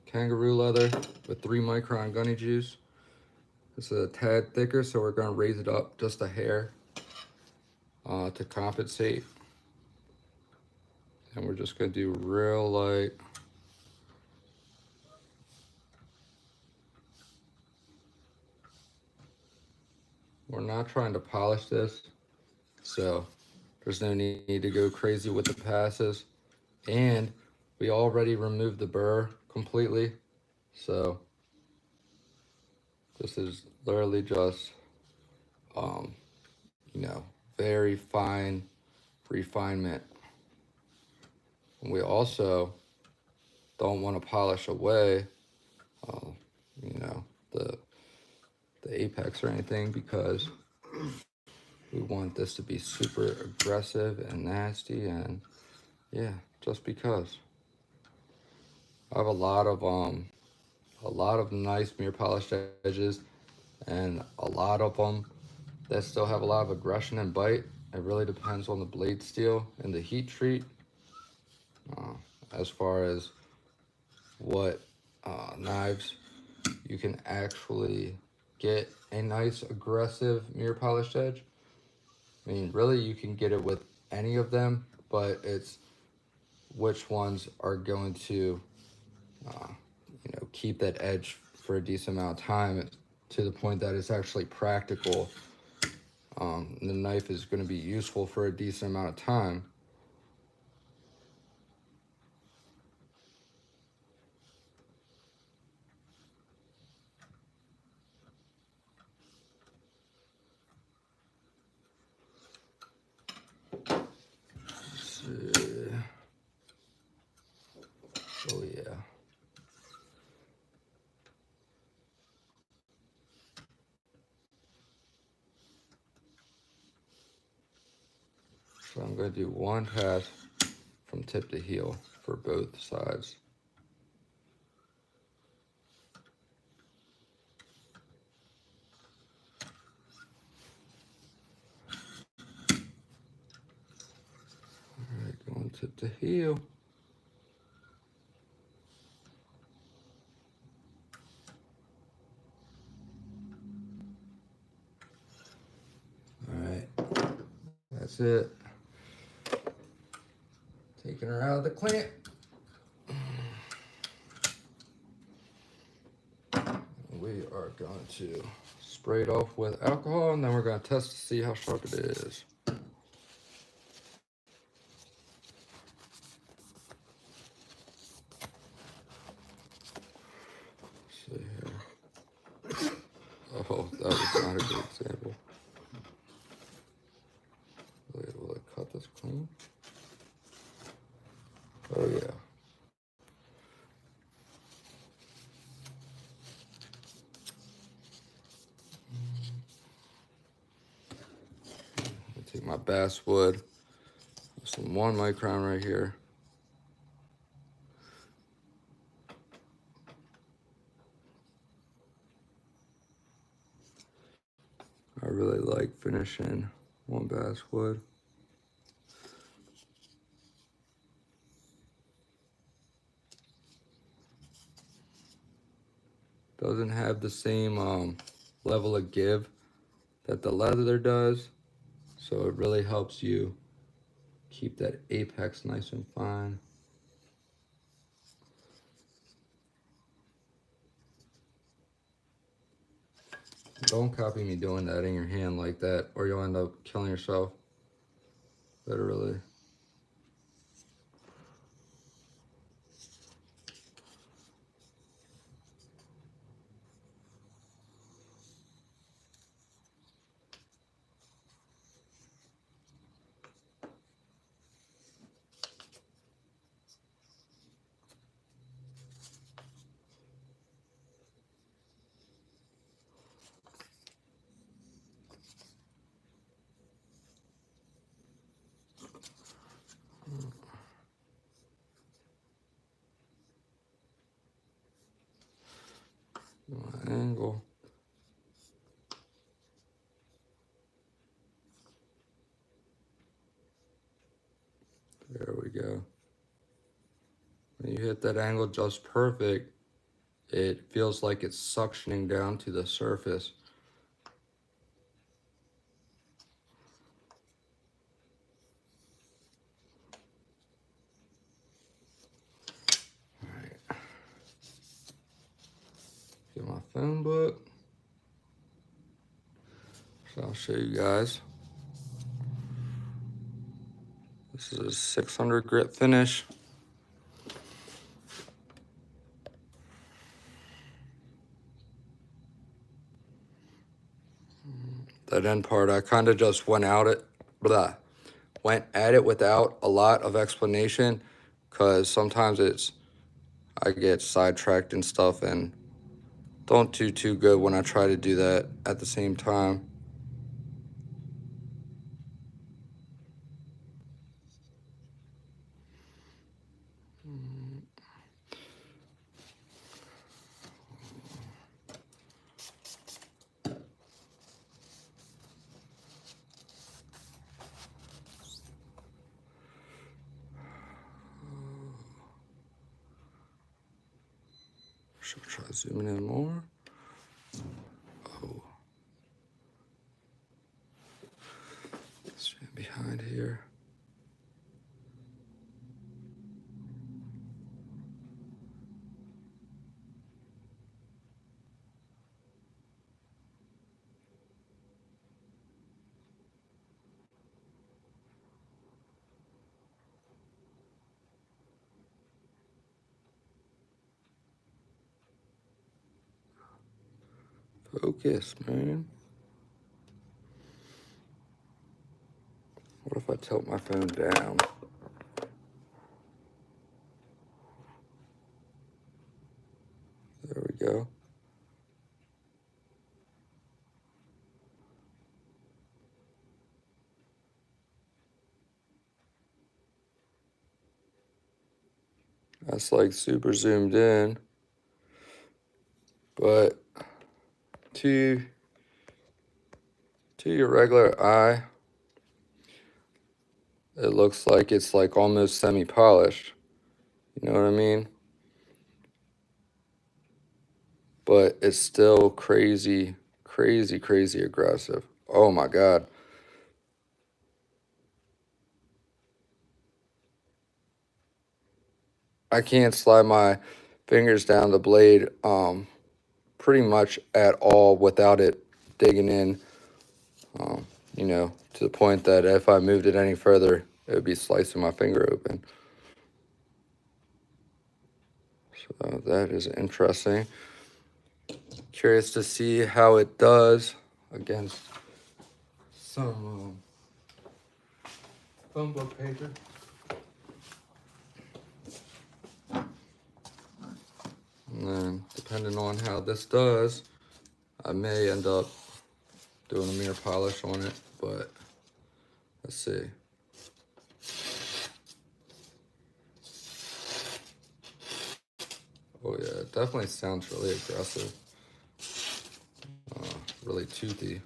kangaroo leather with 3-micron gunny juice. This is a tad thicker, so we're gonna raise it up just a hair to compensate. And we're just gonna do real light. We're not trying to polish this, so there's no need to go crazy with the passes. And we already removed the burr completely, so this is literally just, you know, very fine refinement. And we also don't want to polish away, you know, the apex or anything, because we want this to be super aggressive and nasty, and yeah, just because. I have a lot of nice mirror polished edges, and a lot of them that still have a lot of aggression and bite. It really depends on the blade steel and the heat treat, as far as what knives you can actually get a nice aggressive mirror polished edge. I mean, really, you can get it with any of them, but it's which ones are going to, you know, keep that edge for a decent amount of time, to the point that it's actually practical. The knife is going to be useful for a decent amount of time. Let's see. Oh yeah. So I'm going to do one pass from tip to heel for both sides. All right, going tip to heel. All right, that's it. Taking her out of the clamp. We are going to spray it off with alcohol, and then we're going to test to see how sharp it is. Oh, that was not a good example. Wait, will I cut this clean? Oh yeah. I'll take my basswood, some 1 micron right here. I really like finishing 1 basswood. Doesn't have the same level of give that the leather does, so it really helps you keep that apex nice and fine. Don't copy me doing that in your hand like that, or you'll end up killing yourself. Literally. My angle. There we go. When you hit that angle just perfect, it feels like it's suctioning down to the surface. All right. Get my phone book. So I'll show you guys. This is a 600 grit finish. That end part, I kind of just went at it without a lot of explanation, because sometimes I get sidetracked and stuff and don't do too good when I try to do that at the same time. Should try zooming in more. Oh. Stand behind here. Focus, man. What if I tilt my phone down? There we go. That's like super zoomed in, but to your regular eye, it looks like it's like almost semi-polished. You know what I mean? But it's still crazy, crazy, crazy aggressive. Oh my God. I can't slide my fingers down the blade pretty much at all without it digging in, you know, to the point that if I moved it any further, it would be slicing my finger open. So that is interesting. Curious to see how it does against some phone book paper. And then, depending on how this does, I may end up doing a mirror polish on it, but let's see. Oh yeah, it definitely sounds really aggressive. Really toothy.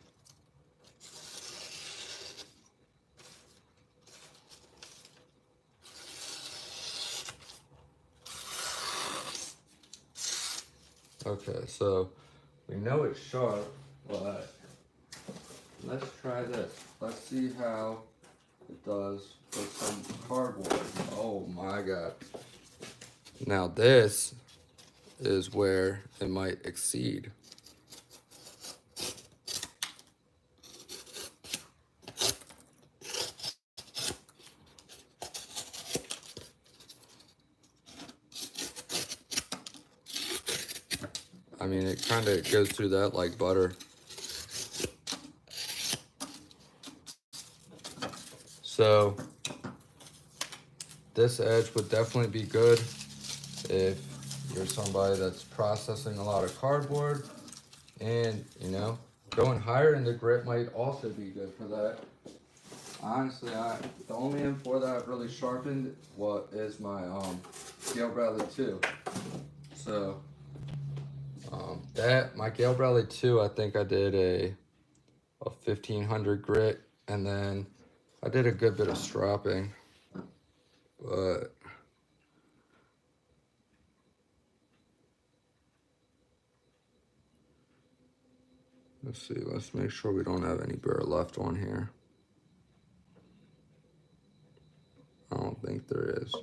Okay, so we know it's sharp, but let's try this. Let's see how it does with some cardboard. Oh my God. Now this is where it might exceed. I mean, it kind of goes through that like butter. So this edge would definitely be good if you're somebody that's processing a lot of cardboard, and you know, going higher in the grit might also be good for that. Honestly, the only M4 that I've really sharpened is my Gale Bradley 2. So my Gale Bradley 2, I think I did a 1500 grit, and then I did a good bit of stropping, but let's see, let's make sure we don't have any burr left on here. I don't think there is.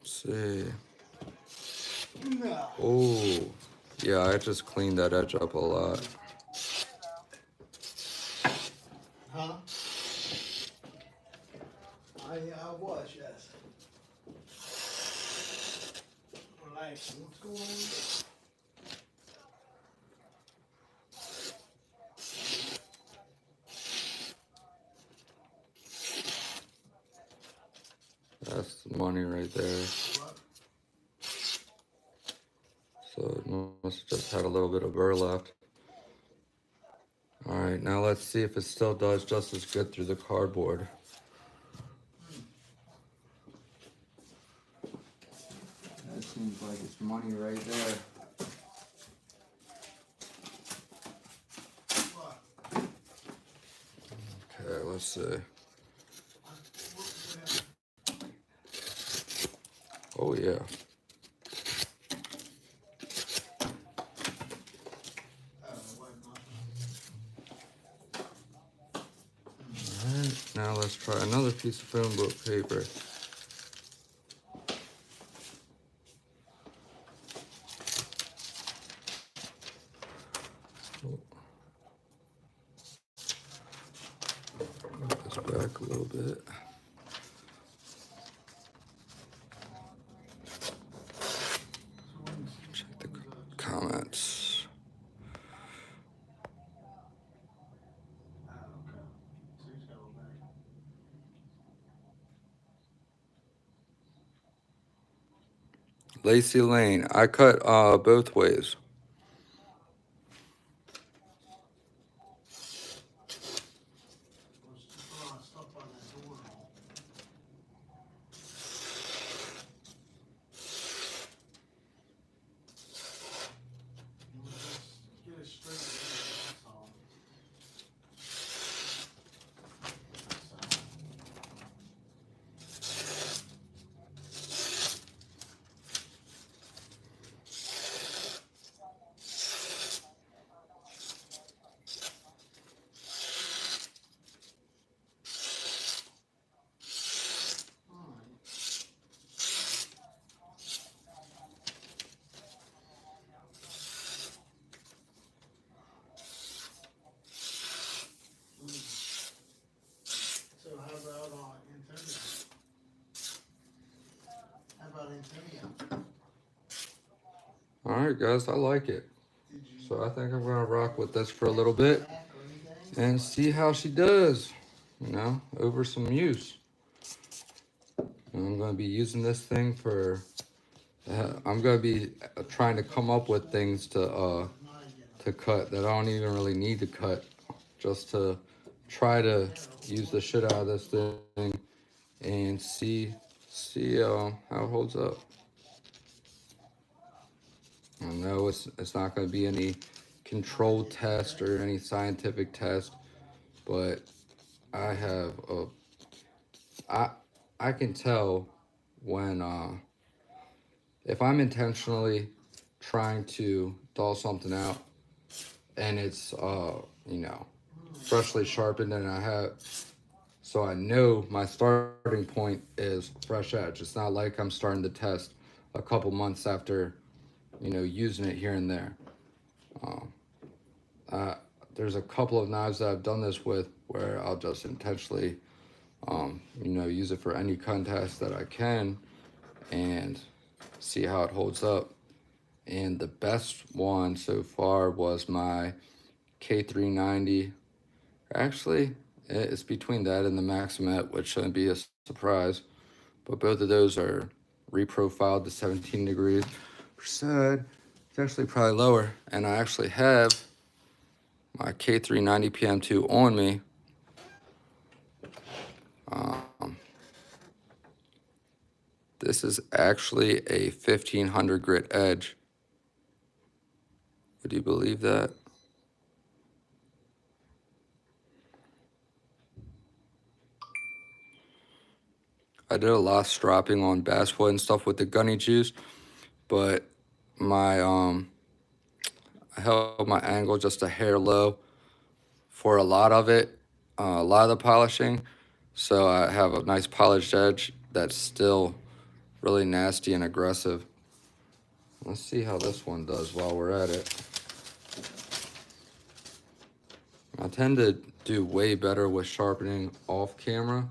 See. Oh, yeah, I just cleaned that edge up a lot. Huh? I was, yes. Relax, what's going on? That's the money right there. So it must have just had a little bit of burr left. All right, now let's see if it still does just as good through the cardboard. That seems like it's money right there. Okay, let's see. Oh yeah. Alright, now let's try another piece of phone book paper. Move this back a little bit. Check the comments. Lacey Lane, I cut both ways. So how about Antonio? How about Antonio? Alright guys, I like it. So I think I'm gonna rock with this for a little bit and see how she does, you know, over some use. And I'm gonna be using this thing for, I'm gonna be trying to come up with things to cut that I don't even really need to cut, just to try to use the shit out of this thing and see how it holds up. I know it's not going to be any controlled test or any scientific test, but I have I can tell when if I'm intentionally trying to dull something out and it's you know, freshly sharpened, and I have, so I know my starting point is fresh edge. It's not like I'm starting to test a couple months after, you know, using it here and there. There's a couple of knives that I've done this with where I'll just intentionally, you know, use it for any contest that I can and see how it holds up. And the best one so far was my K390. Actually, it's between that and the Maximet, which shouldn't be a surprise. But both of those are reprofiled to 17 degrees. Percent. It's actually probably lower. And I actually have my K390 PM2 on me. This is actually a 1500 grit edge. Would you believe that? I did a lot of stropping on basswood and stuff with the gunny juice, but my I held my angle just a hair low for a lot of it, a lot of the polishing. So I have a nice polished edge that's still really nasty and aggressive. Let's see how this one does while we're at it. I tend to do way better with sharpening off camera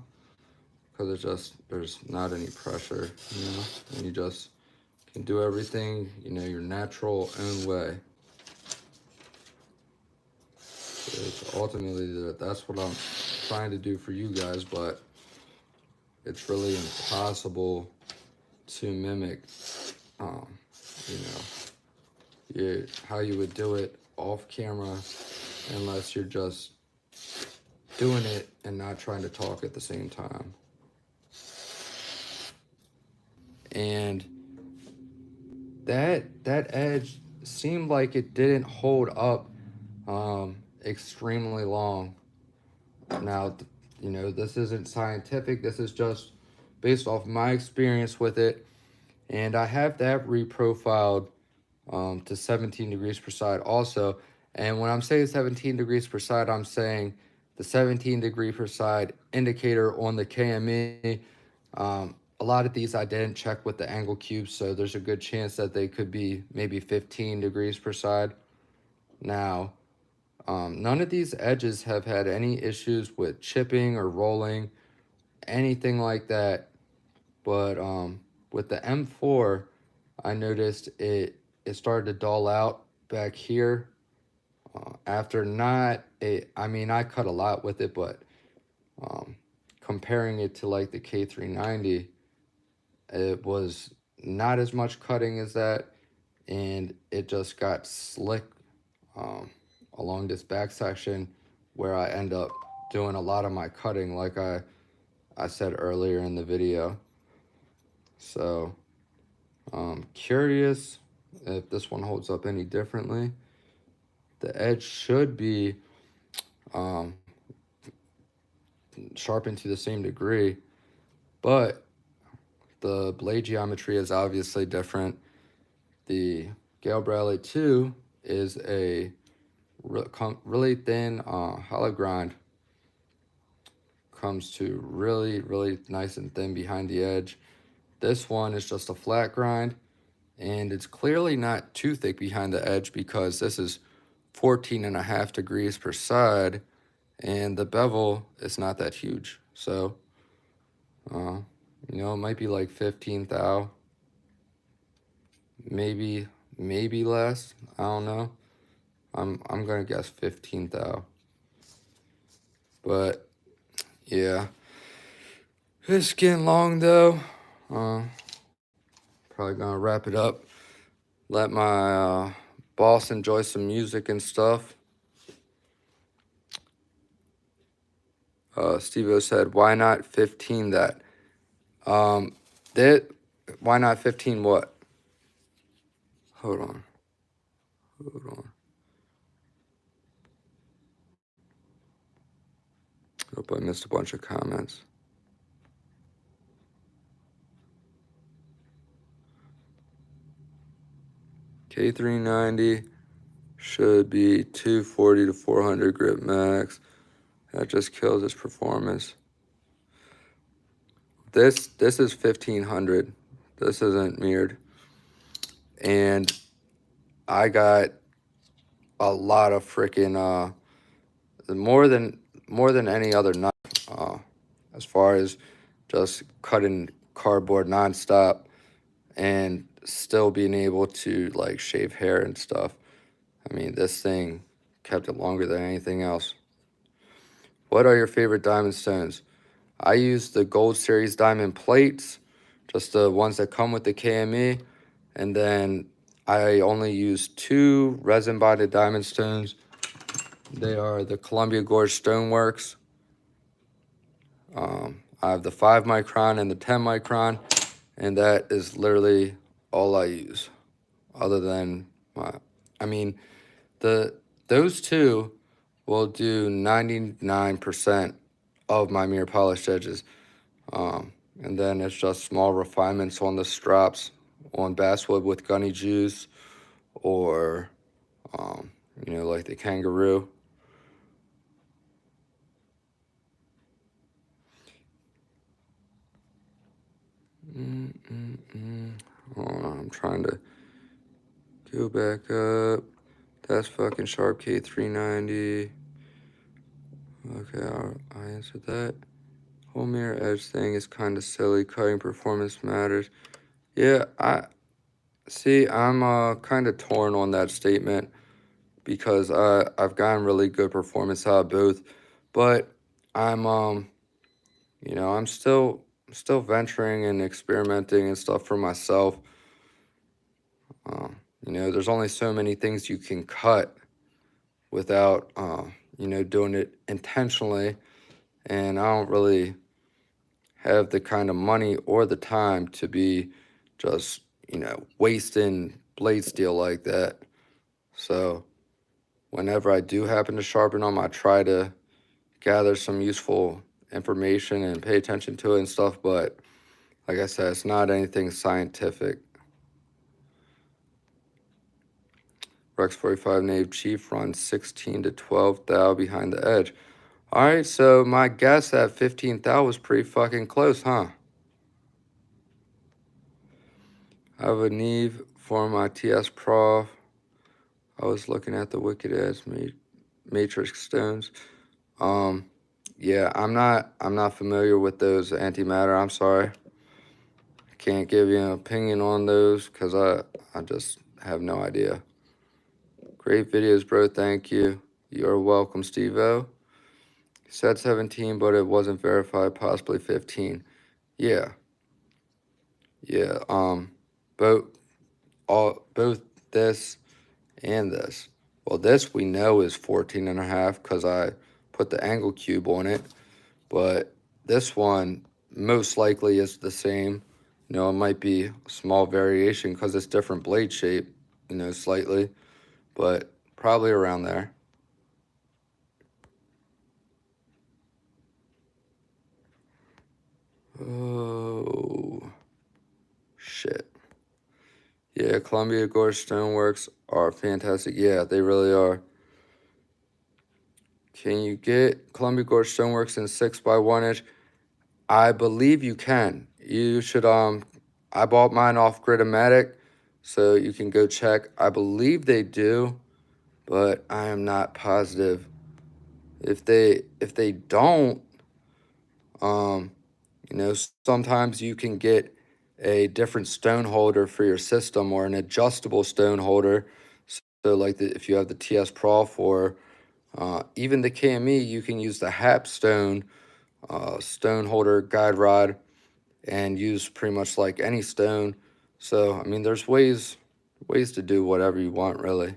because there's not any pressure, you know, and you just can do everything, you know, your natural own way. It's ultimately that's what I'm trying to do for you guys, but it's really impossible to mimic, you know, how you would do it off camera unless you're just doing it and not trying to talk at the same time. And that edge seemed like it didn't hold up extremely long. Now, you know, this isn't scientific. This is just based off my experience with it And I have that reprofiled to 17 degrees per side also. And when I'm saying 17 degrees per side, I'm saying the 17 degree per side indicator on the KME. A lot of these I didn't check with the angle cubes, so there's a good chance that they could be maybe 15 degrees per side. Now, none of these edges have had any issues with chipping or rolling, anything like that. But with the M4, I noticed it started to dull out back here. After not a, I mean, I cut a lot with it, but comparing it to like the K390, it was not as much cutting as that, and it just got slick along this back section where I end up doing a lot of my cutting like I said earlier in the video. So curious if this one holds up any differently. The edge should be sharpened to the same degree, but the blade geometry is obviously different. The Gale Bradley 2 is a really thin hollow grind. Comes to really nice and thin behind the edge. This one is just a flat grind, and it's clearly not too thick behind the edge because this is 14.5 degrees per side, and the bevel is not that huge. So, you know, it might be like 15 thou, maybe less. I don't know. I'm gonna guess 15 thou. But yeah, it's getting long though. Probably gonna wrap it up. Let my boss enjoy some music and stuff. Steve-O said, why not 15 that? Why not 15 what? Hold on. Hope I missed a bunch of comments. K390 should be 240 to 400 grip max. That just kills its performance. This is 1500. This isn't mirrored. And I got a lot of freaking more than any other knife as far as just cutting cardboard nonstop and still being able to like shave hair and stuff. I mean, this thing kept it longer than anything else. What are your favorite diamond stones? I use the Gold Series diamond plates, just the ones that come with the KME, and then I only use 2 resin bonded diamond stones. They are the Columbia Gorge Stoneworks. I have the 5 micron and the 10 micron, and that is literally all I use. Other than those 2 will do 99% of my mirror polished edges. And then it's just small refinements on the strops on basswood with gunny juice, or you know, like the KANGAROO. Hold on, I'm trying to go back up. That's fucking Sharp K390. Okay, I answered that. Whole mirror edge thing is kind of silly. Cutting performance matters. Yeah, I'm kind of torn on that statement because I've gotten really good performance out of both, but I'm you know, I'm still venturing and experimenting and stuff for myself. You know, there's only so many things you can cut without you know, doing it intentionally, and I don't really have the kind of money or the time to be just, you know, wasting blade steel like that. So whenever I do happen to sharpen them, I try to gather some useful information and pay attention to it and stuff, but Like I said, it's not anything scientific. Rex 45 Nave Chief runs 16 to 12 thou behind the edge. All right, so my guess at 15 thou was pretty fucking close, huh? I have a Neve for my TS Prof. I was looking at the Wicked Ass Matrix Stones. Yeah, I'm not familiar with those antimatter. I'm sorry. I can't give you an opinion on those because I just have no idea. Great videos, bro. Thank you. You're welcome, Steve-O. Said 17, but it wasn't verified, possibly 15. Yeah. Yeah. Both this and this. Well, this we know is 14.5 because I put the angle cube on it. But this one most likely is the same. You know, it might be a small variation because it's different blade shape, you know, slightly. But probably around there. Oh, shit. Yeah, Columbia Gorge Stoneworks are fantastic. Yeah, they really are. Can you get Columbia Gorge Stoneworks in 6x1 inch? I believe you can. You should, I bought mine off Gritomatic, so you can go check. I believe they do, but I am not positive. If they don't, you know, sometimes you can get a different stone holder for your system or an adjustable stone holder. So like if you have the TS Prof or even the KME, you can use the HAP stone stone holder guide rod and use pretty much like any stone. So I mean, there's ways to do whatever you want, really.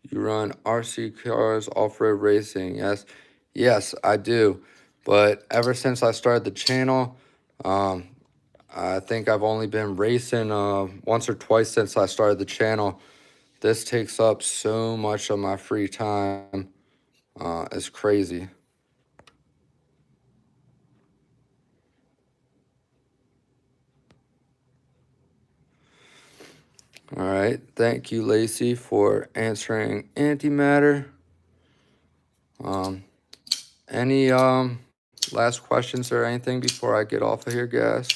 You run RC cars, off-road racing? Yes, I do. But ever since I started the channel, I think I've only been racing once or twice since I started the channel. This takes up so much of my free time. It's crazy. All right, thank you, Lacey, for answering antimatter. Any last questions or anything before I get off of here, guys?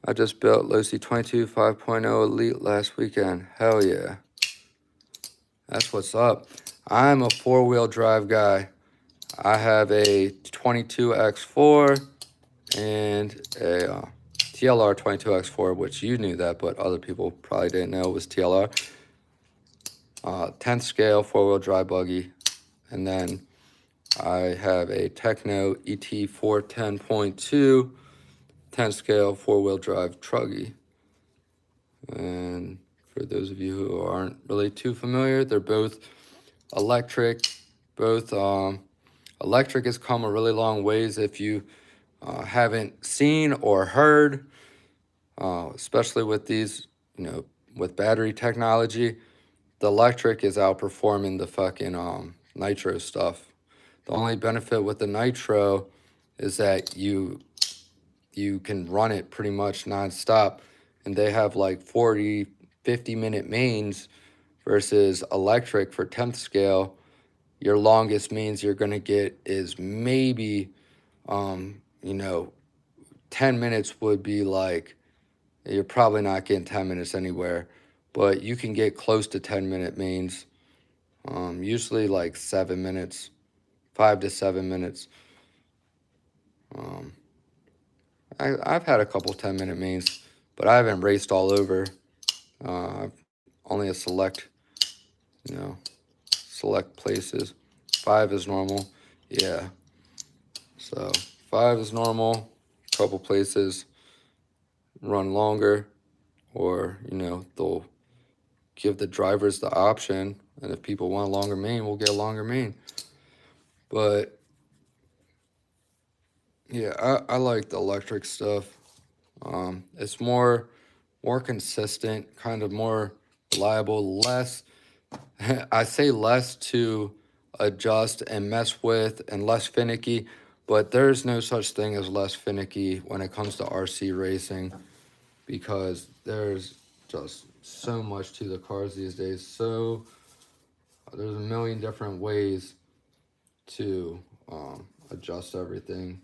I just built Lucy 22 5.0 Elite last weekend. Hell yeah. That's what's up. I'm a four-wheel drive guy. I have a 22X4 and a TLR 22X4, which you knew that, but other people probably didn't know it was TLR. 10th scale four-wheel drive buggy. And then I have a Techno ET 410.2 10 scale four-wheel drive truggy. And for those of you who aren't really too familiar, they're both electric. Both electric has come a really long ways. If you haven't seen or heard, especially with these, you know, with battery technology, the electric is outperforming the fucking nitro stuff. The only benefit with the nitro is that you can run it pretty much nonstop, and they have like 40, 50-minute mains versus electric for 10th scale. Your longest mains you're gonna get is maybe, you know, 10 minutes would be like, you're probably not getting 10 minutes anywhere, but you can get close to 10-minute mains, usually like 7 minutes, 5 to 7 minutes. I've had a couple 10-minute mains, but I haven't raced all over. Only a select, you know, select places. 5 is normal. Yeah. So 5 is normal. Couple places run longer, or, you know, they'll give the drivers the option. And if people want a longer main, we'll get a longer main. But yeah, I like the electric stuff. It's more consistent, kind of more reliable, less, I say less to adjust and mess with and less finicky, but there's no such thing as less finicky when it comes to RC racing, because there's just so much to the cars these days. So there's a million different ways to adjust everything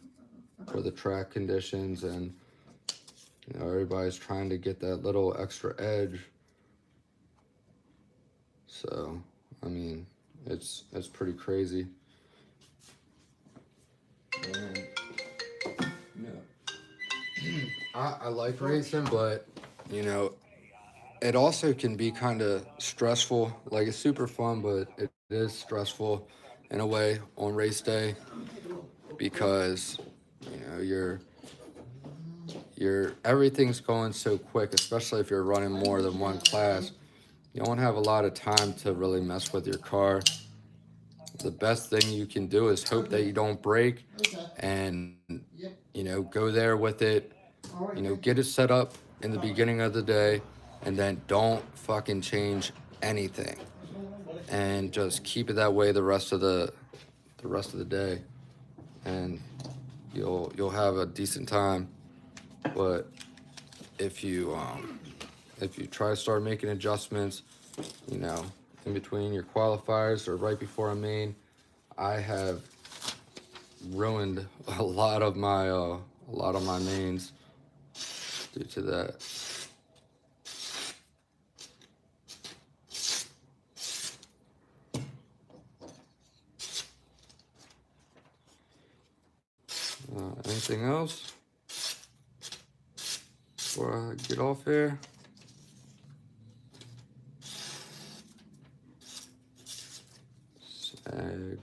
for the track conditions, and you know, everybody's trying to get that little extra edge. So I mean, it's pretty crazy. And, you know, I like racing, but you know, it also can be kind of stressful. Like, it's super fun, but it is stressful in a way on race day, because you know everything's going so quick, especially if you're running more than one class. You don't have a lot of time to really mess with your car. The best thing you can do is hope that you don't break, and you know, go there with it, you know, get it set up in the beginning of the day, and then don't fucking change anything, and just keep it that way the rest of the day, and you'll have a decent time. But if you try to start making adjustments, you know, in between your qualifiers or right before a main, I have ruined a lot of my mains due to that. Anything else before I get off here? Sag.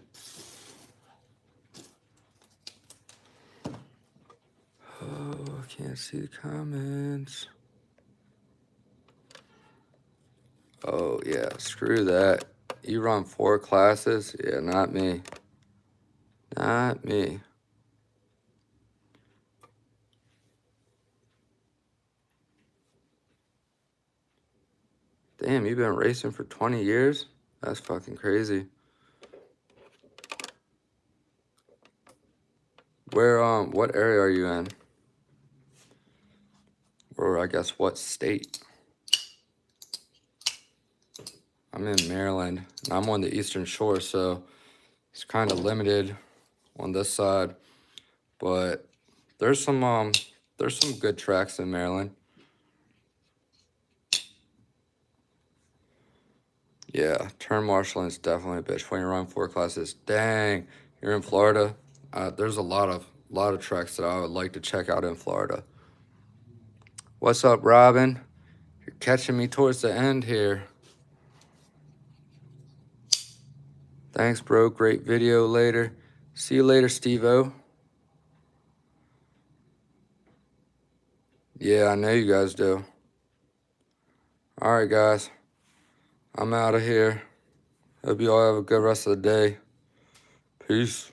Oh, I can't see the comments. Oh yeah, screw that. You run 4 classes? Yeah, not me. Not me. Damn, you've been racing for 20 years? That's fucking crazy. Where, what area are you in? Or I guess what state? I'm in Maryland, and I'm on the Eastern Shore, so it's kind of limited on this side. But there's some good tracks in Maryland. Yeah, turn marshalling is definitely a bitch when you run 4 classes. Dang, you're in Florida. There's a lot of tracks that I would like to check out in Florida. What's up, Robin? You're catching me towards the end here. Thanks, bro. Great video later. See you later, Steve-O. Yeah, I know you guys do. All right, guys. I'm out of here. Hope you all have a good rest of the day. Peace.